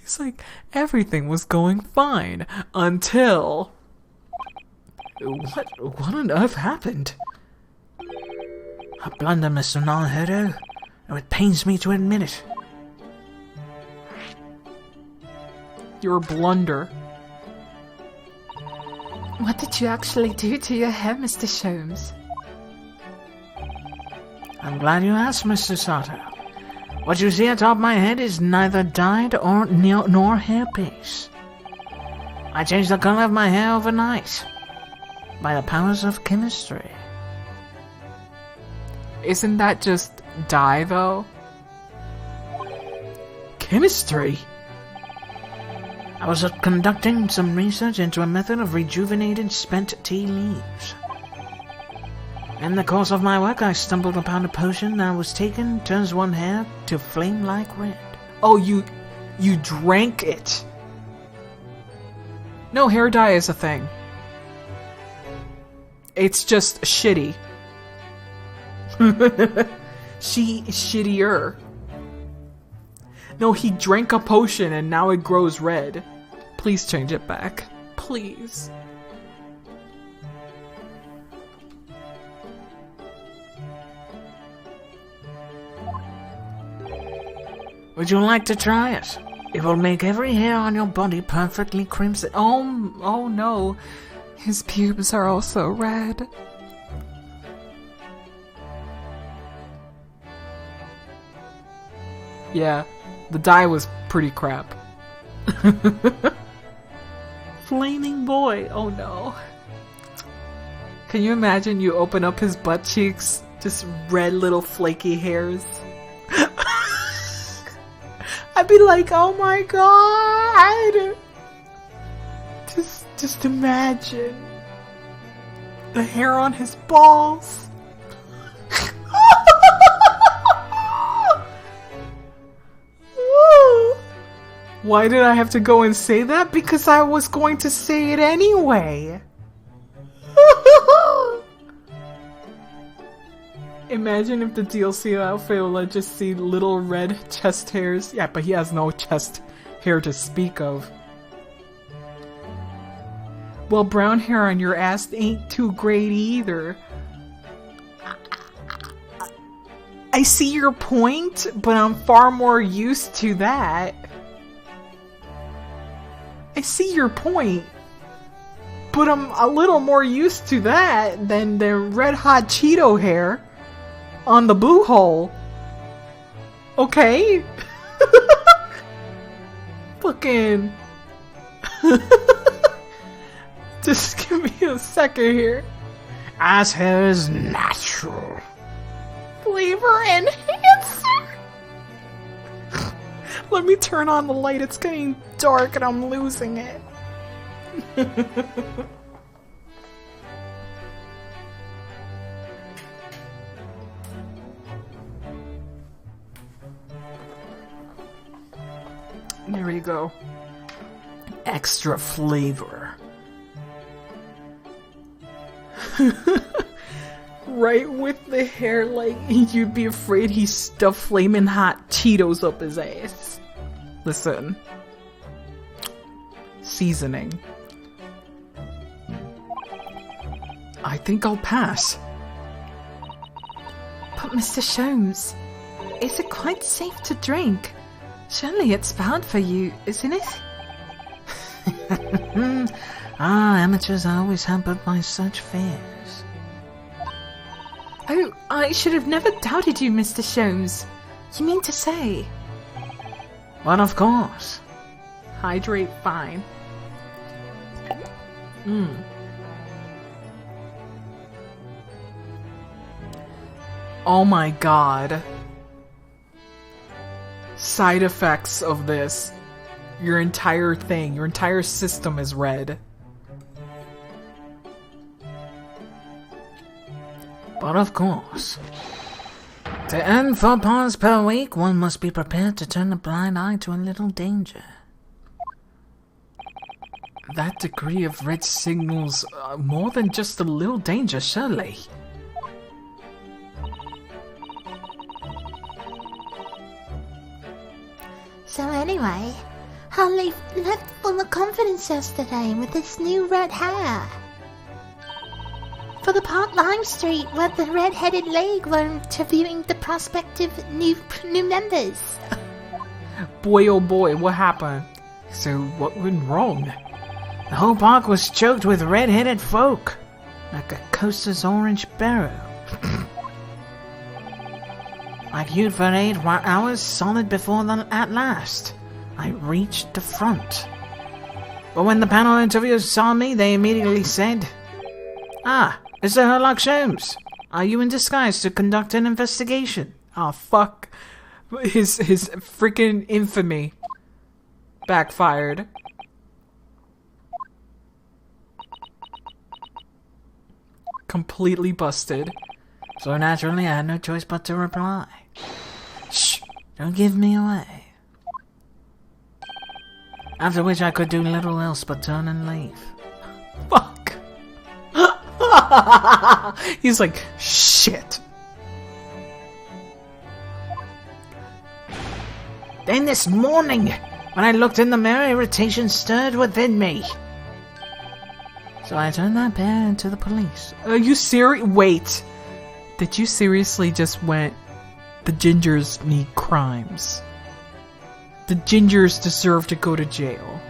It's like everything was going fine until... What on earth happened? A blunder, Mr. Narhedo, though it pains me to admit it. Your blunder. What did you actually do to your hair, Mr. Sholmes? I'm glad you asked, Mr. Sato. What you see atop my head is neither dyed or nor hairpiece. I changed the color of my hair overnight by the powers of chemistry. Isn't that just dye, though? Chemistry? I was conducting some research into a method of rejuvenated spent tea leaves. In the course of my work, I stumbled upon a potion that was taken, turns one hair to flame like red. Oh, you drank it. No, hair dye is a thing. It's just shitty. Shittier. No, he drank a potion and now it grows red. Please change it back. Please. Would you like to try it? It will make every hair on your body perfectly crimson. Oh no. His pubes are also red. Yeah, the dye was pretty crap. Flaming boy, oh no. Can you imagine you open up his butt cheeks, just red little flaky hairs? I'd be like, oh my god! Just imagine the hair on his balls. Why did I have to go and say that? Because I was going to say it anyway. Imagine if the DLC outfit will let just see little red chest hairs. Yeah, but he has no chest hair to speak of. Well, brown hair on your ass ain't too great either. I see your point, but I'm far more used to that. I see your point, but I'm a little more used to that than the red hot Cheeto hair on the boo hole. Okay? Fucking... Just give me a second here. Ass hair is natural. Flavor enhancer? Let me turn on the light, it's getting dark and I'm losing it. There we go. Extra flavor. Right with the hair, like you'd be afraid he stuffed flaming hot Cheetos up his ass. Listen. Seasoning. I think I'll pass. But Mr. Sholmes, is it quite safe to drink? Surely it's bad for you, isn't it? Amateurs are always hampered by such fears. Oh, I should have never doubted you, Mr. Sholmes. You mean to say? Well, of course. Hydrate fine. Oh my god. Side effects of this. Your entire thing, your entire system is red. But of course. To earn 4 pounds per week, one must be prepared to turn a blind eye to a little danger. That degree of red signals more than just a little danger, surely. So anyway, Harley left full of confidence yesterday with this new red hair. For the part Lime Street where the red-headed leg were interviewing the prospective new members. Boy oh boy, what happened? So what went wrong? The whole park was choked with red-headed folk, like a coaster's orange barrow. I queued for 8 hours solid before them at last. I reached the front. But when the panel interviewers saw me, they immediately said, "Ah, Mr. Sherlock Sholmes, are you in disguise to conduct an investigation?" Oh fuck. His freaking infamy backfired. Completely busted. So naturally I had no choice but to reply. Shh, don't give me away. After which I could do little else but turn and leave. Fuck. He's like, shit. Then this morning, when I looked in the mirror, irritation stirred within me. So I turned that pair into the police. Are you serious? Wait. Did you seriously just went, the gingers need crimes? The gingers deserve to go to jail.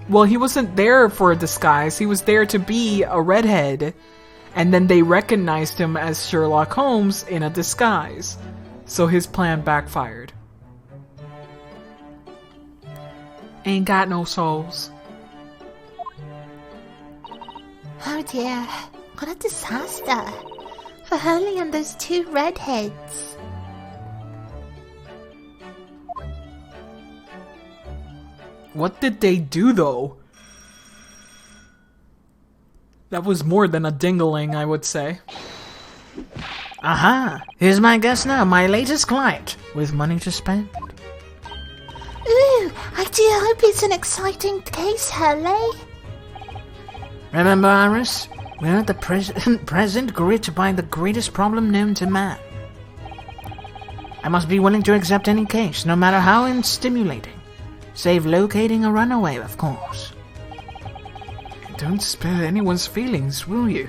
Well, he wasn't there for a disguise. He was there to be a redhead. And then they recognized him as Sherlock Holmes in a disguise. So his plan backfired. Ain't got no souls. Oh dear, what a disaster. For Hurley and those two redheads. What did they do, though? That was more than a dingling, I would say. Aha! Here's my guest now, my latest client, with money to spend. Ooh, I do hope it's an exciting case, Hurley. Remember, Iris? We're at the present gripped by the greatest problem known to man. I must be willing to accept any case, no matter how unstimulating. Save locating a runaway, of course. Don't spare anyone's feelings, will you?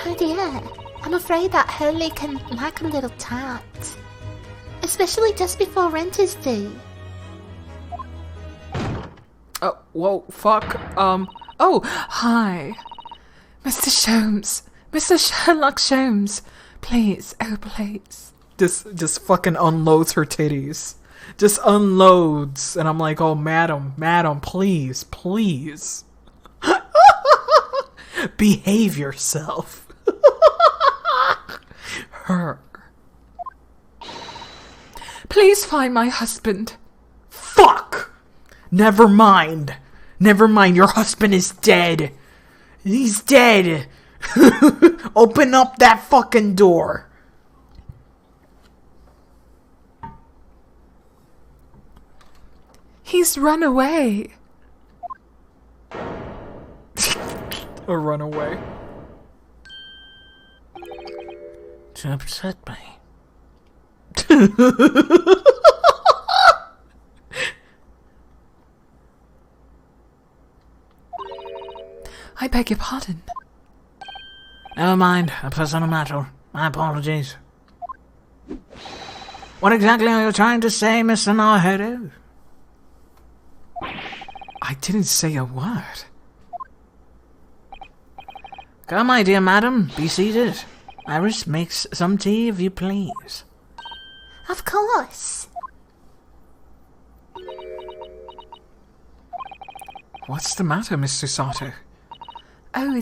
Oh dear, I'm afraid that Hurley can lack a little tact. Especially just before rent is due. Oh, whoa, fuck, Oh, hi. Mr. Sholmes. Mr. Sherlock Sholmes. Please, oh please. just fucking unloads her titties. Just unloads. And I'm like, oh, madam, please. Behave yourself. Her. Please find my husband. Fuck! Never mind, your husband is dead. He's dead. Open up that fucking door. He's run away. Or run away. To upset me. I beg your pardon. Never mind, a personal matter. My apologies. What exactly are you trying to say, Mr. Narhedo? I didn't say a word. Come, my dear madam, be seated. Iris makes some tea, if you please. Of course. What's the matter, Mr. Sato? Oh,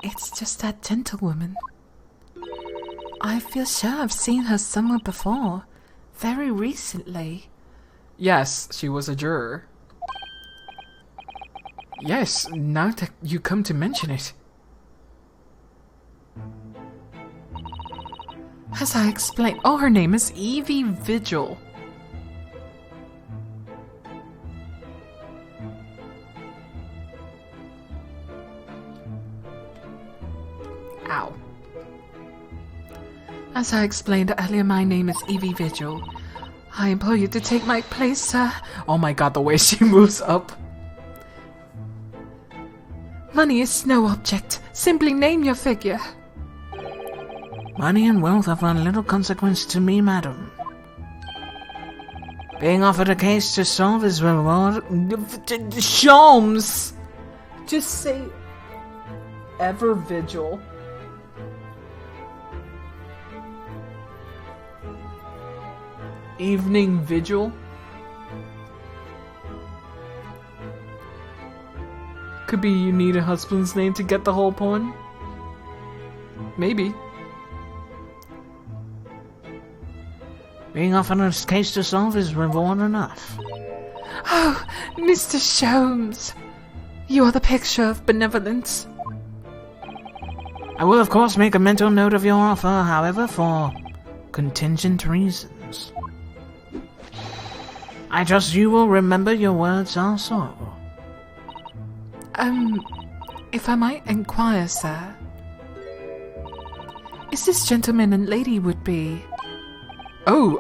it's just that gentlewoman. I feel sure I've seen her somewhere before. Very recently. Yes, she was a juror. Yes, now that you come to mention it. As I explained, oh, her name is Evie Vigil. Ow. As I explained earlier, my name is Evie Vigil. I implore you to take my place, sir. Oh my god, the way she moves up. Money is no object. Simply name your figure. Money and wealth are of little consequence to me, madam. Being offered a case to solve is reward. Sholmes! Just say ever vigil. Evening vigil. Could be you need a husband's name to get the whole point. Maybe. Being offered a case to solve is reward enough. Oh, Mr. Sholmes. You are the picture of benevolence. I will, of course, make a mental note of your offer, however, for contingent reasons. I trust you will remember your words also. If I might inquire, sir. Is this gentleman and lady would be? Oh,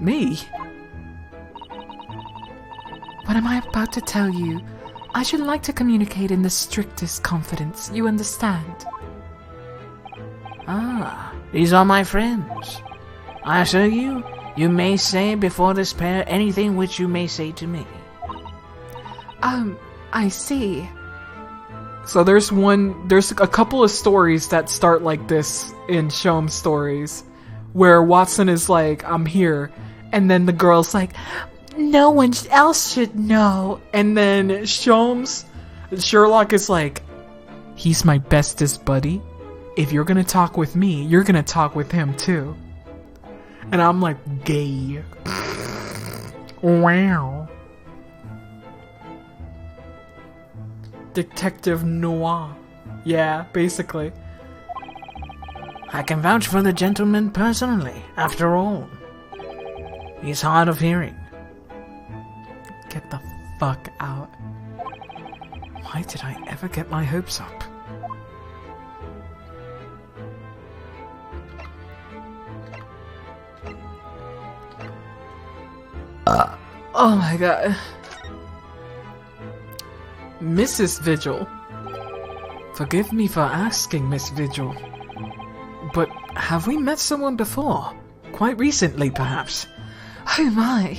me? What am I about to tell you? I should like to communicate in the strictest confidence, you understand? Ah, these are my friends. I assure you, you may say before this pair anything which you may say to me. I see. So there's a couple of stories that start like this in Shom's stories, where Watson is like, I'm here, and then the girl's like, no one else should know, and then Sherlock is like, he's my bestest buddy. If you're gonna talk with me, you're gonna talk with him too. And I'm like, gay. Wow. Detective noir. Yeah, basically. I can vouch for the gentleman personally, after all. He's hard of hearing. Get the fuck out. Why did I ever get my hopes up? Oh my god. Mrs. Vigil. Forgive me for asking, Miss Vigil. But have we met someone before? Quite recently, perhaps? Oh my.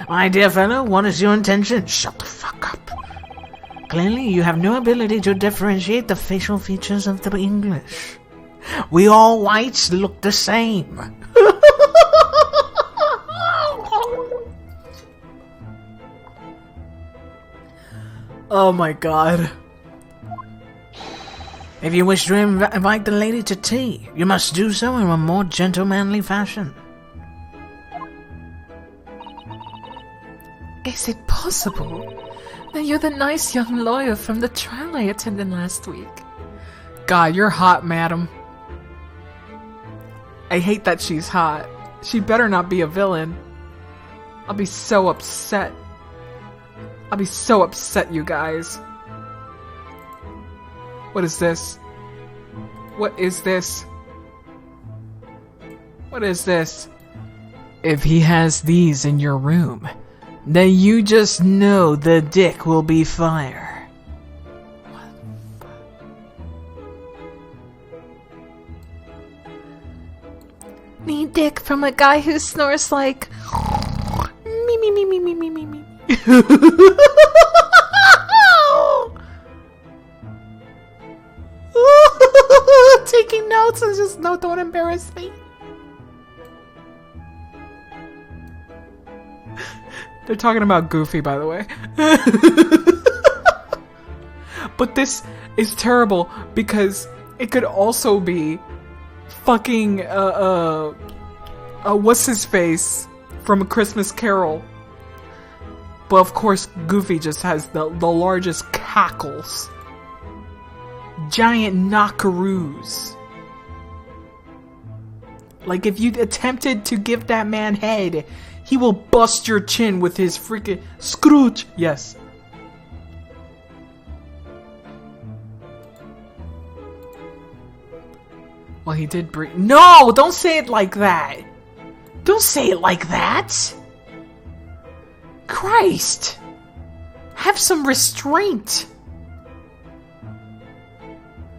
My dear fellow, what is your intention? Shut the fuck up. Clearly, you have no ability to differentiate the facial features of the English. We all whites look the same. Oh my god. If you wish to invite the lady to tea, you must do so in a more gentlemanly fashion. Is it possible that you're the nice young lawyer from the trial I attended last week? God, you're hot, madam. I hate that she's hot. She better not be a villain. I'll be so upset. I'll be so upset, you guys. What is this? What is this? What is this? If he has these in your room, then you just know the dick will be fire. Need dick from a guy who snores like me me me me me me me me. Taking notes and just no, don't embarrass me. They're talking about Goofy, by the way. But this is terrible because it could also be fucking what's his face from A Christmas Carol. But of course, Goofy just has the largest cackles. Giant knockaroos. Like, if you attempted to give that man head, he will bust your chin with his freaking Scrooge. Yes. Well, he did breathe. No! Don't say it like that! Don't say it like that! Christ! Have some restraint!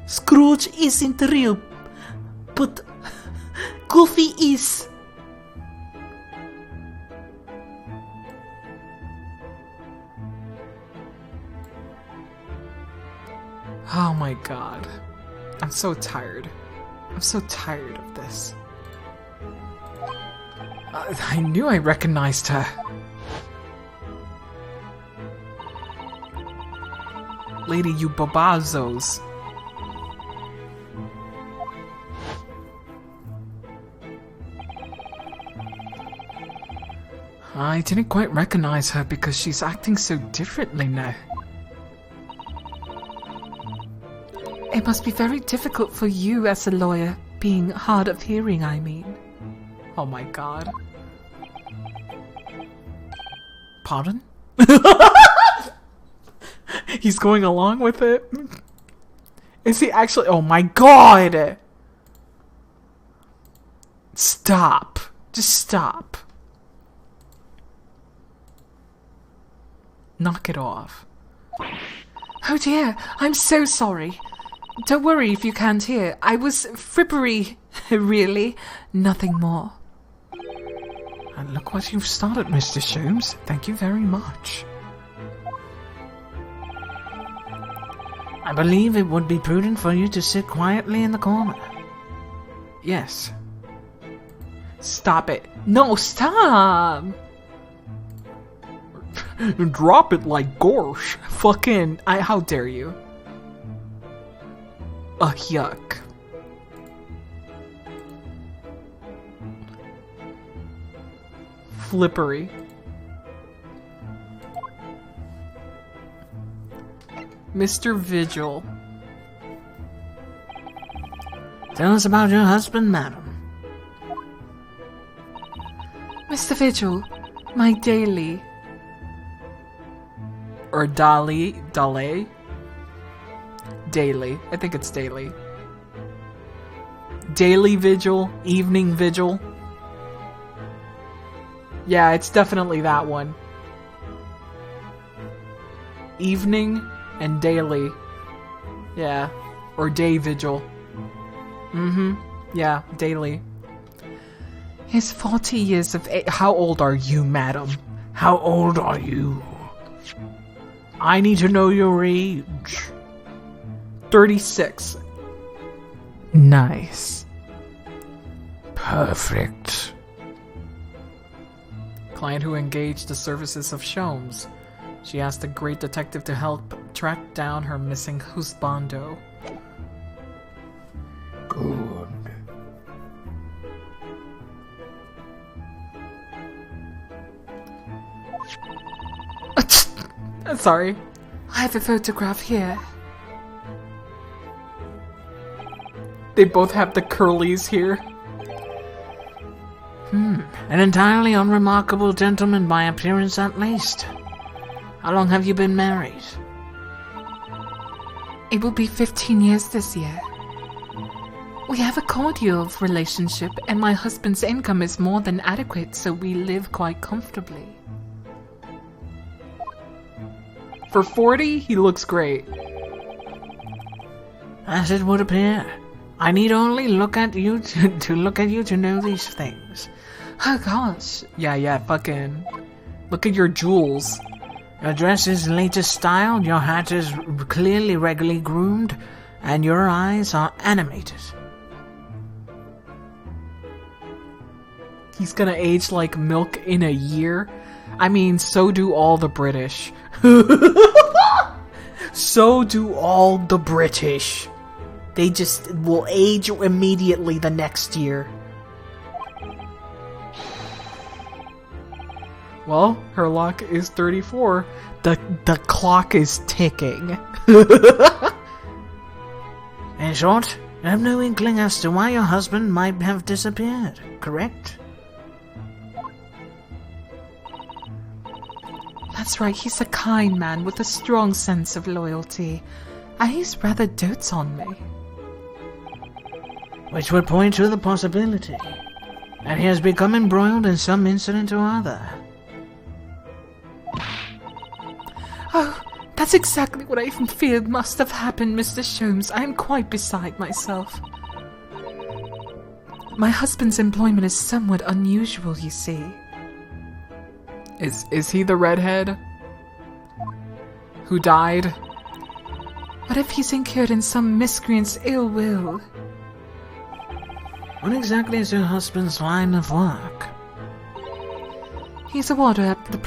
Scrooge isn't real, but Goofy is. Oh my god. I'm so tired. I'm so tired of this. I knew I recognized her. Lady, you babazos. I didn't quite recognize her because she's acting so differently now. It must be very difficult for you as a lawyer, being hard of hearing, I mean. Oh my god. Pardon? He's going along with it? Is he actually? Oh my god! Stop. Just stop. Knock it off. Oh dear, I'm so sorry. Don't worry if you can't hear. I was frippery, really. Nothing more. And look what you've started, Mr. Sholmes. Thank you very much. I believe it would be prudent for you to sit quietly in the corner. Yes. Stop it. No, stop! Drop it like Gorsh. Fucking, how dare you? Ugh, yuck. Flippery. Mr. Vigil. Tell us about your husband, madam. Mr. Vigil, my daily. Or Dali. Daily. I think it's daily. Daily vigil. Evening vigil. Yeah, it's definitely that one. Evening and daily. Yeah. Or day vigil. Yeah, daily. He's 40 years of age. How old are you, madam? How old are you? I need to know your age. 36. Nice. Perfect. Client who engaged the services of Sholmes. She asked the great detective to help track down her missing husbando. Good. Sorry. I have a photograph here. They both have the curlies here. An entirely unremarkable gentleman by appearance at least. How long have you been married? It will be 15 years this year. We have a cordial relationship, and my husband's income is more than adequate, so we live quite comfortably. For 40, he looks great. As it would appear. I need only look at you to look at you to know these things. Oh gosh. Yeah, fucking. Look at your jewels. Your dress is latest style, your hat is clearly regularly groomed, and your eyes are animated. He's gonna age like milk in a year. I mean, so do all the British. So do all the British. They just will age immediately the next year. Well, Herlock is 34. The clock is ticking. In short, you have no inkling as to why your husband might have disappeared, correct? That's right, he's a kind man with a strong sense of loyalty. And he's rather dotes on me. Which would point to the possibility that he has become embroiled in some incident or other. Oh, that's exactly what I feared must have happened, Mr. Sholmes. I am quite beside myself. My husband's employment is somewhat unusual, you see. Is he the redhead who died? What if he's incurred in some miscreant's ill will? What exactly is your husband's line of work? He's a warder at the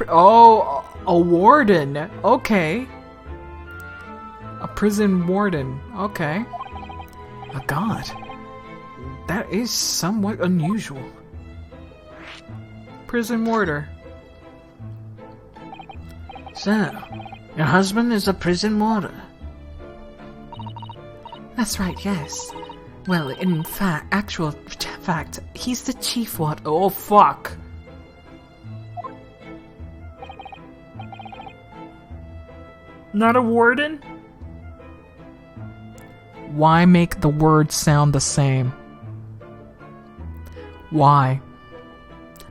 a warden. Okay. A prison warden. Okay. A god. That is somewhat unusual. Prison warder. So, your husband is a prison warder? That's right, yes. Well, in actual fact, he's the chief warder. Oh, fuck. Not a warden? Why make the words sound the same? Why?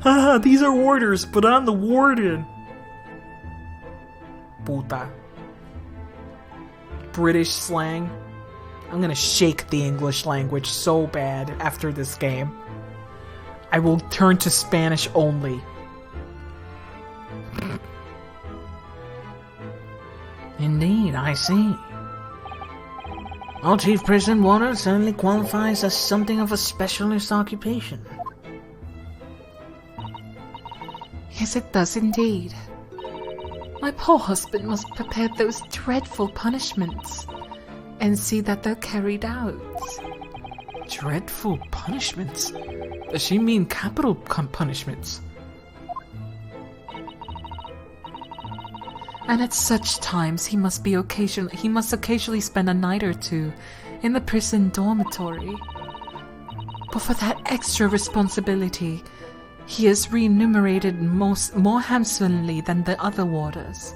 Haha, these are warders, but I'm the warden. Puta. British slang. I'm gonna shake the English language so bad after this game. I will turn to Spanish only. Indeed, I see. Chief Prison Warder certainly qualifies as something of a specialist occupation. Yes, it does indeed. My poor husband must prepare those dreadful punishments and see that they're carried out. Dreadful punishments? Does she mean capital punishments? And at such times he must occasionally spend a night or two in the prison dormitory. But for that extra responsibility, he is remunerated more handsomely than the other warders.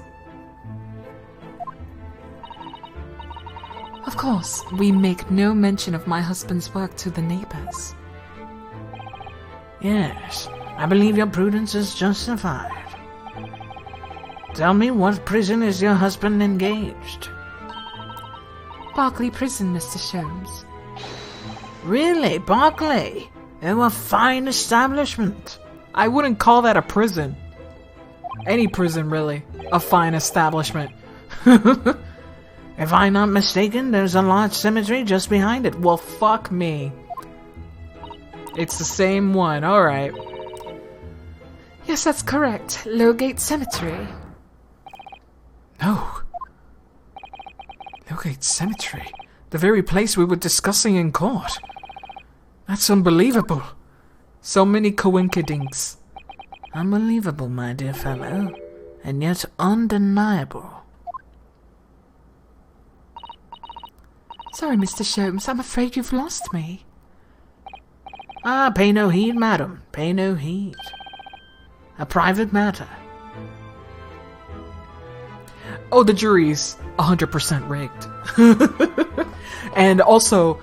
Of course, we make no mention of my husband's work to the neighbors. Yes, I believe your prudence is justified. Tell me, what prison is your husband engaged? Berkeley Prison, Mr. Sholmes. Really, Berkeley? They're a fine establishment. I wouldn't call that a prison. Any prison, really. A fine establishment. If I'm not mistaken, there's a large cemetery just behind it. Well, fuck me. It's the same one, alright. Yes, that's correct. Lowgate Cemetery. No. Lowgate Cemetery. The very place we were discussing in court. That's unbelievable. So many coincidences. Unbelievable, my dear fellow, and yet undeniable. Sorry, Mr. Sholmes, I'm afraid you've lost me. Ah, pay no heed, madam. Pay no heed. A private matter. Oh, the jury's 100% rigged. And also,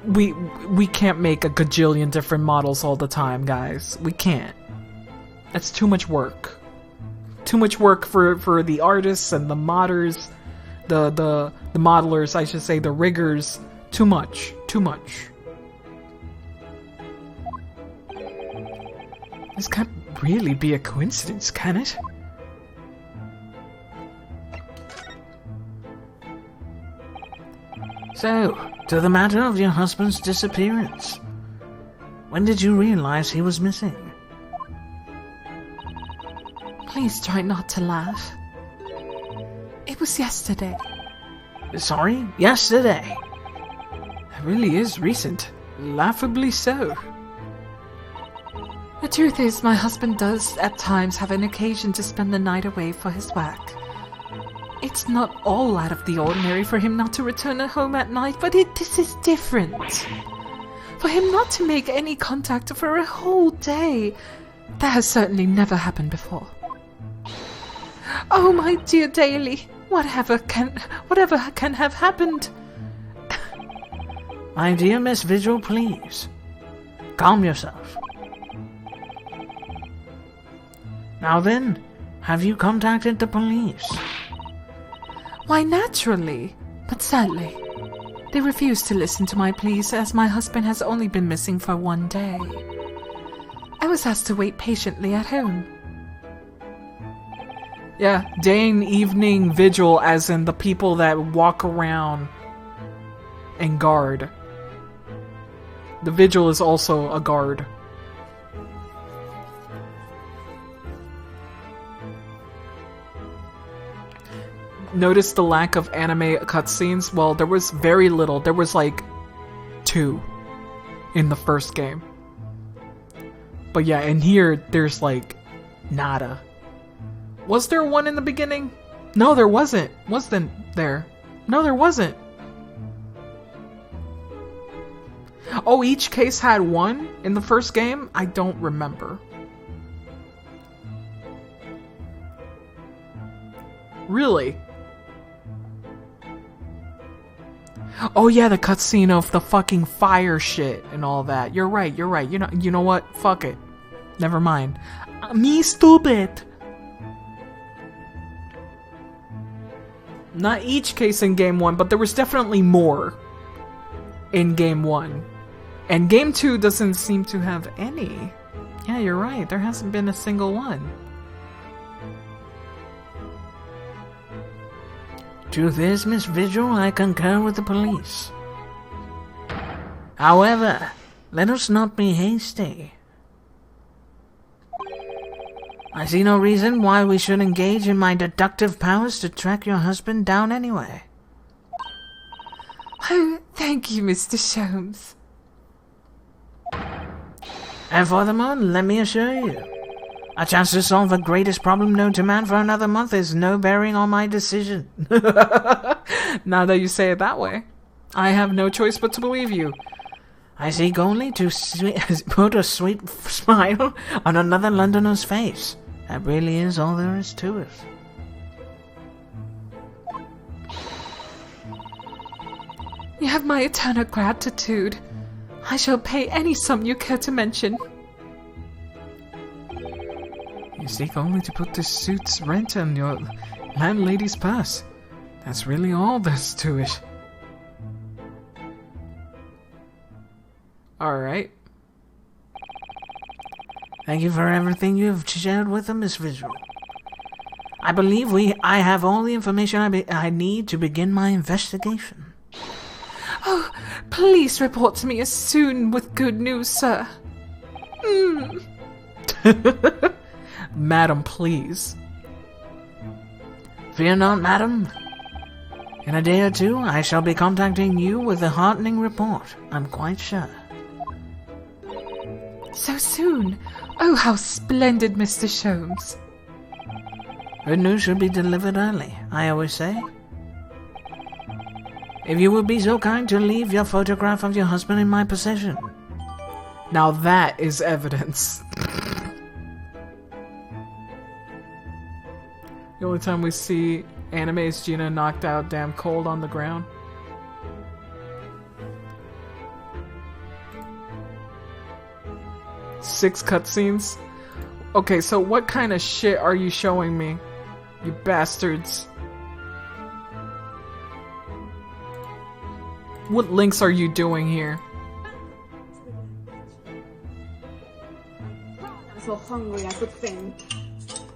we can't make a gajillion different models all the time, guys. We can't. That's too much work. Too much work for the artists and the modders, the modelers, I should say, the riggers. Too much. Too much. This can't really be a coincidence, can it? So, to the matter of your husband's disappearance. When did you realize he was missing? Please try not to laugh. It was yesterday. Sorry? Yesterday? It really is recent. Laughably so. The truth is, my husband does at times have an occasion to spend the night away for his work. It's not all out of the ordinary for him not to return home at night, but this is different. For him not to make any contact for a whole day, that has certainly never happened before. Oh, my dear Daly, whatever can have happened? My dear Miss Vigil, please. Calm yourself. Now then, have you contacted the police? Why, naturally, but sadly, they refuse to listen to my pleas as my husband has only been missing for 1 day. I was asked to wait patiently at home. Yeah, day and evening vigil, as in the people that walk around and guard. The vigil is also a guard. Notice the lack of anime cutscenes? Well, there was very little. There was like 2 in the first game. But yeah, in here, there's like nada. Was there one in the beginning? No, there wasn't. Wasn't there? No, there wasn't. Oh, each case had 1 in the first game? I don't remember. Really? Oh yeah, the cutscene of the fucking fire shit and all that. You're right, you're right. You know what? Fuck it. Never mind. Me stupid. Not each case in game 1, but there was definitely more in game 1. And game 2 doesn't seem to have any. Yeah, you're right. There hasn't been a single one. Truth is, Miss Vigil, I concur with the police. However, let us not be hasty. I see no reason why we should engage in my deductive powers to track your husband down anyway. Oh, thank you, Mr. Sholmes. And furthermore, let me assure you, a chance to solve the greatest problem known to man for another month is no bearing on my decision. Now that you say it that way, I have no choice but to believe you. I seek only to put a sweet smile on another Londoner's face. That really is all there is to it. You have my eternal gratitude. I shall pay any sum you care to mention. You seek only to put this suit's rent on your landlady's purse. That's really all there's to it. Alright. Thank you for everything you have shared with them, Miss Vigil. I believe I have all the information I need to begin my investigation. Oh, please report to me as soon with good news, sir. Madam, please. Fear not, madam. In a day or two, I shall be contacting you with a heartening report, I'm quite sure. So soon? Oh, how splendid, Mr. Sholmes. Good news should be delivered early, I always say. If you would be so kind to leave your photograph of your husband in my possession. Now that is evidence. The only time we see anime is Gina knocked out damn cold on the ground. Six cutscenes? Okay, so what kind of shit are you showing me? You bastards. What links are you doing here? I'm so hungry I could faint.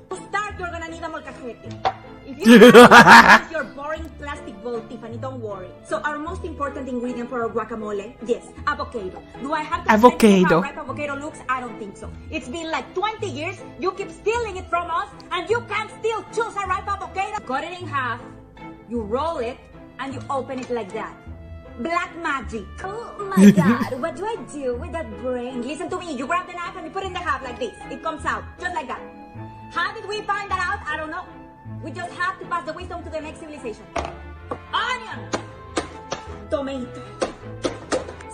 To start, you're gonna need a molcajete. If you use your boring plastic bowl, Tiffany, don't worry. So our most important ingredient for our guacamole, yes, avocado. Do I have to explain to you how ripe avocado looks? I don't think so. It's been like 20 years, you keep stealing it from us, and you can't still choose a ripe avocado. Cut it in half, you roll it, and you open it like that. Black magic. Oh my god, what do I do with that brain? Listen to me, you grab the knife and you put it in the half like this. It comes out, just like that. How did we find that out? I don't know. We just have to pass the wisdom to the next civilization. Onion! Tomato.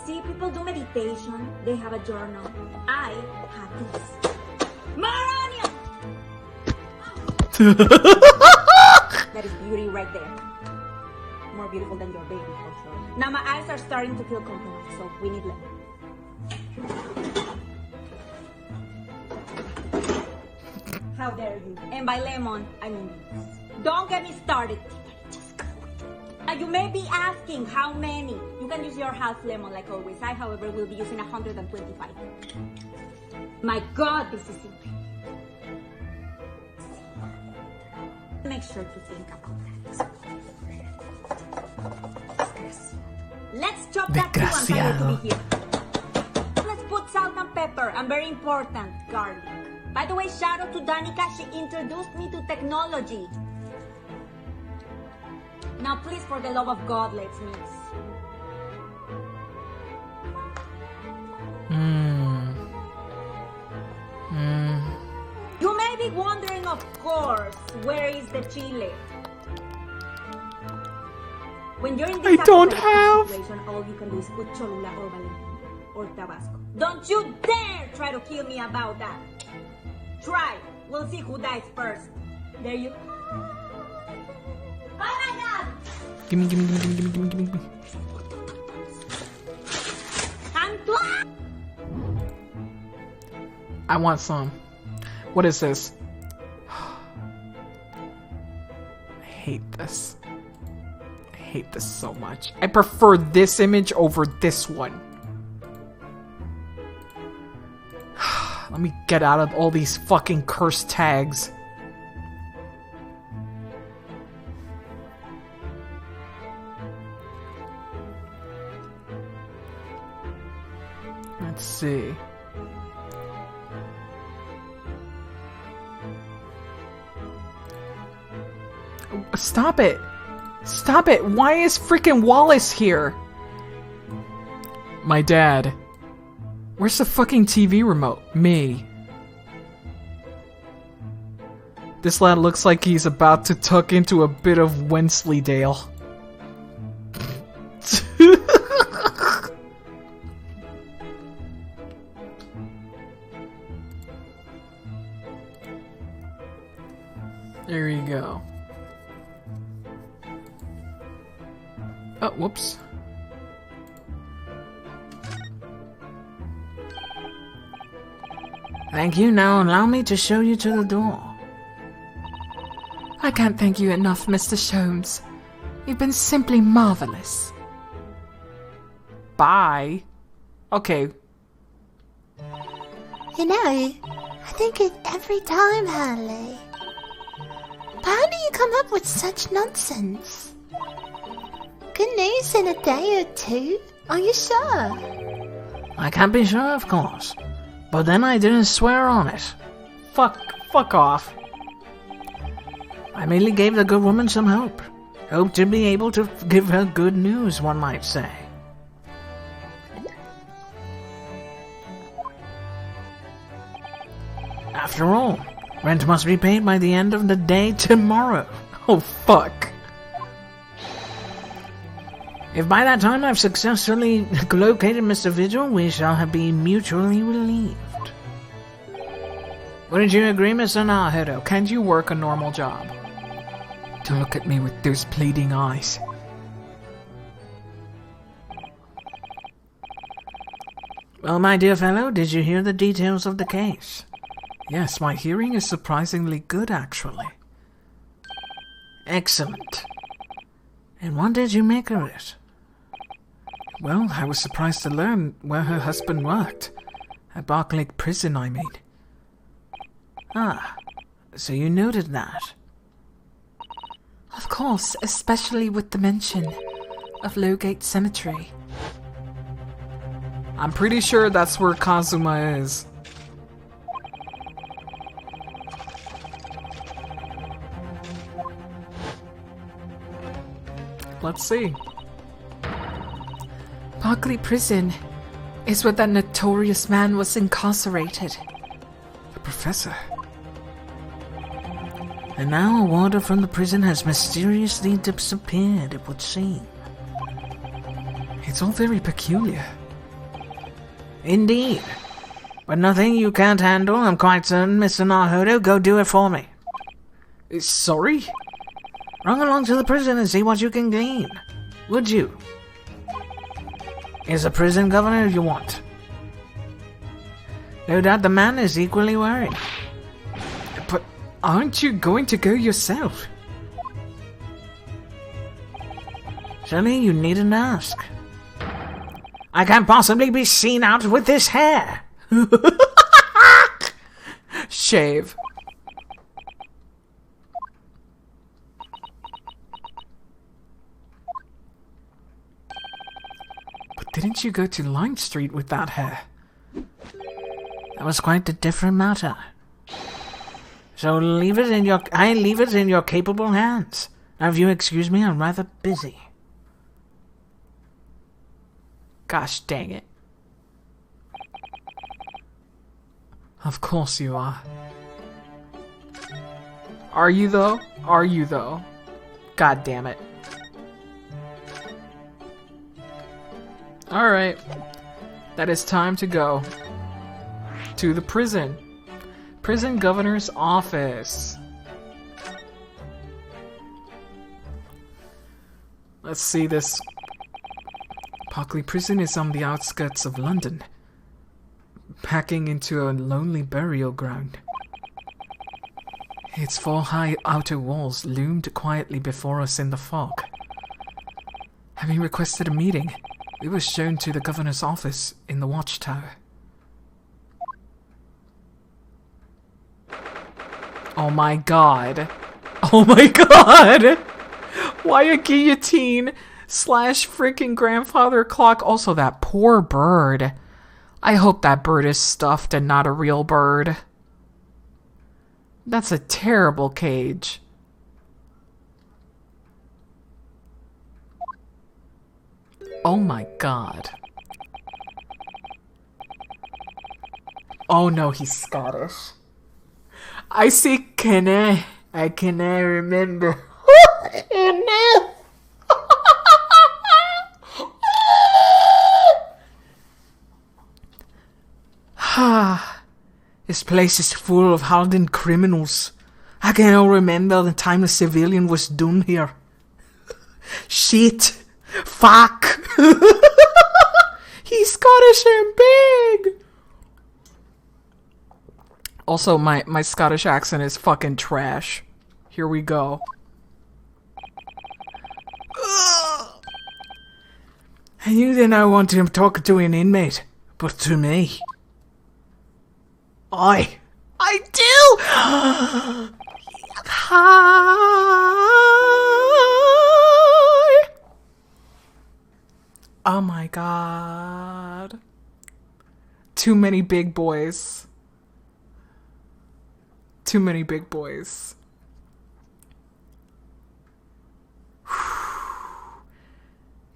See, people do meditation. They have a journal. I have this. More onion! That is beauty right there. More beautiful than your baby, for sure. Now my eyes are starting to feel compromised, so we need lemon. How dare you? And by lemon, I mean this. Don't get me started. Just go. Now you may be asking how many. You can use your half lemon like always. I, however, will be using 125. My God, this is simple. Make sure to think about that. Let's chop that too and tell to be here. Let's put salt and pepper and very important, garlic. By the way, shout out to Danica, she introduced me to technology. Now please, for the love of God, let's mix. You may be wondering, of course, where is the chile? When you're in this situation, all you can do is put Cholula or Valentin or Tabasco. Don't you dare try to kill me about that. Try. We'll see who dies first. There you go. Oh my God! Gimme. I want some. What is this? I hate this. I hate this so much. I prefer this image over this one. Let me get out of all these fucking cursed tags. Let's see. Stop it! Stop it! Why is freaking Wallace here? My dad. Where's the fucking TV remote? Me. This lad looks like he's about to tuck into a bit of Wensleydale. There you go. Oh, whoops. Thank you. Now allow me to show you to the door. I can't thank you enough, Mr. Sholmes. You've been simply marvelous. Bye. Okay. You know, I think it every time, Harley. But how do you come up with such nonsense? Good news in a day or two? Are you sure? I can't be sure, of course. But then I didn't swear on it. Fuck off. I merely gave the good woman some hope. Hope to be able to give her good news, one might say. After all, rent must be paid by the end of the day tomorrow. Oh, fuck. If by that time I've successfully located Mr. Vigil, we shall be mutually relieved. Wouldn't you agree, Mr. Naruto? Can't you work a normal job? To look at me with those pleading eyes. Well, my dear fellow, did you hear the details of the case? Yes, my hearing is surprisingly good, actually. Excellent. And what did you make of it? Well, I was surprised to learn where her husband worked. At Barclay Prison, I mean. Ah, so you noted that. Of course, especially with the mention of Lowgate Cemetery. I'm pretty sure that's where Kazuma is. Let's see. Barclay Prison is where that notorious man was incarcerated. The professor. And now a warder from the prison has mysteriously disappeared, it would seem. It's all very peculiar. Indeed. But nothing you can't handle, I'm quite certain, Mr. Naruto. Go do it for me. Sorry? Run along to the prison and see what you can glean. Would you? Is a prison governor you want? No doubt the man is equally worried. But aren't you going to go yourself? Surely you needn't ask. I can't possibly be seen out with this hair. Shave. But didn't you go to Lime Street with that hair? That was quite a different matter. So leave it in your capable hands. Now, if you excuse me, I'm rather busy. Gosh dang it. Of course you are. Are you though? Are you though? God damn it. Alright. That is time to go. To the prison. Prison governor's office. Let's see this. Barclay Prison is on the outskirts of London, packing into a lonely burial ground. Its four high outer walls loomed quietly before us in the fog. Having requested a meeting, we were shown to the governor's office in the watchtower. Oh my god. Oh my god! Why a guillotine / freaking grandfather clock? Also, that poor bird. I hope that bird is stuffed and not a real bird. That's a terrible cage. Oh my god. Oh no, he's Scottish. I see Kenny. I cannot remember. Oh no! This place is full of hardened criminals. I cannot remember the time a civilian was done here. Shit. Fuck. He's Scottish and big. Also, my Scottish accent is fucking trash. Here we go. And you did not want to talk to an inmate, but to me. I do! Hi! Oh my god. Too many big boys. Too many big boys.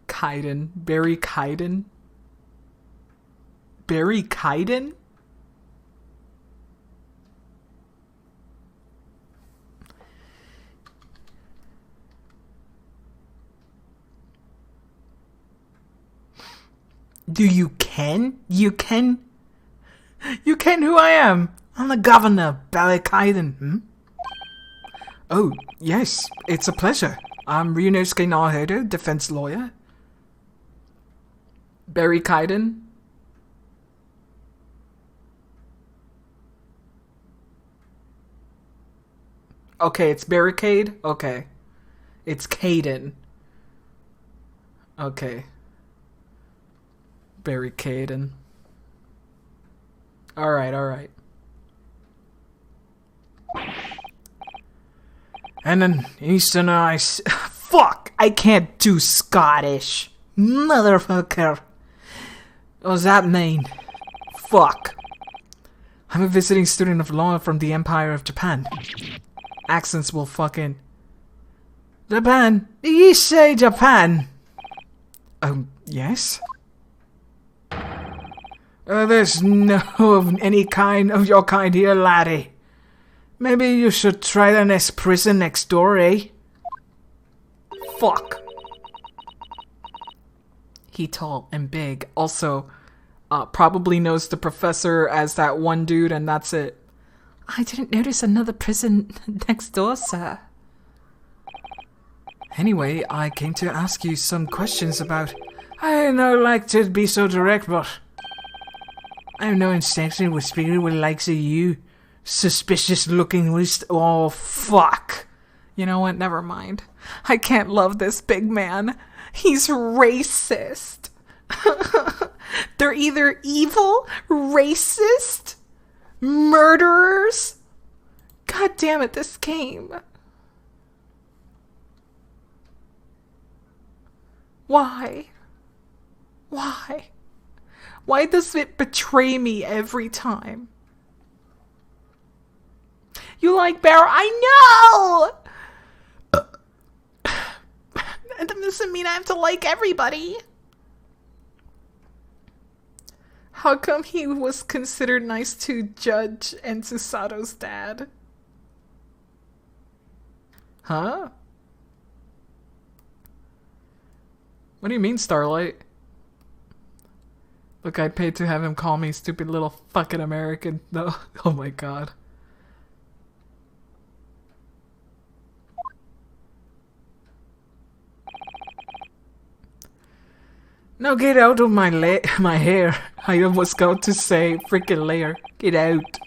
Kaiden. Barry Kaiden? Barry Kaiden? Do you ken? You ken? You ken who I am? I'm the governor, Barry Kaiden. Oh, yes, it's a pleasure. I'm Ryunosuke Naruhodo, defense lawyer. Barry Kaiden? Okay, it's barricade? Okay. It's Kaiden. Okay. Barry Kaiden. Alright. And an Eastern Ice. Fuck! I can't do Scottish. Motherfucker. What does that mean? Fuck. I'm a visiting student of law from the Empire of Japan. Accents will fucking... Japan? Did you say Japan? Yes? There's no of any kind of your kind here, laddie. Maybe you should try the next prison next door, eh? Fuck. He tall and big. Also, probably knows the professor as that one dude, and that's it. I didn't notice another prison next door, sir. Anyway, I came to ask you some questions about... I don't like to be so direct, but... I have no intention with speaking with likes of you. Suspicious looking list. Oh, fuck. You know what? Never mind. I can't love this big man. He's racist. They're either evil, racist, murderers. God damn it, this game. Why? Why? Why does it betray me every time? You like Bear? I know! That doesn't mean I have to like everybody. How come he was considered nice to Judge and to Sato's dad? Huh? What do you mean, Starlight? Look, I'd pay to have him call me stupid little fucking American. No. Oh my god. No, get out of my hair. I was going to say freaking layer. Get out.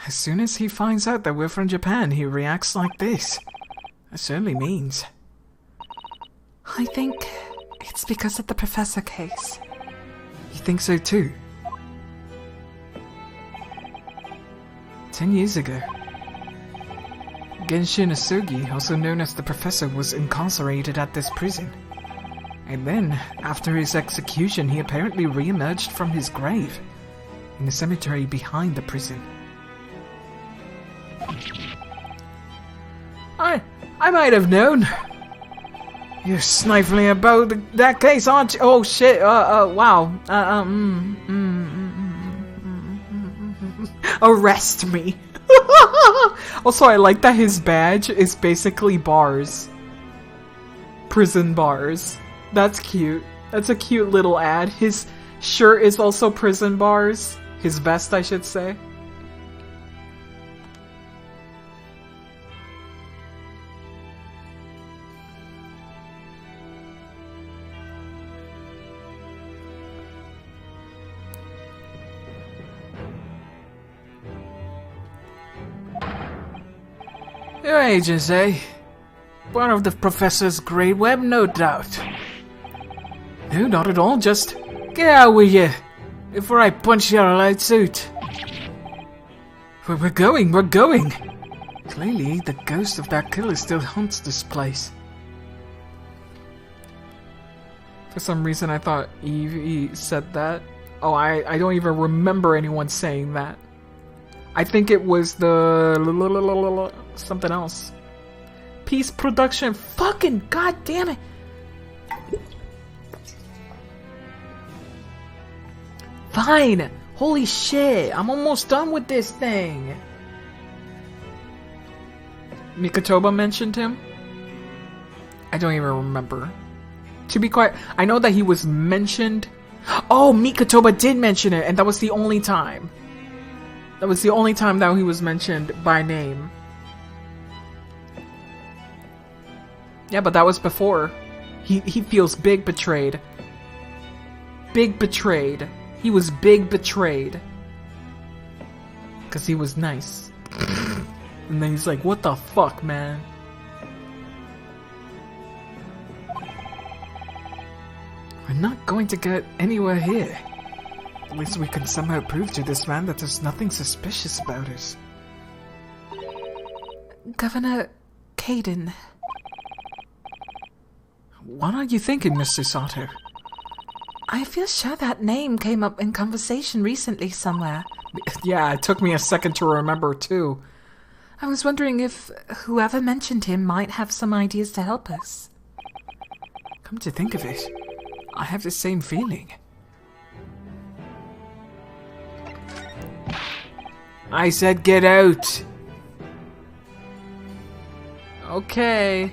As soon as he finds out that we're from Japan, he reacts like this. That certainly means. I think it's because of the professor case. You think so too? 10 years ago, Genshin Asugi, also known as the Professor, was incarcerated at this prison. And then, after his execution, he apparently re-emerged from his grave in the cemetery behind the prison. I might have known. You're sniffling about that case, aren't you? Oh shit, wow. Arrest me. Also, I like that his badge is basically bars. Prison bars. That's cute. That's a cute little ad. His shirt is also prison bars. His vest, I should say. Your agents, eh? Part of the professor's great web, no doubt. No, not at all, just get out with you before I punch your light suit. We're going. Clearly, the ghost of that killer still haunts this place. For some reason, I thought Evie said that. Oh, I don't even remember anyone saying that. I think it was the something else. Peace production. Fucking goddamn it. Fine. Holy shit. I'm almost done with this thing. Mikotoba mentioned him? I don't even remember. To be quite, I know that he was mentioned. Oh, Mikotoba did mention it, and that was the only time. That was the only time that he was mentioned by name. Yeah, but that was before. He feels big betrayed. Big betrayed. He was big betrayed. Because he was nice. And then he's like, what the fuck, man? We're not going to get anywhere here. At least we can somehow prove to this man that there's nothing suspicious about us. Governor Caden. What are you thinking, Mr. Sato? I feel sure that name came up in conversation recently somewhere. Yeah, it took me a second to remember, too. I was wondering if whoever mentioned him might have some ideas to help us. Come to think of it, I have the same feeling. I said get out! Okay.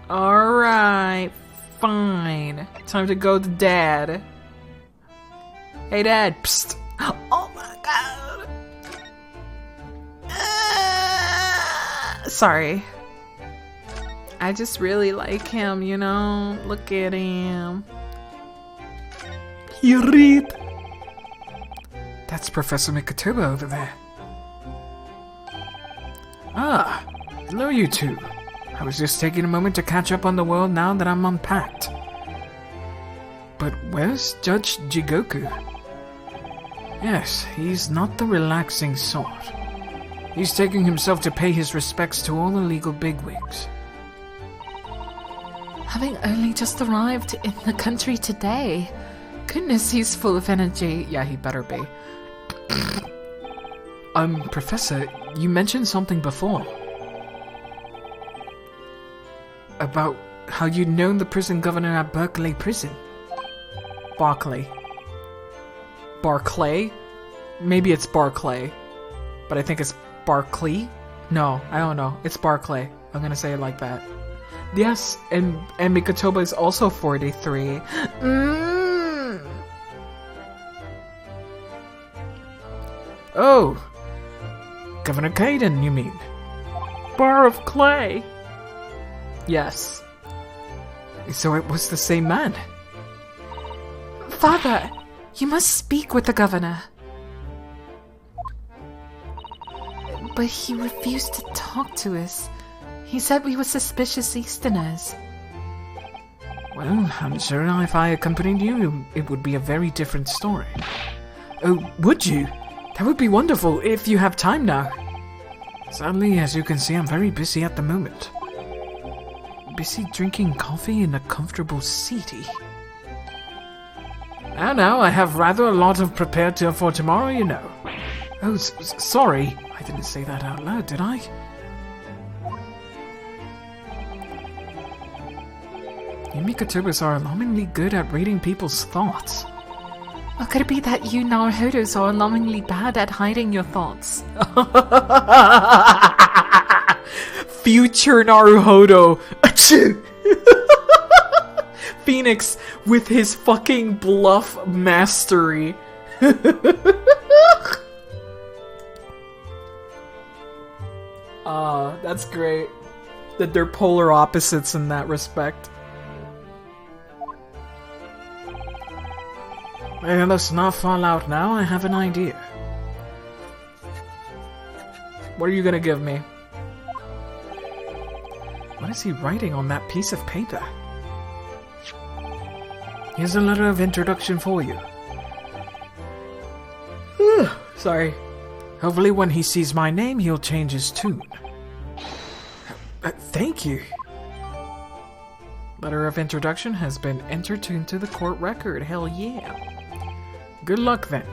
Alright. Fine. Time to go to Dad. Hey, Dad. Psst. Oh my god. Sorry. I just really like him, you know? Look at him. He read. That's Professor Mikotoba over there. Ah, hello you two. I was just taking a moment to catch up on the world now that I'm unpacked. But where's Judge Jigoku? Yes, he's not the relaxing sort. He's taking himself to pay his respects to all the legal bigwigs. Having only just arrived in the country today. Goodness, he's full of energy. Yeah, he better be. Professor, you mentioned something before. About how you'd known the prison governor at Berkeley Prison. Barclay. Barclay? Maybe it's Barclay. But I think it's Barclay? No, I don't know. It's Barclay. I'm gonna say it like that. Yes, and Mikotoba is also 43. Oh! Governor Caden, you mean? Bar of clay! Yes. So it was the same man. Father, you must speak with the governor. But he refused to talk to us. He said we were suspicious Easterners. Well, I'm sure if I accompanied you, it would be a very different story. Oh, would you? That would be wonderful if you have time now. Sadly, as you can see, I'm very busy at the moment. busy drinking coffee in a comfortable seat. And now I have rather a lot of prepared for tomorrow, you know. Oh, sorry. I didn't say that out loud, did I? You Mikotobas are alarmingly good at reading people's thoughts. Or could it be that you Naruhodos are alarmingly bad at hiding your thoughts? Future Naruhodo. Phoenix with his fucking bluff mastery. That's great. That they're polar opposites in that respect. Well, let's not fall out now. I have an idea. What are you gonna give me? What is he writing on that piece of paper? Here's a letter of introduction for you. Sorry. Hopefully when he sees my name, he'll change his tune. Thank you. Letter of introduction has been entered into the court record. Hell yeah. Good luck then.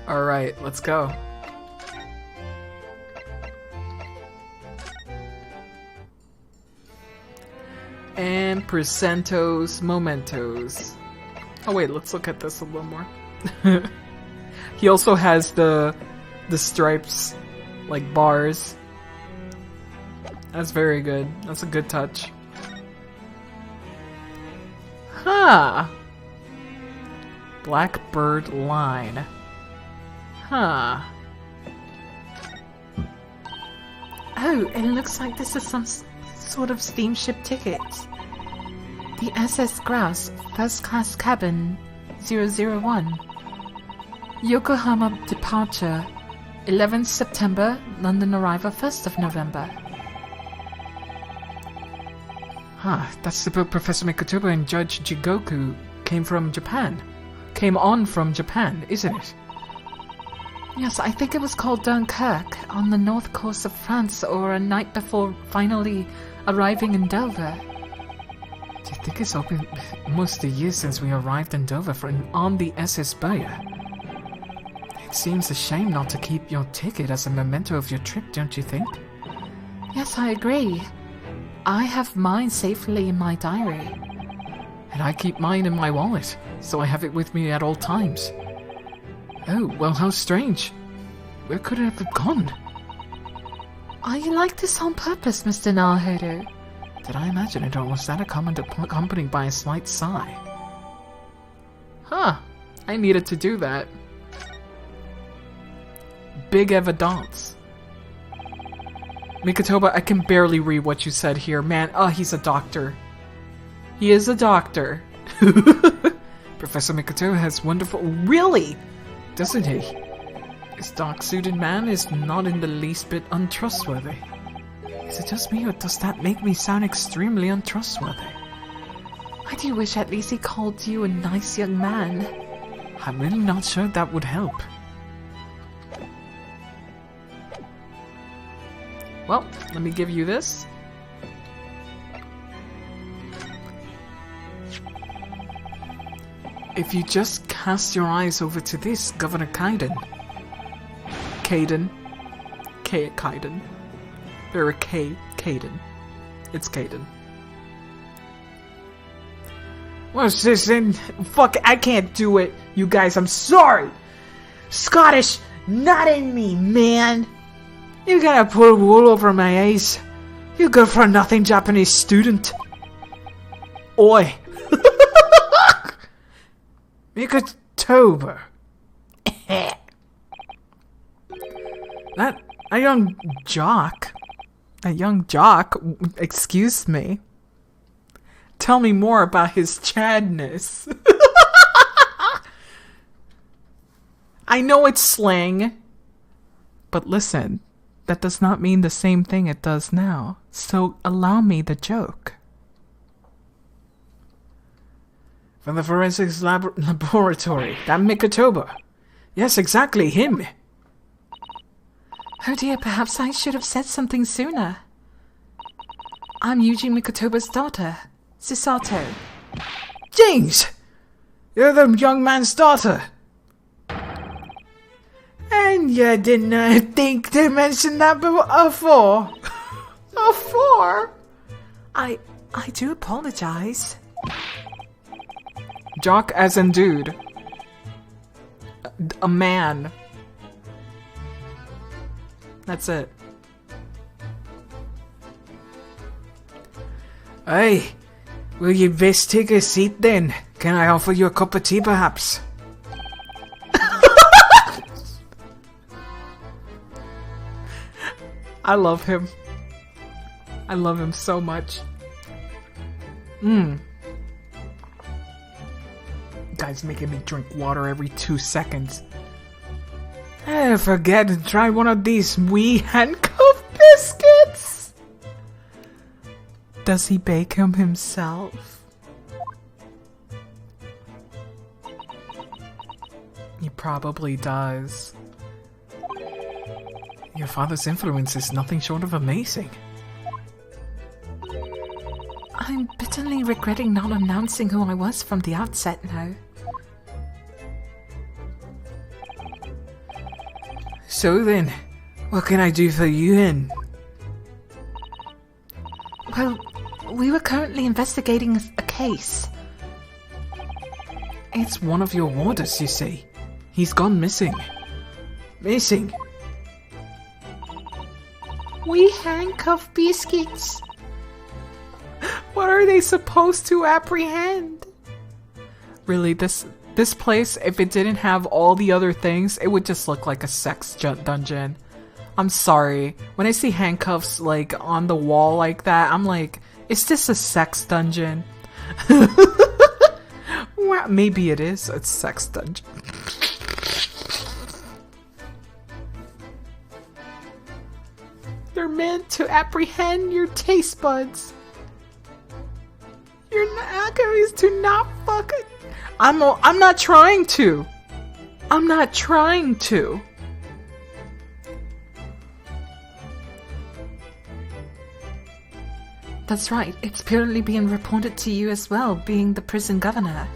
Alright, let's go. And presentos mementos. Oh wait, let's look at this a little more. He also has the stripes, like bars. That's very good. That's a good touch. Huh. Blackbird line. Huh. Oh, it looks like this is some sort of steamship ticket. The SS Grouse, first class cabin, 001. Yokohama departure, 11th September, London arrival 1st of November. That's the boat Professor Mikotoba and Judge Jigoku came on from Japan, isn't it? Yes, I think it was called Dunkirk, on the north coast of France, or a night before finally arriving in Dover. Do you think it's been almost a year since we arrived in Dover on the SS Bayer? It seems a shame not to keep your ticket as a memento of your trip, don't you think? Yes, I agree. I have mine safely in my diary. And I keep mine in my wallet, so I have it with me at all times. Oh, well, how strange. Where could it have gone? Are you like this on purpose, Mr. Naruhodo? Did I imagine it, or was that a comment accompanied by a slight sigh? Huh. I needed to do that. Big evidence. Mikotoba, I can barely read what you said here, man. Oh, he's a doctor. He is a doctor. Professor Mikotoba has wonderful... Really? Doesn't he? This dark-suited man is not in the least bit untrustworthy. Is it just me, or does that make me sound extremely untrustworthy? I do wish at least he called you a nice young man. I'm really not sure that would help. Well, let me give you this. If you just cast your eyes over to this, Governor Kaiden. Kaiden. Kaiden. There are Kaiden. It's Kaiden. What's this in? Fuck, I can't do it. You guys, I'm sorry. Scottish, not in me, man. You gotta pull wool over my eyes. You good for nothing Japanese student. Oi. Mikotoba. That a young jock. A young jock? Excuse me. Tell me more about his Chadness. I know it's slang. But listen, that does not mean the same thing it does now. So allow me the joke. From the forensics laboratory, that Mikotoba. Yes, exactly, him. Oh dear, perhaps I should have said something sooner. I'm Yuji Mikotoba's daughter, Susato. James! You're the young man's daughter! And you didn't think to mention that before? Before? I do apologize. Jock as in dude. A man. That's it. Hey, will you best take a seat then? Can I offer you a cup of tea perhaps? I love him. I love him so much. Guy's making me drink water every 2 seconds. Forget and try one of these wee handcuff biscuits. Does he bake him himself? He probably does. Your father's influence is nothing short of amazing. I'm bitterly regretting not announcing who I was from the outset now. So then, what can I do for you then? Well, we were currently investigating a case. It's one of your warders, you see. He's gone missing. Missing? We handcuff biscuits. What are they supposed to apprehend? Really, this place, if it didn't have all the other things, it would just look like a sex dungeon. I'm sorry. When I see handcuffs, like, on the wall like that, I'm like, is this a sex dungeon? Well, maybe it is a sex dungeon. They're meant to apprehend your taste buds. Your alchemy is to not fuck it. I'm not trying to. I'm not trying to. That's right, it's purely being reported to you as well, being the prison governor.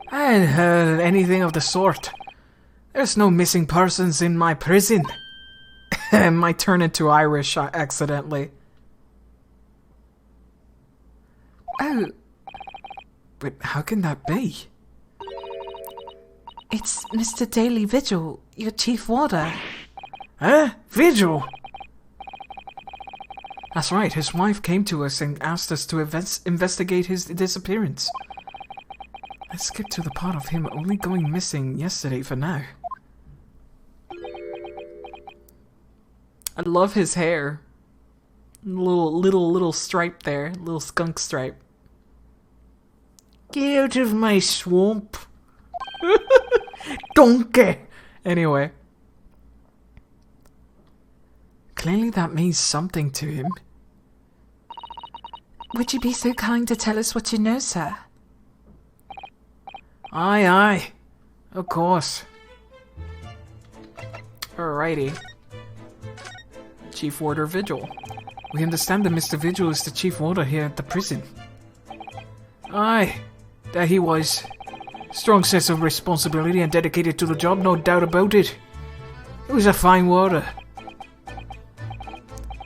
I hadn't heard anything of the sort. There's no missing persons in my prison. It might turn into Irish accidentally. Oh, But how can that be? it's Mr. Daily Vigil, your chief warder. Huh? Vigil? That's right, his wife came to us and asked us to investigate his disappearance. Let's skip to the part of him only going missing yesterday for now. I love his hair. Little stripe there. Little skunk stripe. Get out of my swamp. Donkey! Anyway. Clearly that means something to him. Would you be so kind to tell us what you know, sir? Aye, aye. Of course. Alrighty. Chief Warder Vigil. We understand that Mr. Vigil is the chief warder here at the prison. Aye, there he was. Strong sense of responsibility and dedicated to the job, no doubt about it. He was a fine warder.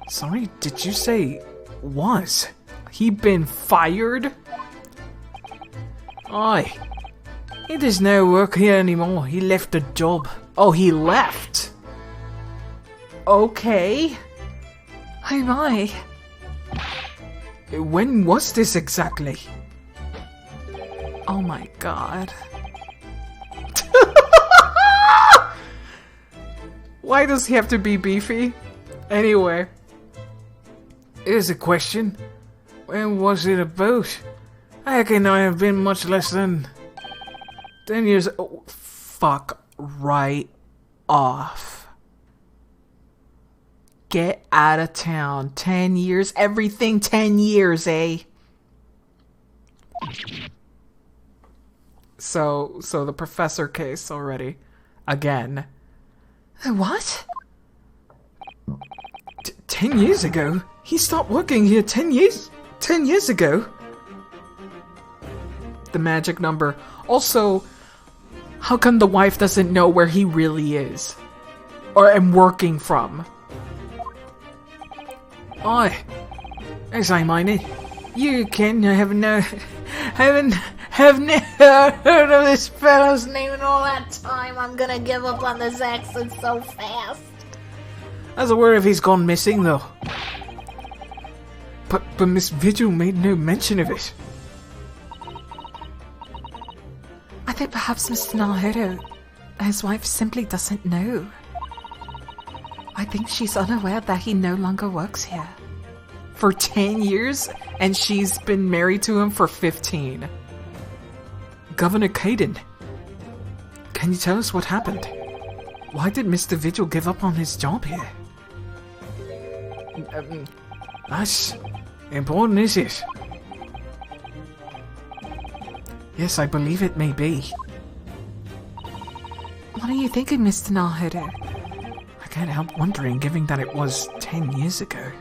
Sorry, did you say was? He been fired? Aye. He does not work here anymore. He left the job. Oh, he left. Okay. Oh my. When was this exactly? Oh my god. Why does he have to be beefy? Anyway. Here's a question. When was it about? How can I have been much less than 10 years? Oh, fuck right off. Get out of town. 10 years. Everything 10 years, eh? So so the professor case already. Again. What? 10 years ago? He stopped working here 10 years ago? The magic number. Also, how come the wife doesn't know where he really is? Or am working from? Oi, as I mind it, you can haven't heard of this fellow's name in all that time. I'm gonna give up on this accent so fast. I was aware if he's gone missing, though. But Miss Vigil made no mention of it. I think perhaps Mr. Naruto, his wife, simply doesn't know. I think she's unaware that he no longer works here. For 10 years, and she's been married to him for 15. Governor Caden, can you tell us what happened? Why did Mr. Vigil give up on his job here? That's important, is it? Yes, I believe it may be. What are you thinking, Mr. Naruto? I can't help wondering, given that it was 10 years ago.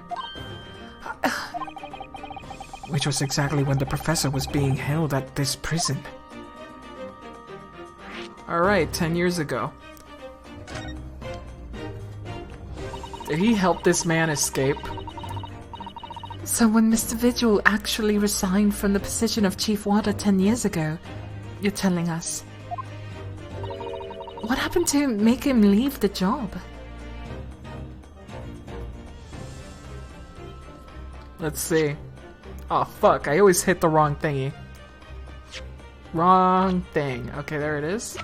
Which was exactly when the professor was being held at this prison. Alright, 10 years ago. Did he help this man escape? So when Mr. Vigil actually resigned from the position of Chief Warder 10 years ago, you're telling us. What happened to make him leave the job? Let's see. Oh fuck, I always hit the wrong thingy. Wrong thing. Okay, there it is.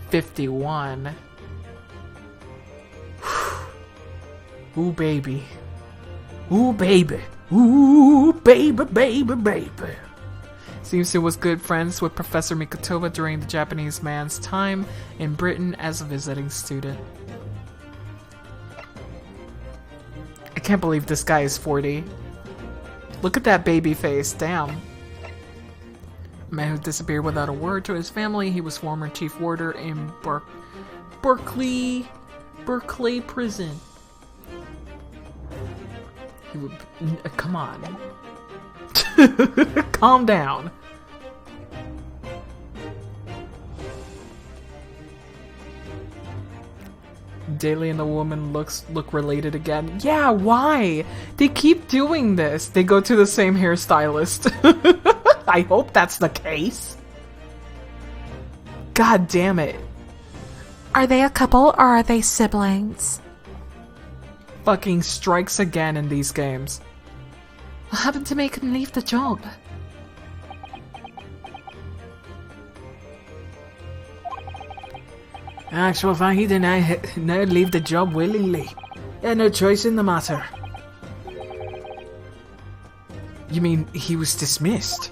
51. Ooh, baby. Ooh, baby. Ooh, baby, baby, baby. Seems he was good friends with Professor Mikotoba during the Japanese man's time in Britain as a visiting student. I can't believe this guy is 40. Look at that baby face, damn. A man who disappeared without a word to his family. He was former chief warder in Berkeley prison. He would, come on. Calm down. Daly and the woman look related again. Yeah, why? They keep doing this. They go to the same hairstylist. I hope that's the case. God damn it. Are they a couple or are they siblings? Fucking strikes again in these games. What happened to make him leave the job? In actual fact, he did not leave the job willingly. He had no choice in the matter. You mean he was dismissed?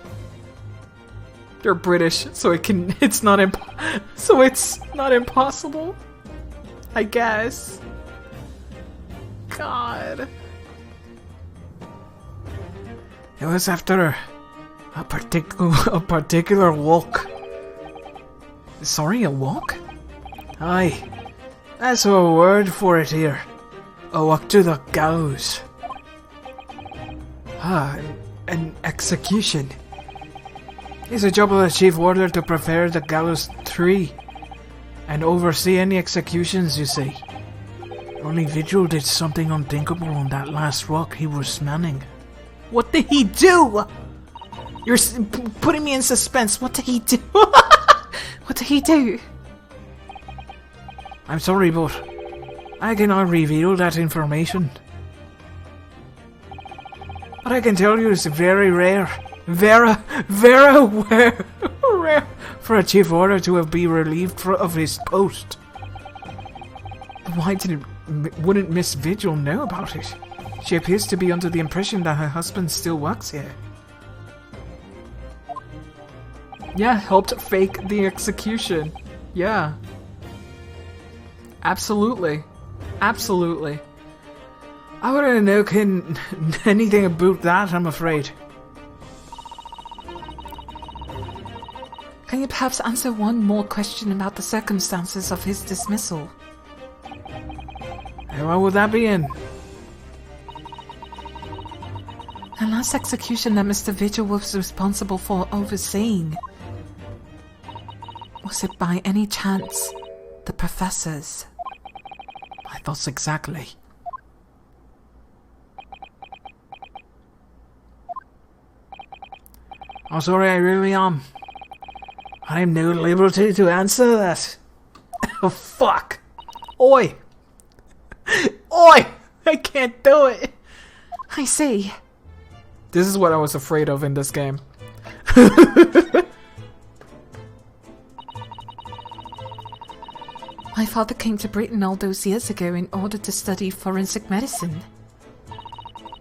They're British, so it's not impossible. I guess. God. It was after a particular walk. Sorry, a walk? Aye, that's a word for it here. A walk to the gallows. Ah, an execution. It's the job of the chief warder to prepare the gallows tree and oversee any executions, you see. Only Vigil did something unthinkable on that last rock he was manning. What did he do? You're putting me in suspense. What did he do? What did he do? I'm sorry, but I cannot reveal that information. What I can tell you is very rare. Very rare for a chief warder to have been relieved of his post. Why wouldn't Miss Vigil know about it? She appears to be under the impression that her husband still works here. Yeah, helped fake the execution. Yeah. Absolutely. Absolutely. I wouldn't know anything about that, I'm afraid. Can you perhaps answer one more question about the circumstances of his dismissal? And what would that be in? The last execution that Mr. Vigil was responsible for overseeing. Was it by any chance the Professor's? My thoughts exactly. I'm sorry, I really am. I am no liberty to answer that. Oh, fuck. Oi. Oi! I can't do it. I see. This is what I was afraid of in this game. My father came to Britain all those years ago in order to study forensic medicine.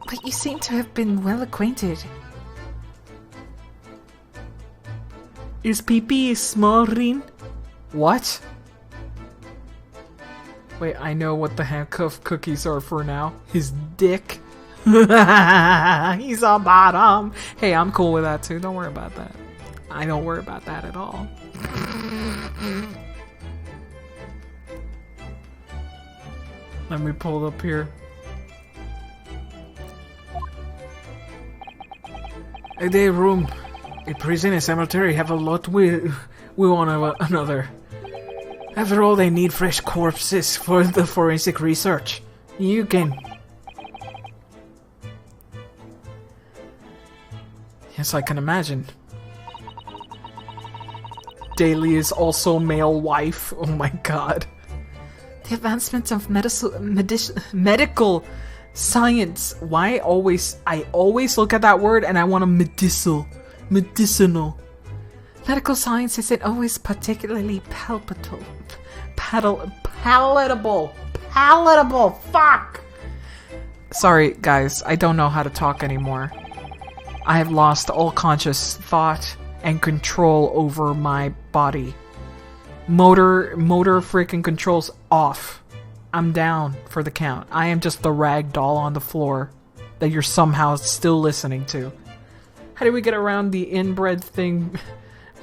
But you seem to have been well acquainted. Is pee-pee small, Rin? What? Wait, I know what the handcuff cookies are for now. His dick. He's on bottom. Hey, I'm cool with that too. Don't worry about that. I don't worry about that at all. Let me pull it up here. A day room, a prison, a cemetery have a lot we want another. After all, they need fresh corpses for the forensic research. You can... Yes, I can imagine. Daly is also male wife. Oh my god. The advancement of medical Science. Why I always look at that word and I want a medicinal. medical science isn't always particularly palatable. Fuck! Sorry, guys. I don't know how to talk anymore. I have lost all conscious thought and control over my body. Motor freaking controls off. I'm down for the count. I am just the rag doll on the floor that you're somehow still listening to. How do we get around the inbred thing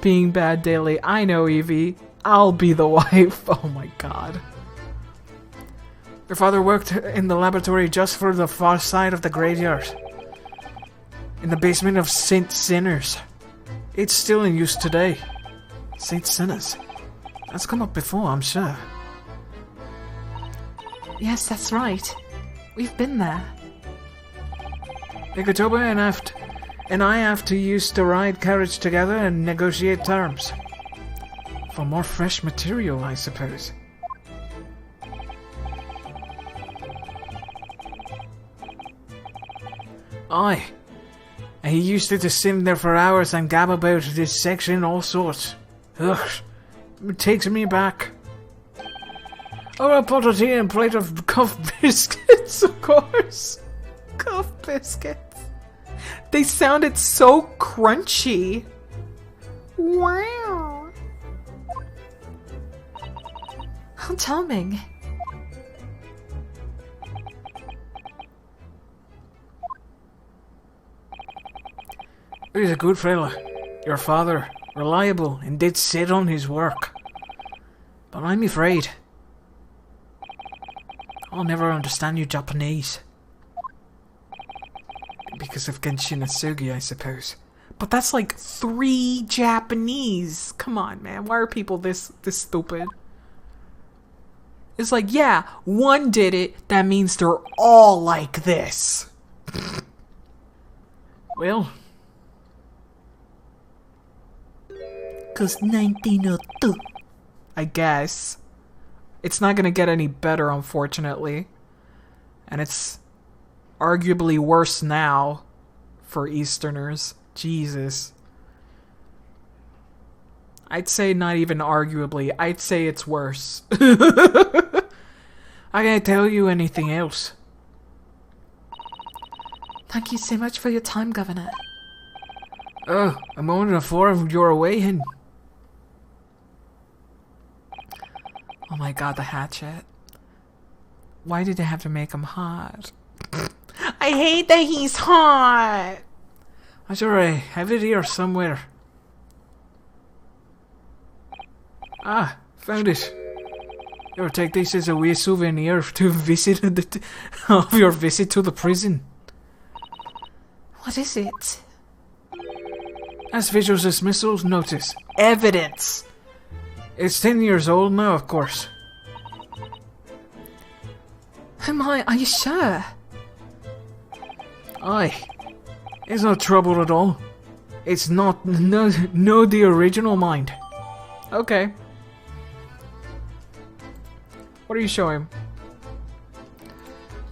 being bad daily? I know, Evie. I'll be the wife. Oh my god. Your father worked in the laboratory just for the far side of the graveyard. In the basement of St. Sinners. It's still in use today. St. Sinners. That's come up before, I'm sure. Yes, that's right. We've been there. Nicotoba and I have to use the ride carriage together and negotiate terms. For more fresh material, I suppose. Aye. And he used to just sit there for hours and gab about this section and all sorts. Ugh. It takes me back. Oh, a pot of tea and a plate of cuff biscuits, of course. Cuff biscuits. They sounded so crunchy. Wow. How charming. He's a good fella. Your father, reliable, and did sit on his work. But I'm afraid I'll never understand you Japanese. Because of Genshin Asugi, I suppose. But that's like 3 Japanese. Come on, man. Why are people this stupid? It's like, yeah, one did it. That means they're all like this. Well... 'Cause 1902. I guess. It's not gonna get any better, unfortunately. And it's arguably worse now for Easterners. Jesus. I'd say not even arguably. I'd say it's worse. I can't tell you anything else. Thank you so much for your time, Governor. Oh, a moment before you're away, hen. Oh my god, the hatchet. Why did they have to make him hot? I hate that he's hot! I'm sure I have it here somewhere. Ah, found it. Here, take this as a wee souvenir to visit of your visit to the prison. What is it? As Visual's dismissal notice. Evidence! It's 10 years old now, of course. Oh my, are you sure? Aye. It's no trouble at all. It's not no the original mind. Okay. What are you showing?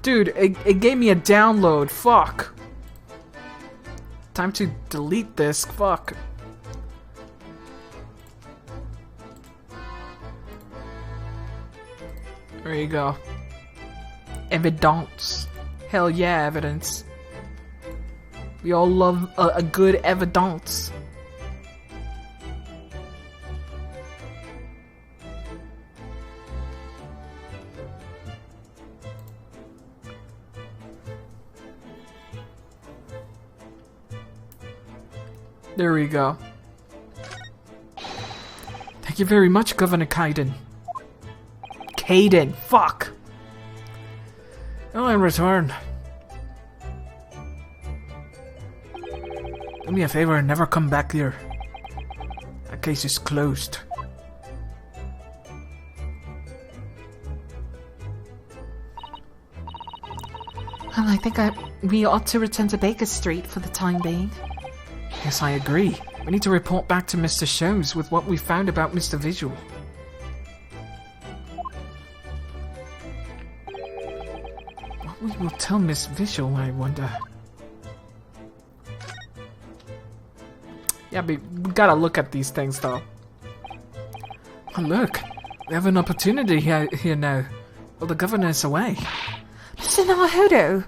Dude, it gave me a download. Fuck. Time to delete this. Fuck. There you go. Evidence. Hell yeah, evidence. We all love a good evidence. There we go. Thank you very much, Governor Kaiden. Kaiden, fuck! Oh, in return. Do me a favor and never come back here. That case is closed. Well, I think we ought to return to Baker Street for the time being. Yes, I agree. We need to report back to Mr. Sholmes with what we found about Mr. Visual. What we will tell Miss Visual, I wonder. Yeah, but we gotta look at these things, though. Oh, look. We have an opportunity here now. Well, the governor is away. Mr. Naruhodo,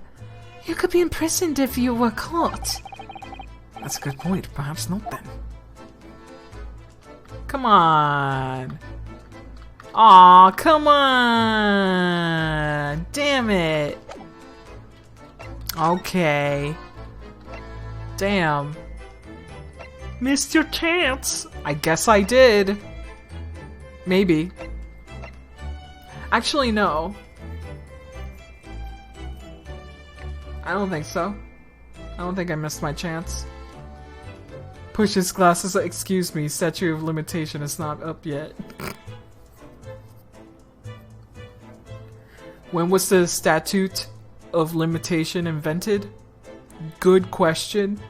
you could be imprisoned if you were caught. That's a good point. Perhaps not then. Come on. Aw, come on. Damn it. Okay. Damn. Missed your chance. I guess I did. Maybe. Actually, no. I don't think so. I don't think I missed my chance. Push his glasses. Excuse me, statute of limitation is not up yet. When was the statute of limitation invented? Good question.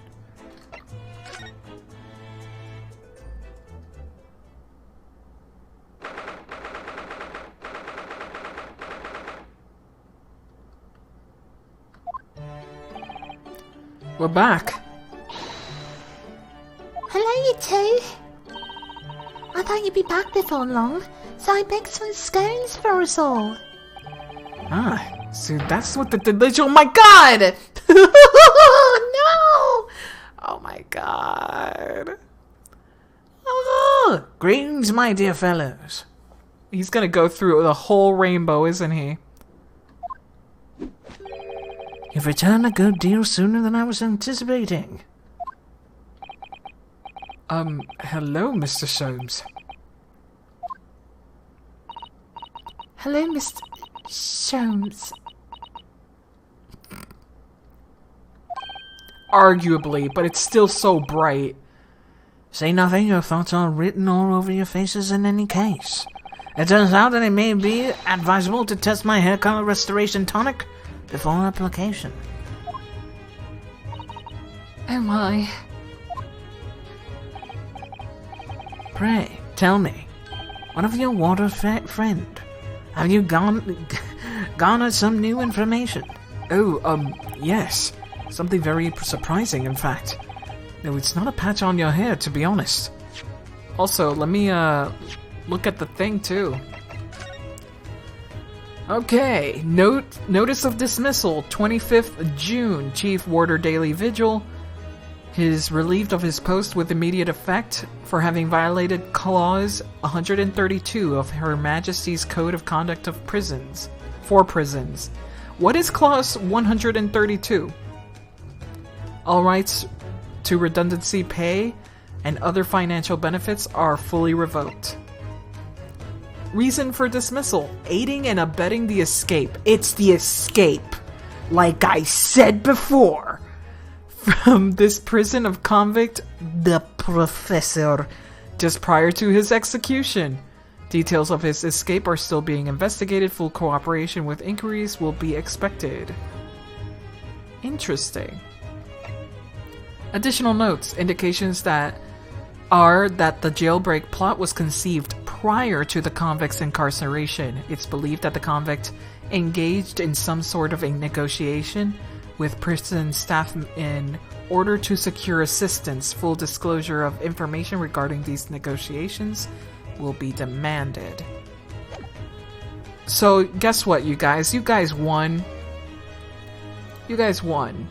We're back. Hello, you two. I thought you'd be back before long, so I baked some scones for us all. Ah, so that's what the oh my god! No! Oh my god. Oh, greetings, my dear fellows. He's gonna go through the whole rainbow, isn't he? You've returned a good deal sooner than I was anticipating. Hello, Mr. Sholmes. Hello, Mr. Sholmes. Arguably, but it's still so bright. Say nothing, your thoughts are written all over your faces in any case. It turns out that it may be advisable to test my hair color restoration tonic before application. Oh my. Pray, tell me, what of your water friend? Have you garnered some new information? Oh, yes. Something very surprising, in fact. No, it's not a patch on your hair, to be honest. Also, let me, look at the thing, too. Okay, notice of dismissal, 25th June. Chief Warder Daily Vigil is relieved of his post with immediate effect for having violated Clause 132 of Her Majesty's Code of Conduct of Prisons. For prisons. What is Clause 132? All rights to redundancy pay and other financial benefits are fully revoked. Reason for dismissal: aiding and abetting the escape. It's the escape, like I said before, from this prison of convict, the Professor, just prior to his execution. Details of his escape are still being investigated. Full cooperation with inquiries will be expected. Interesting. Additional notes: indications that the jailbreak plot was conceived prior to the convict's incarceration. It's believed that the convict engaged in some sort of a negotiation with prison staff in order to secure assistance. Full disclosure of information regarding these negotiations will be demanded. So, guess what, you guys? You guys won. You guys won.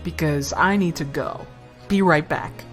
Because I need to go. Be right back.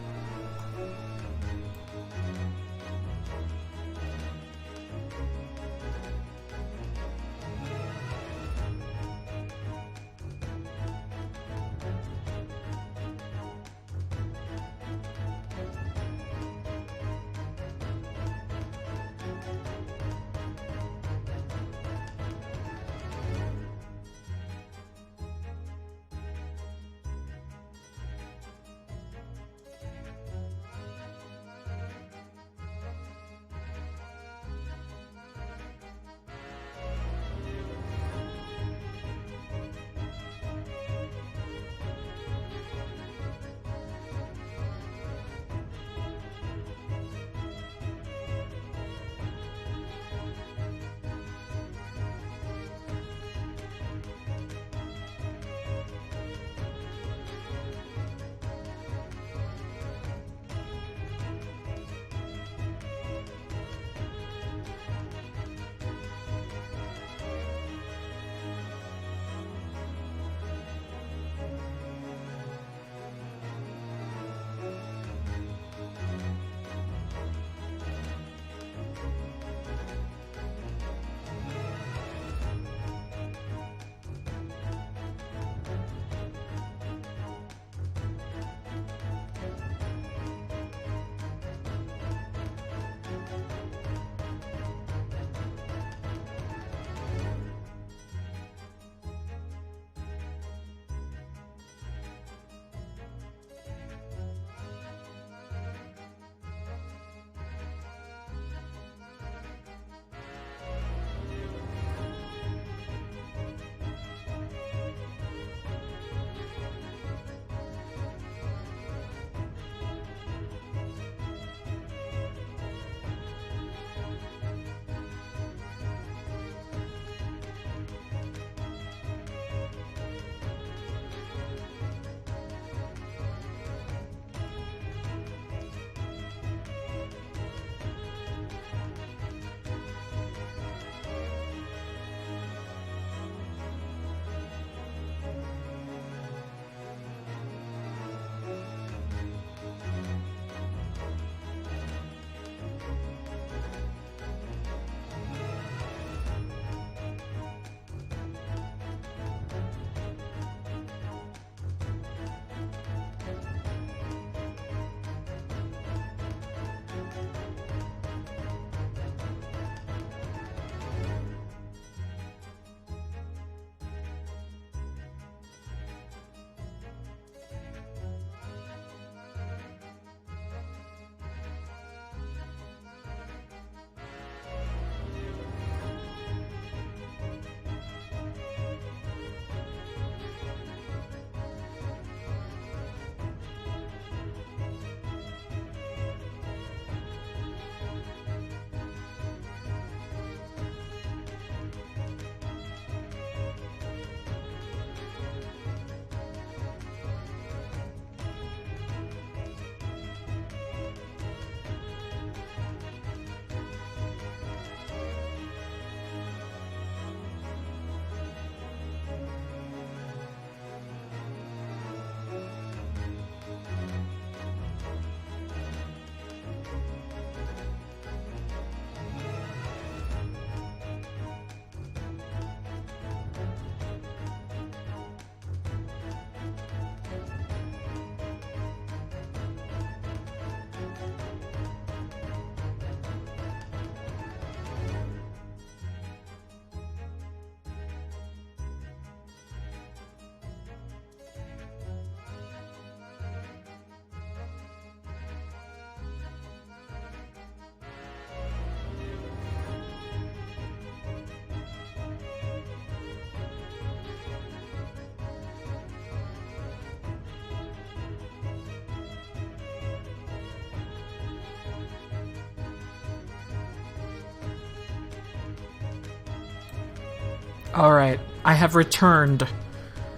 Alright, I have returned.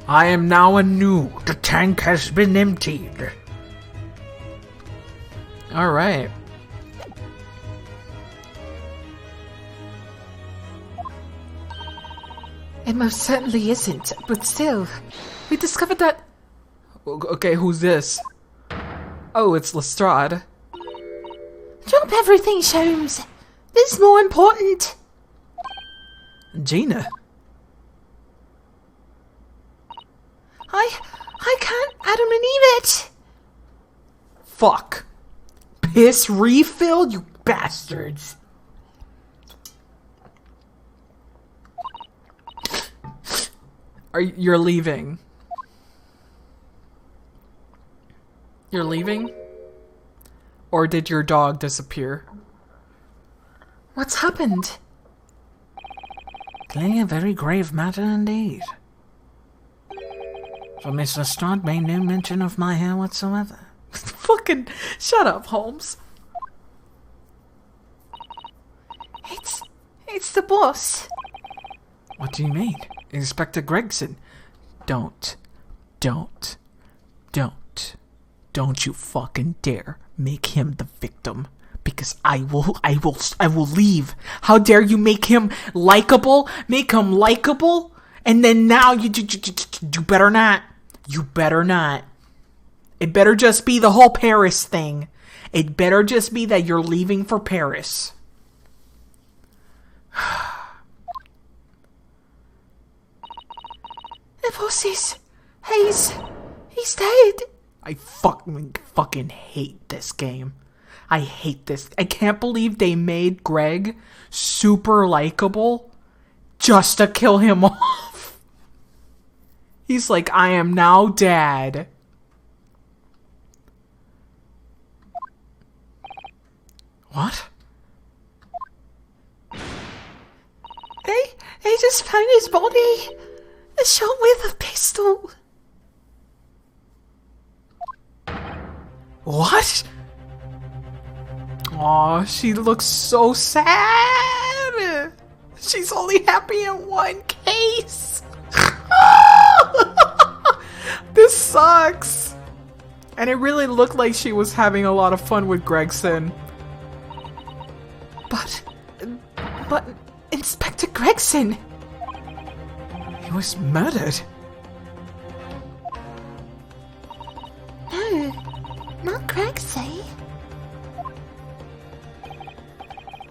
I am now anew. The tank has been emptied. Alright. It most certainly isn't, but still, we discovered that. Okay, who's this? Oh, it's Lestrade. Drop everything, Sholmes. This is more important. Gina. I can't Adam and Eve it. Fuck. Piss refill, you bastards. You're leaving. You're leaving? Or did your dog disappear? What's happened? Clearly a very grave matter indeed. For Miss Lestrade made no mention of my hair whatsoever. Fucking shut up, Holmes. It's the boss. What do you mean? Inspector Gregson? Don't you fucking dare make him the victim. Because I will leave. How dare you make him likable? Make him likable? And then now you better not. You better not. It better just be the whole Paris thing. It better just be that you're leaving for Paris. The boss is... He's dead. I fucking hate this game. I hate this. I can't believe they made Greg super likable just to kill him off. He's like, I am now dad. What? They just found his body. Shot with a pistol. What? Aw, she looks so sad. She's only happy in one case. This sucks. And it really looked like she was having a lot of fun with Gregson. But Inspector Gregson. He was murdered. No, not Gregson.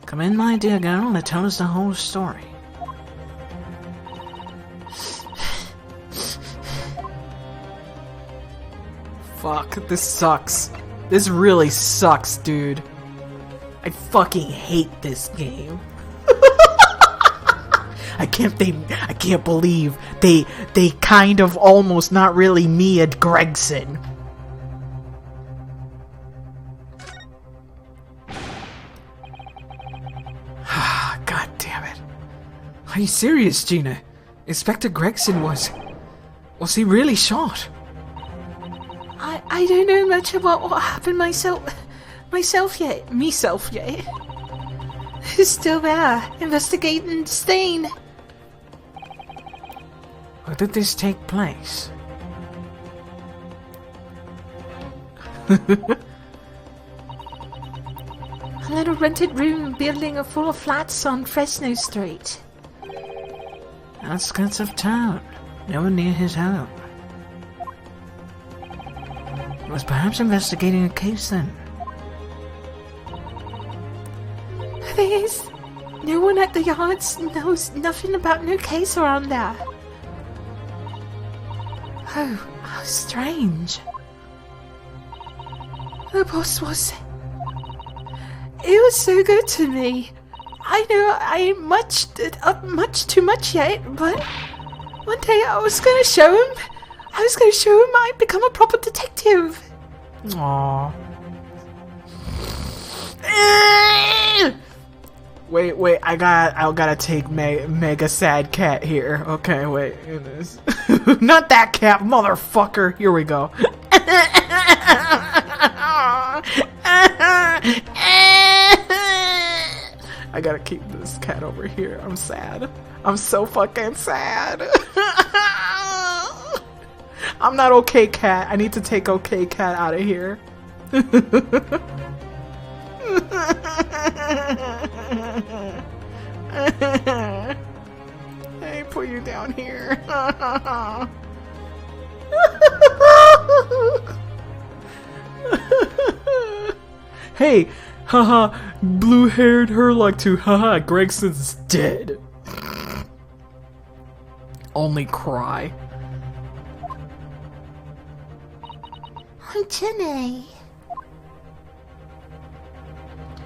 Come in, my dear girl, and tell us the whole story. Fuck, this sucks. This really sucks, dude. I fucking hate this game. I can't believe they kind of almost not really Mia Gregson. God damn it. Are you serious, Gina? Inspector Gregson was he really shot? I don't know much about what happened myself yet. He's still there, investigating the stain. Where did this take place? A little rented room building full of flats on Fresno Street. Outskirts of town. No one near his home. He was perhaps investigating a case then. The thing is, no one at the yards knows nothing about no case around there. Oh, how strange. The boss was... It was so good to me. I know I ain't much too much yet, but one day I was gonna show him I'd become a proper detective. Aww. Wait, I gotta take Mega Sad Cat here. Okay, wait. Not that cat, motherfucker. Here we go. I gotta keep this cat over here. I'm sad. I'm so fucking sad. I'm not okay, cat. I need to take okay, cat out of here. Hey, put you down here. Hey, haha, blue-haired Herlock too. Haha, Gregson's dead. Only cry. Oh, Jenny.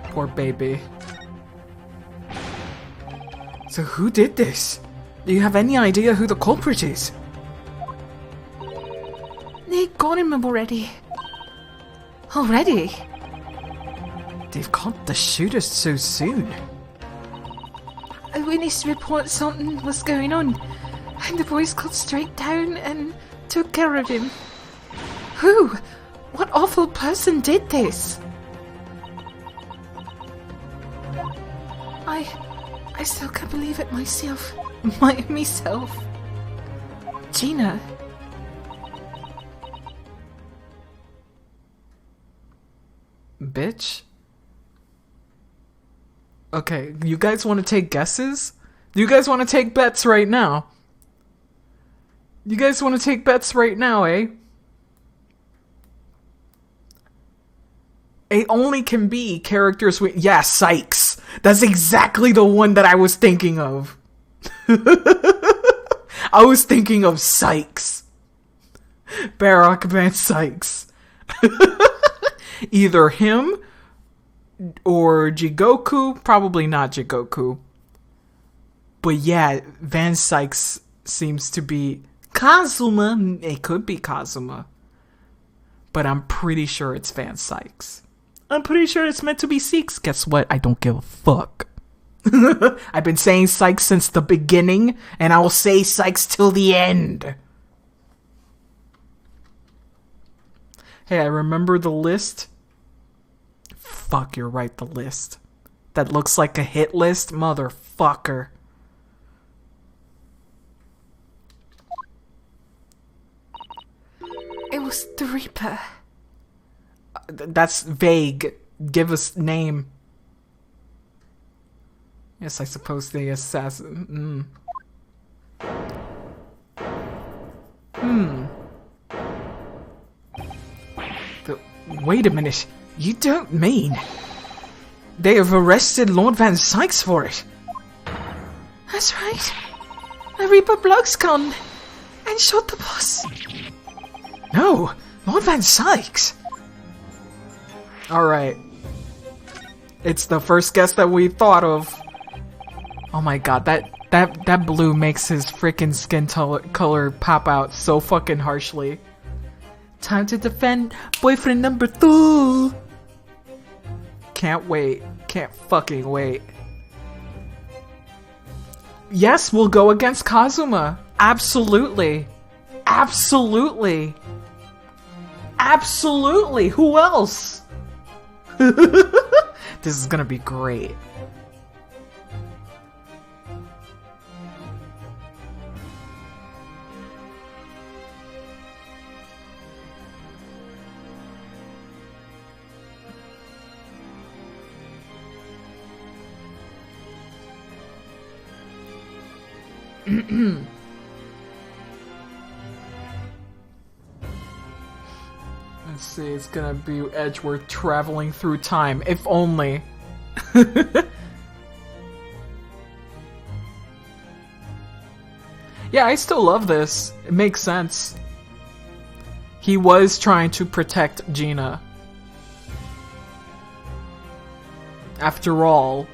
Poor baby. So who did this? Do you have any idea who the culprit is? They got him already. Already? They've caught the shooters so soon. A witness reported something was going on, and the boys got straight down and took care of him. Who? What awful person did this? I still can't believe it myself. Myself. Gina. Bitch. Okay, you guys want to take guesses? Do you guys want to take bets right now? You guys want to take bets right now, eh? It only can be characters with... Yeah, Sykes. That's exactly the one that I was thinking of. I was thinking of Sykes. Barack Van Sykes. Either him or Jigoku. Probably not Jigoku. But yeah, Van Sykes seems to be Kazuma. It could be Kazuma. But I'm pretty sure it's Van Sykes. I'm pretty sure it's meant to be Sykes. Guess what? I don't give a fuck. I've been saying Sykes since the beginning, and I will say Sykes till the end. Hey, I remember the list. Fuck, you're right, the list. That looks like a hit list? Motherfucker. It was the Reaper. That's vague. Give us name. Yes, I suppose the assassin. Wait a minute. You don't mean... They have arrested Lord Van Sykes for it. That's right. A Reaper bloke's gone and shot the boss. No, Lord Van Sykes. Alright. It's the first guess that we thought of. Oh my god, that blue makes his freaking skin color pop out so fucking harshly. Time to defend boyfriend number 2. Can't wait. Can't fucking wait. Yes, we'll go against Kazuma. Absolutely. Absolutely. Absolutely. Who else? This is gonna be great. Let's see, it's gonna be Edgeworth traveling through time, if only. Yeah, I still love this. It makes sense. He was trying to protect Gina. After all,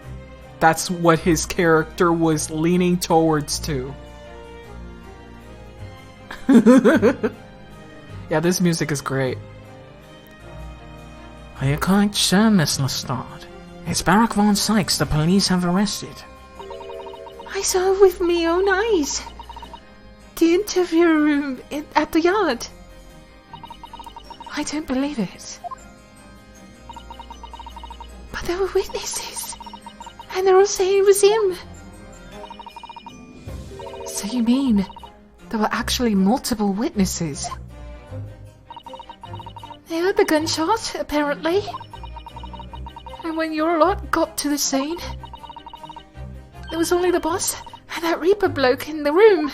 that's what his character was leaning towards too. Yeah, this music is great. Are you quite sure, Miss Lestat? It's Barack Von Sykes the police have arrested. I saw it with my own eyes. The interview room at the yard. I don't believe it. But there were witnesses. And they're all saying it was him. So you mean there were actually multiple witnesses? They heard the gunshot, apparently. And when your lot got to the scene, there was only the boss and that Reaper bloke in the room.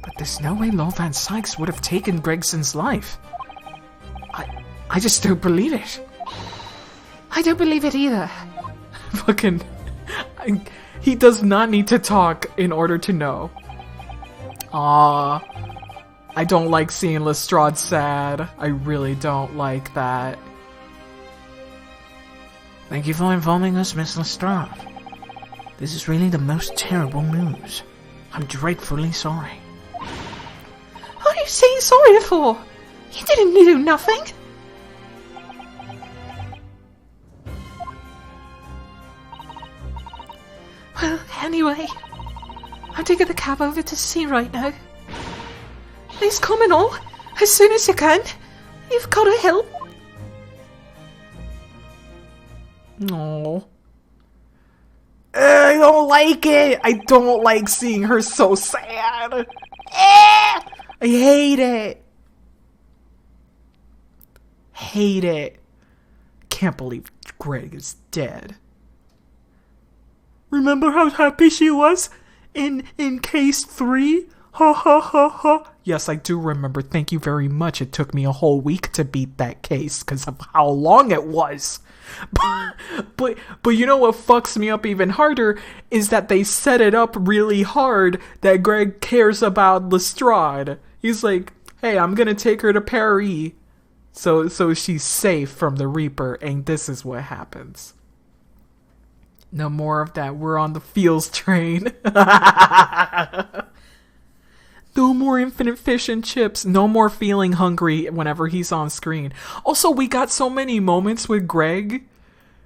But there's no way Lord Van Sykes would have taken Gregson's life. I just don't believe it. I don't believe it either. Fucking... he does not need to talk in order to know. I don't like seeing Lestrade sad. I really don't like that. Thank you for informing us, Miss Lestrade. This is really the most terrible news. I'm dreadfully sorry. What are you saying sorry for? You didn't do nothing. Well, anyway, I'm taking the cab over to sea right now. Please come and all, as soon as you can. You've got to help. No. I don't like it. I don't like seeing her so sad. I hate it. Hate it. Can't believe Greg is dead. Remember how happy she was in case 3? Ha ha ha ha. Yes, I do remember. Thank you very much. It took me a whole week to beat that case because of how long it was. But you know what fucks me up even harder is that they set it up really hard that Greg cares about Lestrade. He's like, hey, I'm gonna take her to Paris so she's safe from the Reaper, and this is what happens. No more of that. We're on the feels train. No more infinite fish and chips. No more feeling hungry whenever he's on screen. Also, we got so many moments with Greg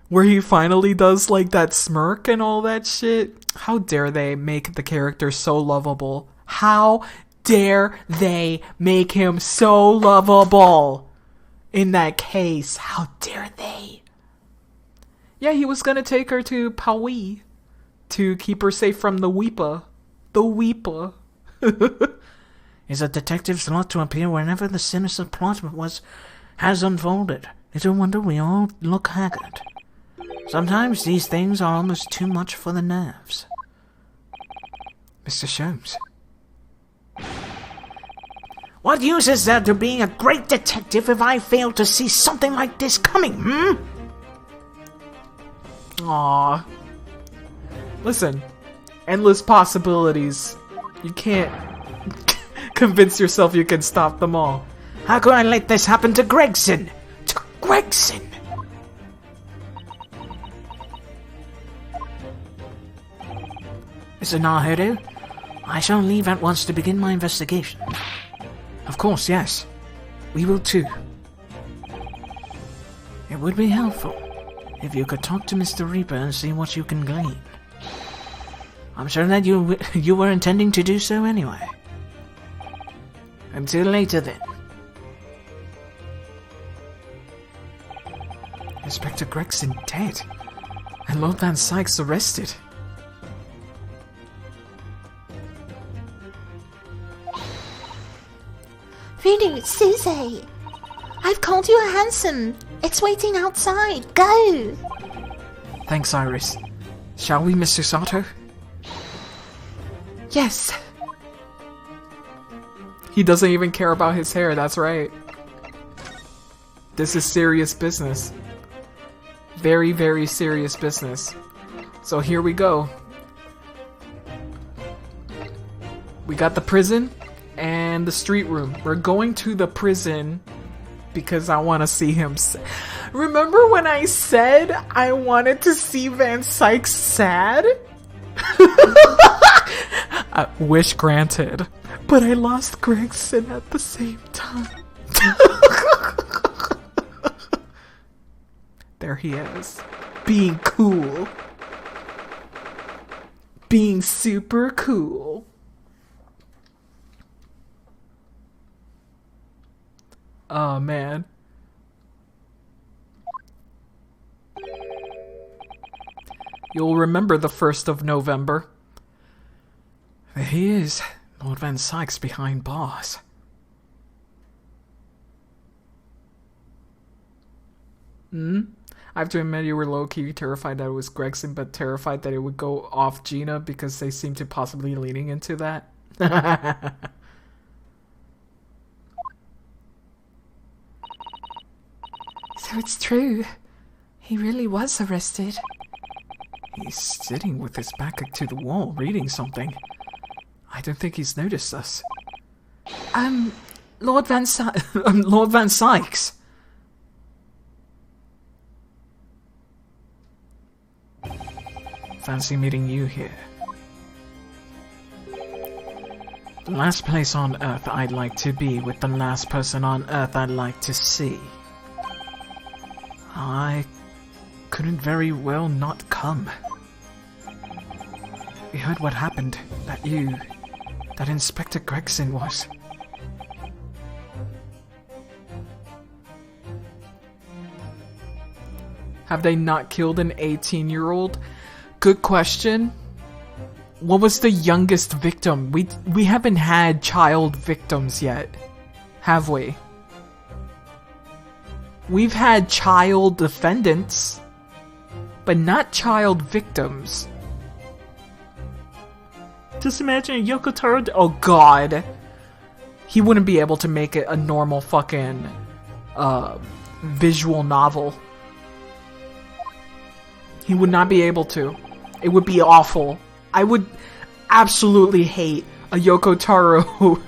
where he finally does like that smirk and all that shit. How dare they make the character so lovable? How dare they make him so lovable in that case? How dare they? Yeah, he was gonna take her to Paris to keep her safe from the Weeper. The Weeper. Is a detective's lot to appear whenever the sinister plot has unfolded. Little wonder we all look haggard. Sometimes these things are almost too much for the nerves. Mr. Sholmes. What use is there to being a great detective if I fail to see something like this coming, Aww. Listen, endless possibilities. You can't convince yourself you can stop them all. How could I let this happen to Gregson? To Gregson! Mr. Naheru, I shall leave at once to begin my investigation. Of course, yes. We will too. It would be helpful if you could talk to Mr. Reaper and see what you can glean. I'm sure that you were intending to do so anyway. Until later then. Inspector Gregson dead. And Lord Van Sykes arrested. Really, Susie. I've called you a hansom. It's waiting outside. Go. Thanks, Iris. Shall we, Mr. Sato? Yes. He doesn't even care about his hair, that's right. This is serious business. Very, very serious business. So here we go. We got the prison and the street room. We're going to the prison because I want to see him. Remember when I said I wanted to see Van Sykes sad? Wish granted. But I lost Gregson at the same time. There he is. Being cool. Being super cool. Oh, man. You'll remember the 1st of November. There he is, Lord Van Sykes behind bars. I have to admit you were low-key terrified that it was Gregson, but terrified that it would go off Gina because they seem to possibly leaning into that. So it's true. He really was arrested. He's sitting with his back to the wall, reading something. I don't think he's noticed us. Lord Van Lord Van Sykes! Fancy meeting you here. The last place on Earth I'd like to be with the last person on Earth I'd like to see. I couldn't very well not come. We heard what happened, that Inspector Gregson was. Have they not killed an 18-year-old? Good question. What was the youngest victim? We haven't had child victims yet, have we? We've had child defendants, but not child victims. Just imagine Yoko Taro. Oh god. He wouldn't be able to make it a normal fucking visual novel. He would not be able to. It would be awful. I would absolutely hate a Yoko Taro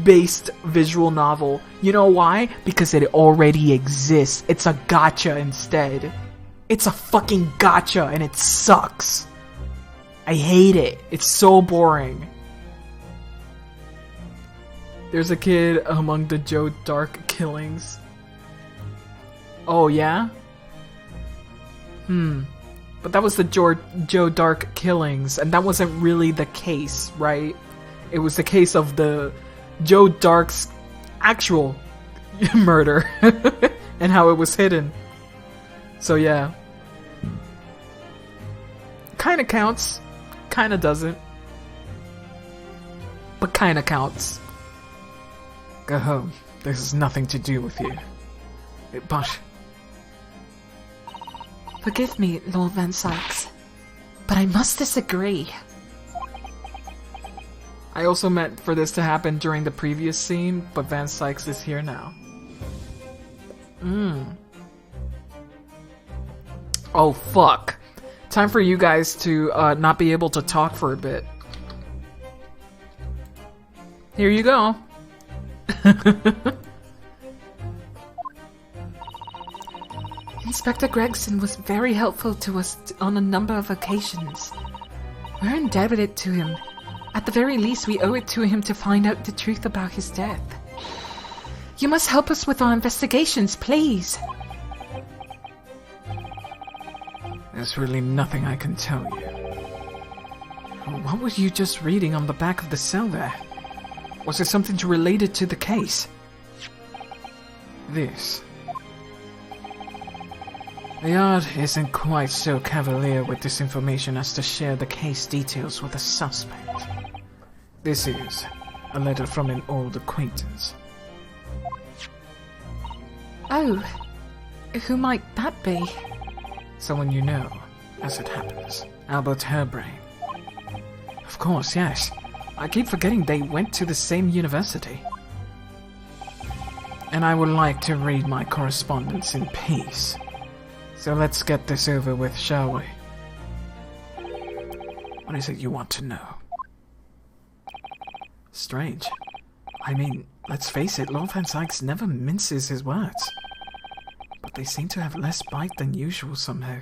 based visual novel. You know why? Because it already exists. It's a gacha instead. It's a fucking gacha and it sucks. I hate it. It's so boring. There's a kid among the Joe Dark killings. Oh yeah? But that was the Joe Dark killings, and that wasn't really the case, right? It was the case of the Joe Dark's actual murder and how it was hidden. So yeah. Kinda counts. Kinda doesn't. But kinda counts. Go home. This has nothing to do with you. But... Forgive me, Lord Van Sykes, but I must disagree. I also meant for this to happen during the previous scene, but Van Sykes is here now. Oh fuck. Time for you guys to not be able to talk for a bit. Here you go. Inspector Gregson was very helpful to us on a number of occasions. We're indebted to him. At the very least, we owe it to him to find out the truth about his death. You must help us with our investigations, please. There's really nothing I can tell you. What were you just reading on the back of the cell there? Was it something related to the case? This. The Yard isn't quite so cavalier with this information as to share the case details with a suspect. This is a letter from an old acquaintance. Oh, who might that be? Someone you know, as it happens. Albert Herbrain. Of course, yes. I keep forgetting they went to the same university. And I would like to read my correspondence in peace. So let's get this over with, shall we? What is it you want to know? Strange. I mean, let's face it, Lord Van Sykes never minces his words. But they seem to have less bite than usual somehow.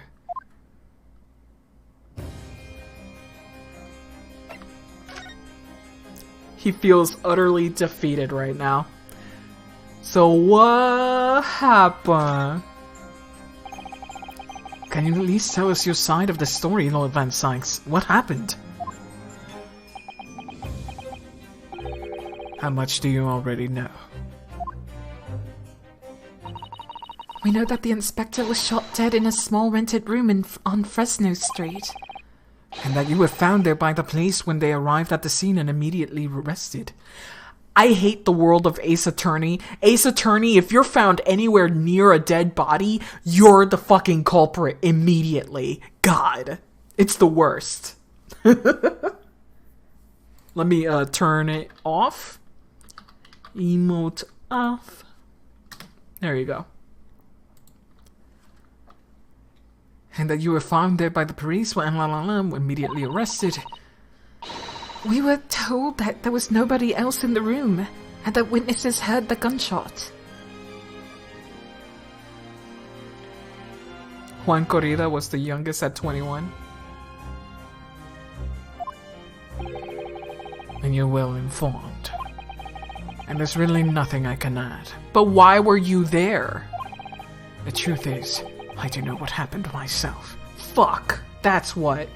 He feels utterly defeated right now. So what happened? Can you at least tell us your side of the story, Lord Van Sykes? What happened? How much do you already know? We know that the inspector was shot dead in a small rented room on Fresno Street. And that you were found there by the police when they arrived at the scene and immediately arrested. I hate the world of Ace Attorney. Ace Attorney, if you're found anywhere near a dead body, you're the fucking culprit immediately. God. It's the worst. Let me turn it off. Emote off. There you go. And that you were found there by the police when immediately arrested. We were told that there was nobody else in the room, and that witnesses heard the gunshot. Juan Corrida was the youngest at 21. And you're well informed. And there's really nothing I can add. But why were you there? The truth is, I do know what happened myself. Fuck, that's what.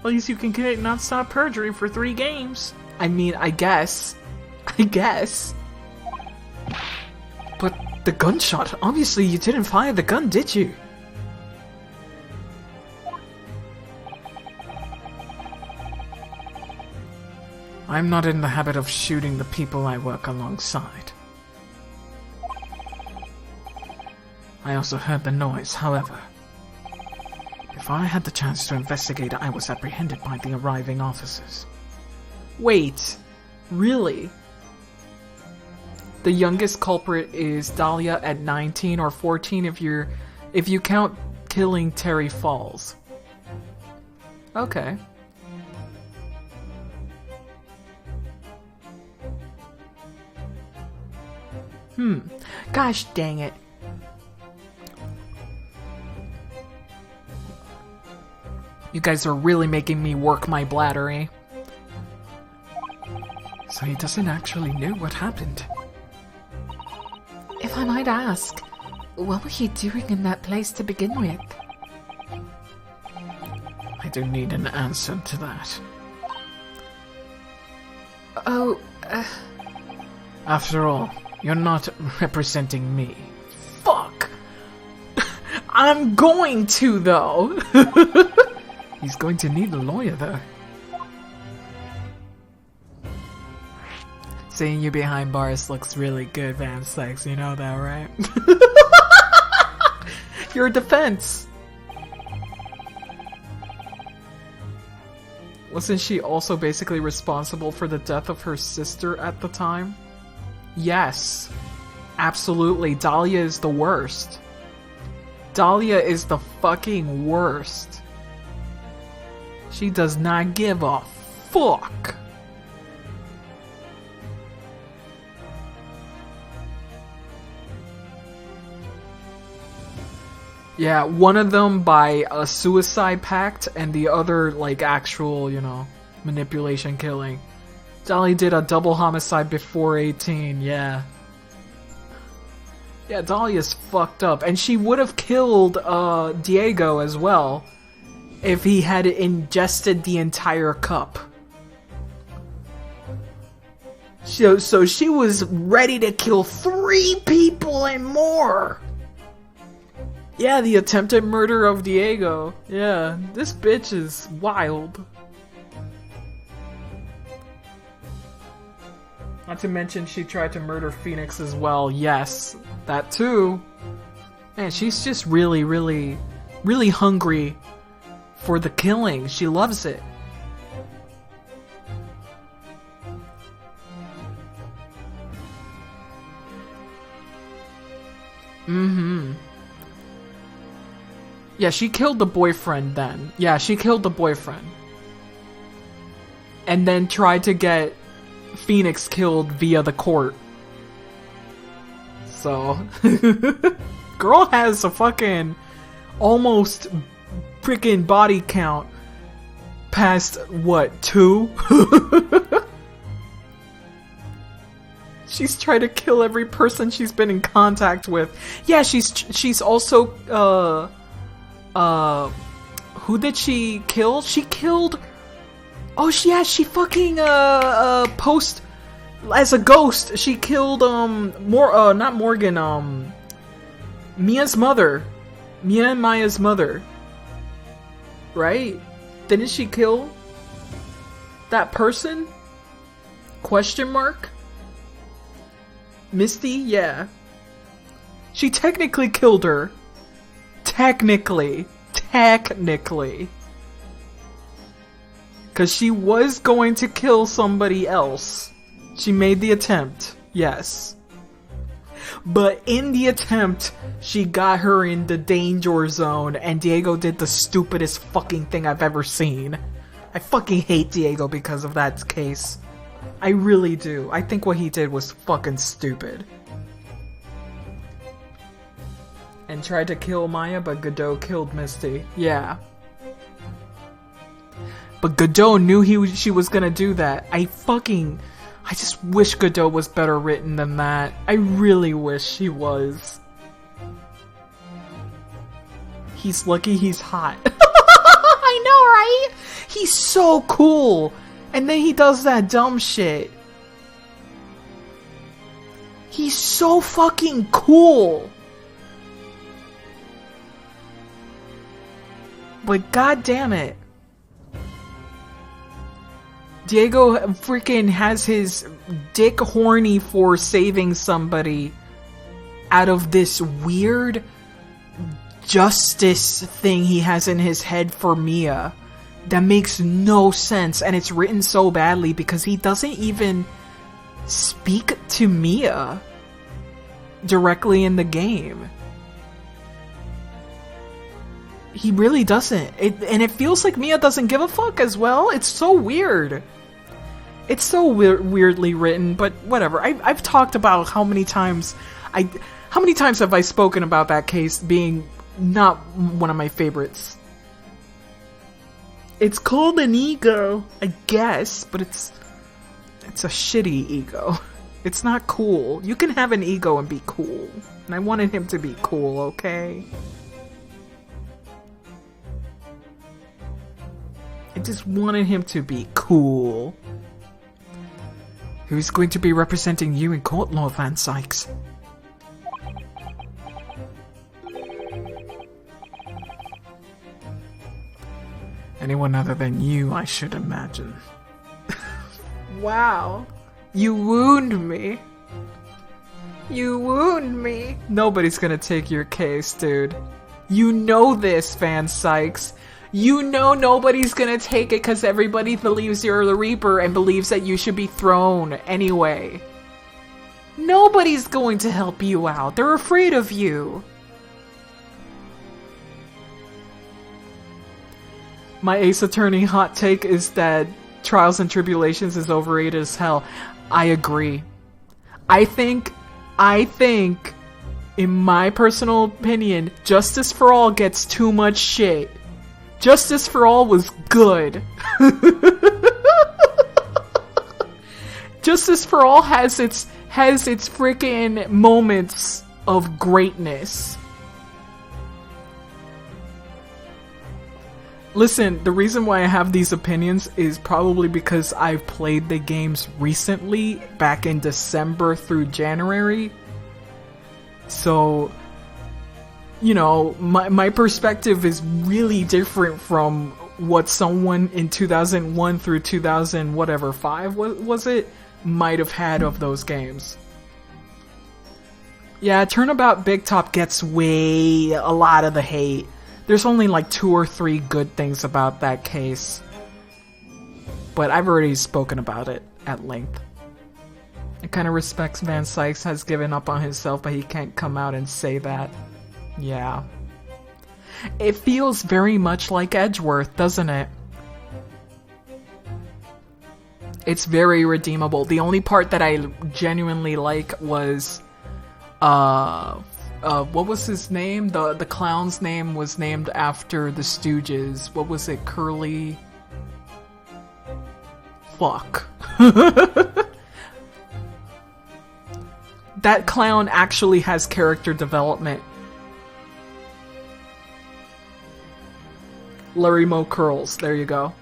At least you can commit non-stop perjury for 3 games. I mean, I guess. But the gunshot, obviously you didn't fire the gun, did you? I'm not in the habit of shooting the people I work alongside. I also heard the noise, however. If I had the chance to investigate, I was apprehended by the arriving officers. Wait, really? The youngest culprit is Dahlia at 19 or 14 if you count killing Terry Falls. Okay. Gosh dang it. You guys are really making me work my bladder, eh? So he doesn't actually know what happened. If I might ask, what were you doing in that place to begin with? I do need an answer to that. Oh, After all, you're not representing me. Fuck! I'm going to, though! He's going to need a lawyer, though. Seeing you behind bars looks really good, Van Sex. You know that, right? Your defense! Wasn't she also basically responsible for the death of her sister at the time? Yes. Absolutely. Dahlia is the worst. Dahlia is the fucking worst. She does not give a fuck. Yeah, one of them by a suicide pact and the other like actual, you know, manipulation killing. Dahlia did a double homicide before 18, yeah. Yeah, Dahlia's fucked up. And she would have killed Diego as well if he had ingested the entire cup. So she was ready to kill 3 people and more! Yeah, the attempted murder of Diego. Yeah, this bitch is wild. Not to mention she tried to murder Phoenix as well. Yes, that too. Man, she's just really, really, really hungry for the killing. She loves it. Yeah, she killed the boyfriend then. Yeah, she killed the boyfriend. And then tried to get Phoenix killed via the court. So, girl has a fucking almost freaking body count past what, 2? She's tried to kill every person she's been in contact with. Yeah, she's also who did she kill? She killed. Oh, yeah, she fucking post as a ghost. She killed not Morgan, Mia's mother. Mia and Maya's mother. Right? Didn't she kill that person? Question mark? Misty? Yeah. She technically killed her. Technically. Because she was going to kill somebody else. She made the attempt. Yes. But in the attempt, she got her in the danger zone, and Diego did the stupidest fucking thing I've ever seen. I fucking hate Diego because of that case. I really do. I think what he did was fucking stupid. And tried to kill Maya, but Godot killed Misty. Yeah. But Godot knew she was gonna do that. I just wish Godot was better written than that. I really wish he was. He's lucky he's hot. I know, right? He's so cool. And then he does that dumb shit. He's so fucking cool. But god damn it. Diego freaking has his dick horny for saving somebody out of this weird justice thing he has in his head for Mia that makes no sense, and it's written so badly because he doesn't even speak to Mia directly in the game. He really doesn't. And it feels like Mia doesn't give a fuck as well. It's so weird. It's so weirdly written, but whatever. I've talked about how many times have I spoken about that case being not one of my favorites. It's called an ego, I guess, but it's a shitty ego. It's not cool. You can have an ego and be cool. And I wanted him to be cool, okay? I just wanted him to be cool. Who's going to be representing you in court law, Van Sykes? Anyone other than you, I should imagine. Wow. You wound me. You wound me. Nobody's gonna take your case, dude. You know this, Van Sykes. You know nobody's gonna take it because everybody believes you're the Reaper and believes that you should be thrown anyway. Nobody's going to help you out. They're afraid of you. My Ace Attorney hot take is that Trials and Tribulations is overrated as hell. I agree. I think, in my personal opinion, Justice for All gets too much shit. Justice for All was good. Justice for All has its freaking moments of greatness. Listen, the reason why I have these opinions is probably because I've played the games recently, back in December through January. So, you know, my perspective is really different from what someone in 2001 through 2000 whatever 5 was it might have had of those games. Yeah, Turnabout Big Top gets a lot of the hate. There's only like 2 or 3 good things about that case. But I've already spoken about it at length. It kind of respects Van Sykes has given up on himself, but he can't come out and say that. Yeah. It feels very much like Edgeworth, doesn't it? It's very redeemable. The only part that I genuinely like was, what was his name? The clown's name was named after the Stooges. What was it? Curly? Fuck. That clown actually has character development. Larry Moe Curls. There you go.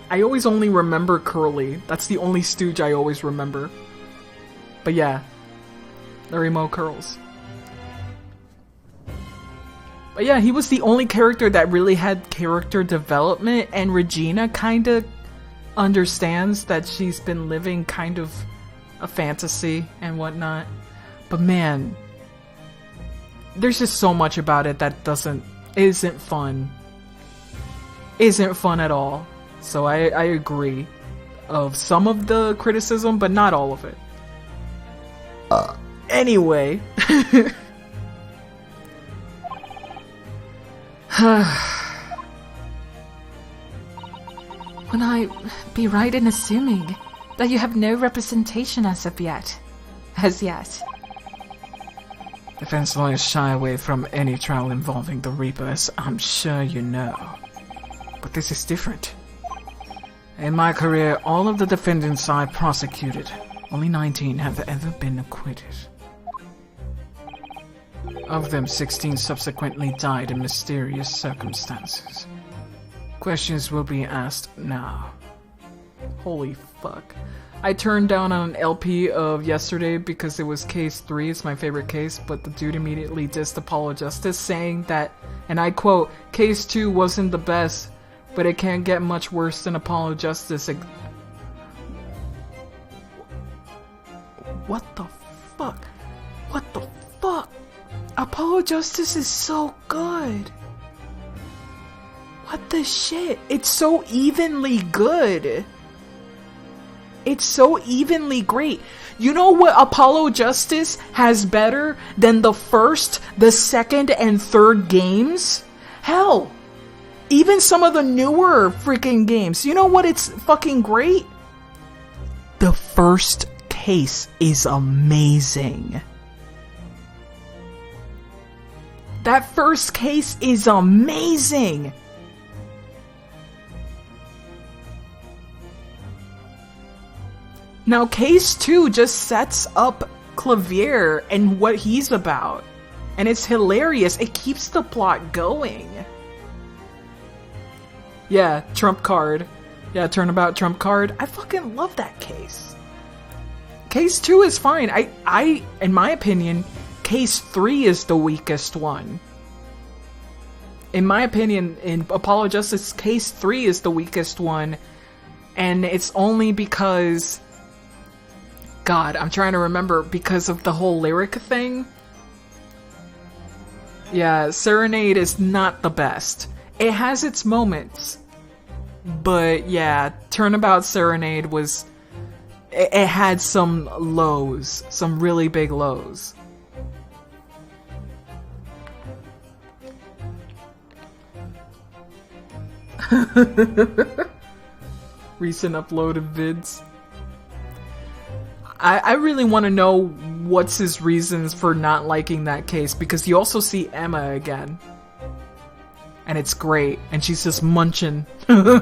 I always only remember Curly. That's the only Stooge I always remember. But yeah. The remote curls. But yeah, he was the only character that really had character development, and Regina kind of understands that she's been living kind of a fantasy and whatnot. But man, there's just so much about it that isn't fun. Isn't fun at all. So I agree of some of the criticism, but not all of it. Anyway. Would I be right in assuming that you have no representation as yet? Defense lawyers shy away from any trial involving the Reapers, I'm sure you know. But this is different. In my career, all of the defendants I prosecuted, only 19 have ever been acquitted. Of them, 16 subsequently died in mysterious circumstances. Questions will be asked now. Holy fuck. I turned down on an LP of yesterday because it was case 3, it's my favorite case, but the dude immediately dissed Apollo Justice, saying that, and I quote, case 2 wasn't the best, but it can't get much worse than Apollo Justice. What the fuck? What the fuck? Apollo Justice is so good. What the shit? It's so evenly good. It's so evenly great. You know what Apollo Justice has better than the first, the second, and third games? Hell, even some of the newer freaking games. You know what? It's fucking great. The first case is amazing. That first case is amazing. Now, case 2 just sets up Clavier and what he's about. And it's hilarious. It keeps the plot going. Yeah, trump card. Yeah, turnabout trump card. I fucking love that case. Case 2 is fine. I, in my opinion, case 3 is the weakest one. In my opinion, in Apollo Justice, case 3 is the weakest one. And it's only because... God, I'm trying to remember, because of the whole lyric thing. Yeah, Serenade is not the best. It has its moments. But yeah, Turnabout Serenade was... It had some lows. Some really big lows. Recent uploaded vids. I really want to know what's his reasons for not liking that case, because you also see Emma again. And it's great, and she's just munching. This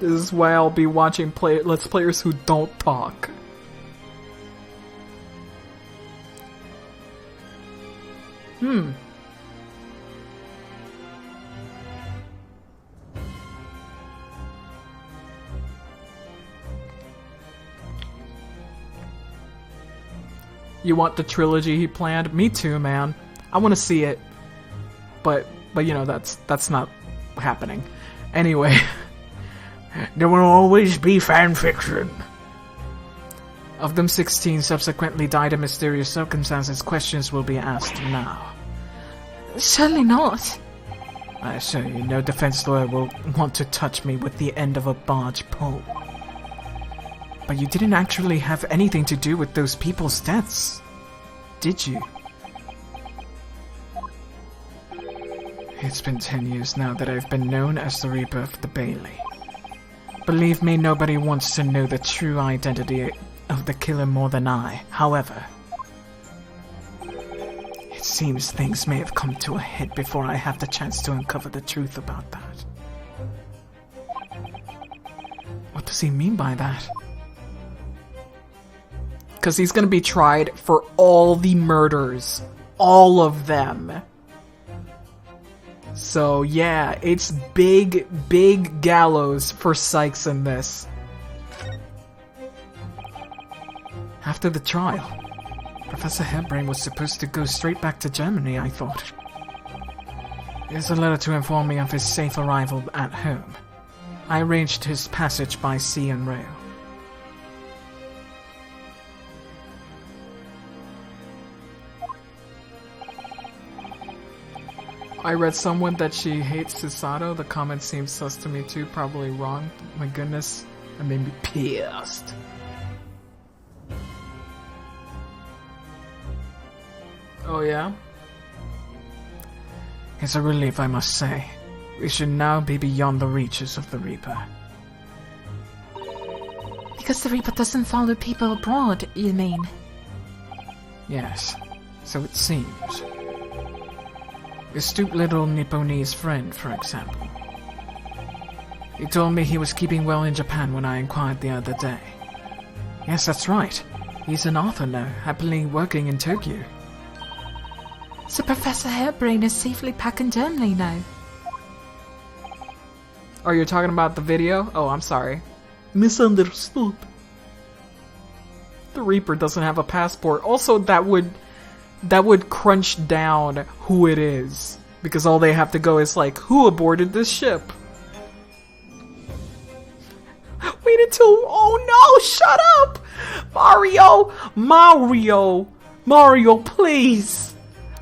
is why I'll be watching Let's Players who don't talk. You want the trilogy he planned? Me too, man. I want to see it. But you know, that's not happening. Anyway. There will always be fanfiction. Of them, 16 subsequently died in mysterious circumstances. Questions will be asked now. Certainly not. I assure you, no defense lawyer will want to touch me with the end of a barge pole. But you didn't actually have anything to do with those people's deaths, did you? It's been 10 years now that I've been known as the Reaper of the Bailey. Believe me, nobody wants to know the true identity of the killer more than I. However, it seems things may have come to a head before I have the chance to uncover the truth about that. What does he mean by that? Because he's going to be tried for all the murders. All of them. So yeah, it's big, big gallows for Sykes in this. After the trial, Professor Hairbrain was supposed to go straight back to Germany, I thought. Here's a letter to inform me of his safe arrival at home. I arranged his passage by sea and rail. I read someone that she hates Susato. The comment seems sus to me too. Probably wrong. My goodness. That made me pissed. Oh yeah? It's a relief, I must say. We should now be beyond the reaches of the Reaper. Because the Reaper doesn't follow people abroad, you mean? Yes, so it seems. The astute little Nipponese friend, for example. He told me he was keeping well in Japan when I inquired the other day. Yes, that's right. He's an author now, happily working in Tokyo. So Professor Hairbrain is safely back in Germany now. Oh, you're talking about the video? Oh, I'm sorry. Misunderstood. The Reaper doesn't have a passport. Also, that would crunch down who it is. Because all they have to go is like, who aborted this ship? Wait until... Oh no, shut up! Mario, please!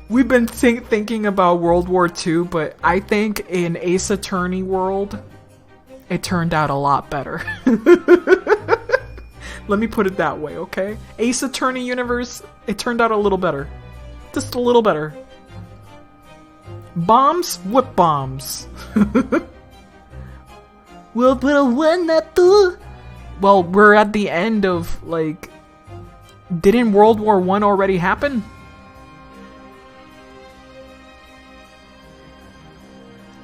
We've been thinking about World War II, but I think in Ace Attorney world, it turned out a lot better. Let me put it that way, okay? Ace Attorney universe, it turned out a little better. Just a little better. Bombs? What bombs? World War I, not two. Well, we're at the end of, like... Didn't World War I already happen?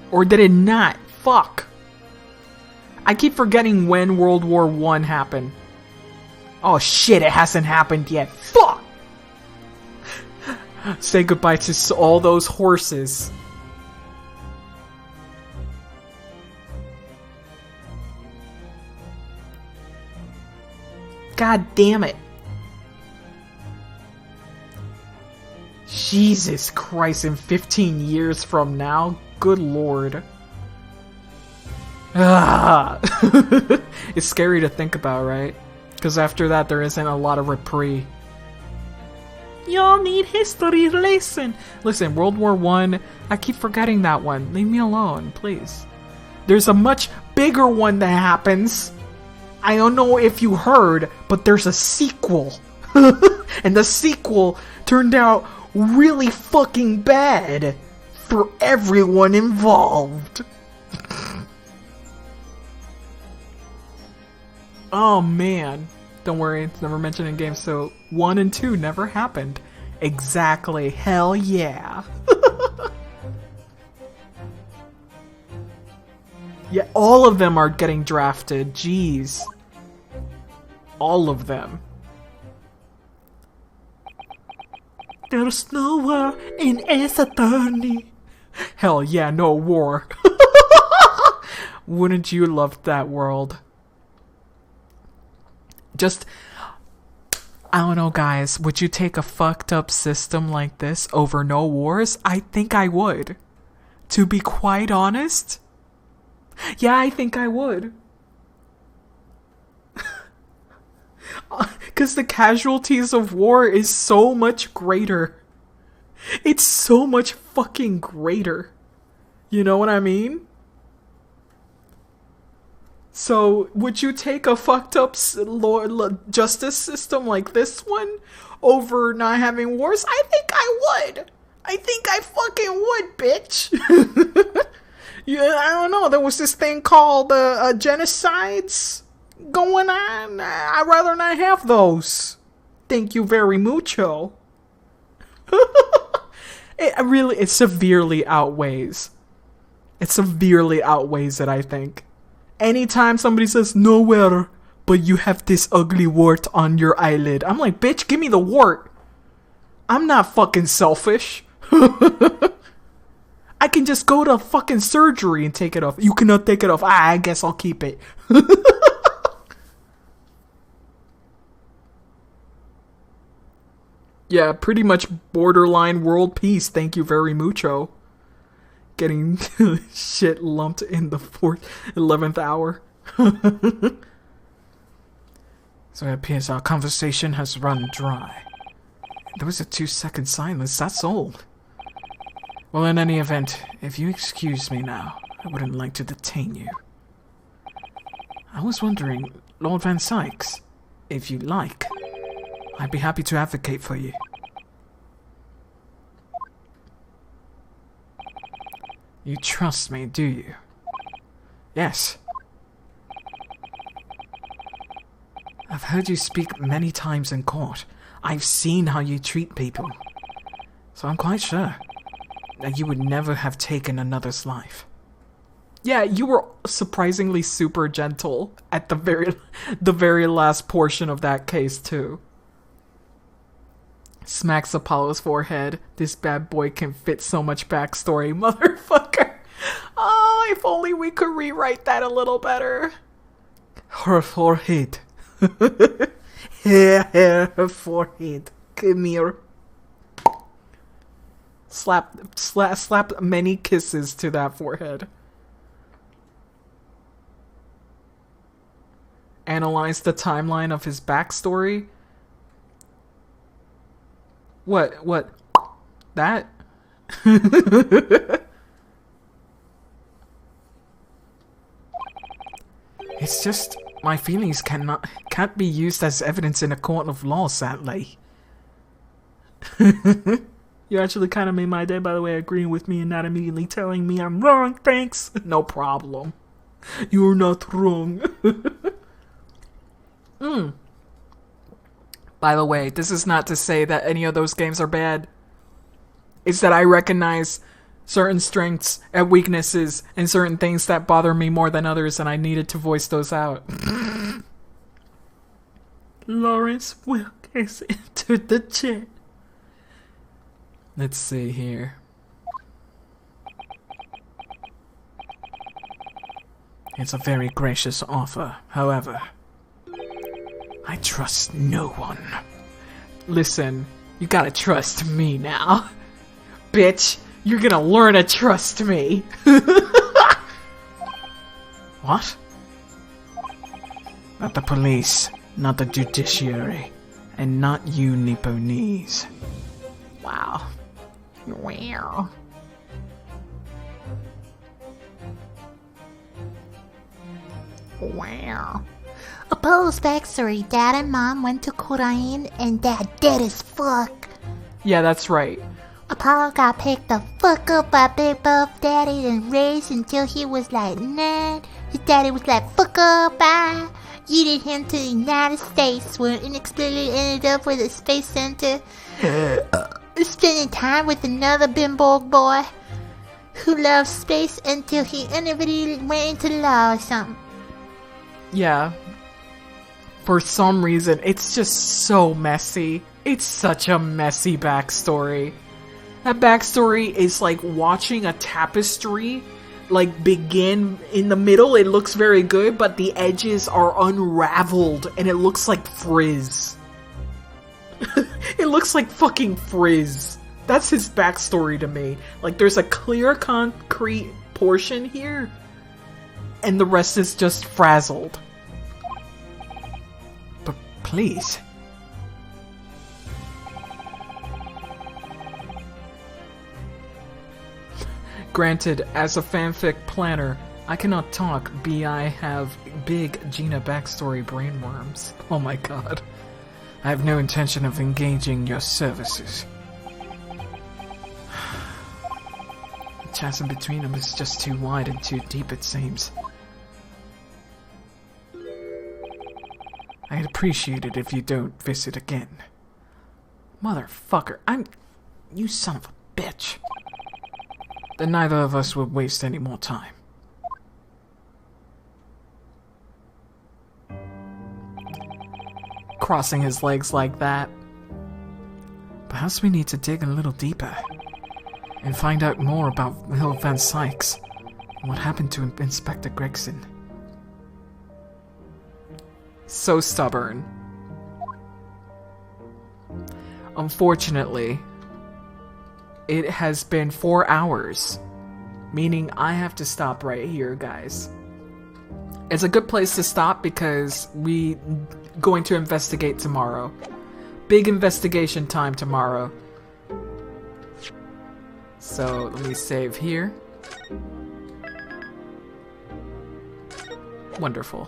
Or did it not? Fuck. I keep forgetting when World War I happened. Oh shit, it hasn't happened yet. Fuck! Say goodbye to all those horses. God damn it. Jesus Christ, in 15 years from now? Good lord. Ah. It's scary to think about, right? Because after that, there isn't a lot of reprieve. Y'all need history lesson. Listen, World War I keep forgetting that one. Leave me alone, please. There's a much bigger one that happens. I don't know if you heard, but there's a sequel. And the sequel turned out really fucking bad for everyone involved. Oh man. Don't worry, it's never mentioned in games, so 1 and 2 never happened. Exactly. Hell yeah. Yeah, all of them are getting drafted. Jeez. All of them. There's no war in Ace Attorney. Hell yeah, no war. Wouldn't you love that world? Just, I don't know, guys. Would you take a fucked up system like this over no wars? I think I would. To be quite honest, yeah, I think I would. Because the casualties of war is so much greater. It's so much fucking greater. You know what I mean? So, would you take a fucked up justice system like this one over not having wars? I think I would. I think I fucking would, bitch. Yeah, I don't know. There was this thing called genocides going on. I'd rather not have those. Thank you very mucho. It severely outweighs. It severely outweighs it, I think. Anytime somebody says nowhere, but you have this ugly wart on your eyelid, I'm like, bitch, give me the wart. I'm not fucking selfish. I can just go to fucking surgery and take it off. You cannot take it off. I guess I'll keep it. Yeah, pretty much borderline world peace. Thank you very mucho. Getting shit lumped in the 11th hour. So it appears our conversation has run dry. There was a 2-second silence, that's all. Well, in any event, if you excuse me now, I wouldn't like to detain you. I was wondering, Lord Van Sykes, if you like, I'd be happy to advocate for you. You trust me, do you? Yes. I've heard you speak many times in court. I've seen how you treat people. So I'm quite sure that you would never have taken another's life. Yeah, you were surprisingly super gentle at the very last portion of that case, too. Smacks Apollo's forehead. This bad boy can fit so much backstory, motherfucker. Oh, if only we could rewrite that a little better. Her forehead. Her forehead. Come here. Slap many kisses to that forehead. Analyze the timeline of his backstory. What? That? It's just my feelings can't be used as evidence in a court of law, sadly. You actually kind of made my day, by the way, agreeing with me and not immediately telling me I'm wrong. Thanks. No problem. You're not wrong. By the way, this is not to say that any of those games are bad. It's that I recognize certain strengths and weaknesses and certain things that bother me more than others, and I needed to voice those out. Lawrence Wilk has entered the chat. Let's see here. It's a very gracious offer, however. I trust no one. Listen, you gotta trust me now. Bitch, you're gonna learn to trust me. What? Not the police, not the judiciary, and not you Nipponese. Wow. Wow. Wow. Apollo's backstory: Dad and Mom went to Korean, and Dad dead as fuck. Yeah, that's right. Apollo got picked the fuck up by Big Buff Daddy and raised until he was like 9. His daddy was like, fuck up, bye. Yeeted him to the United States, where inexplicably ended up with a space center. Spending time with another bimbo boy who loved space until he inevitably went into law or something. Yeah. For some reason, it's just so messy. It's such a messy backstory. That backstory is like watching a tapestry like begin in the middle. It looks very good, but the edges are unraveled and it looks like frizz. It looks like fucking frizz. That's his backstory to me. Like, there's a clear concrete portion here and the rest is just frazzled. But please. Granted, as a fanfic planner, I cannot talk I have big Gina backstory brainworms. Oh my god. I have no intention of engaging your services. The chasm between them is just too wide and too deep, it seems. I'd appreciate it if you don't visit again. Motherfucker, you son of a bitch. Then neither of us will waste any more time. Crossing his legs like that. Perhaps we need to dig a little deeper. and find out more about Will Van Sykes and what happened to Inspector Gregson. So stubborn. Unfortunately, it has been 4 hours, meaning I have to stop right here, guys. It's a good place to stop because we going to investigate tomorrow. Big investigation time tomorrow. So let me save here. Wonderful.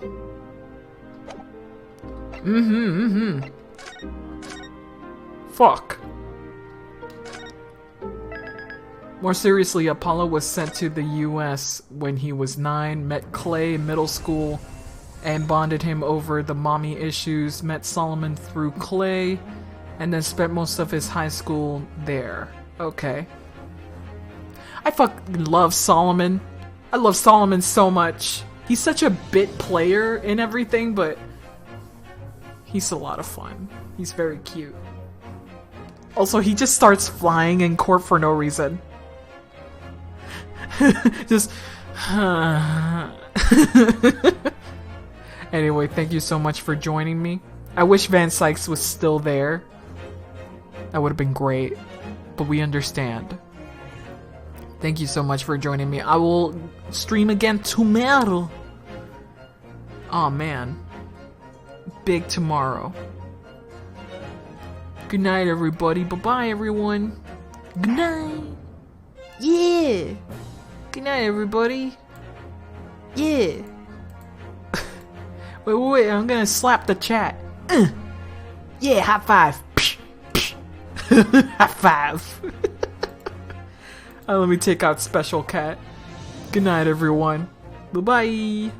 Fuck. More seriously, Apollo was sent to the US when he was 9, met Clay in middle school, and bonded him over the mommy issues, met Solomon through Clay, and then spent most of his high school there. Okay. I fucking love Solomon. I love Solomon so much. He's such a bit player in everything, but he's a lot of fun. He's very cute. Also, he just starts flying in court for no reason. Just... Anyway, thank you so much for joining me. I wish Van Sykes was still there. That would have been great. But we understand. Thank you so much for joining me. I will stream again tomorrow. Aw, man. Big tomorrow. Good night, everybody. Bye-bye, everyone. Good night. Yeah. Good night, everybody. Yeah. Wait, I'm gonna slap the chat. Yeah, high five. High five. Let me take out Special Cat. Good night, everyone. Bye-bye.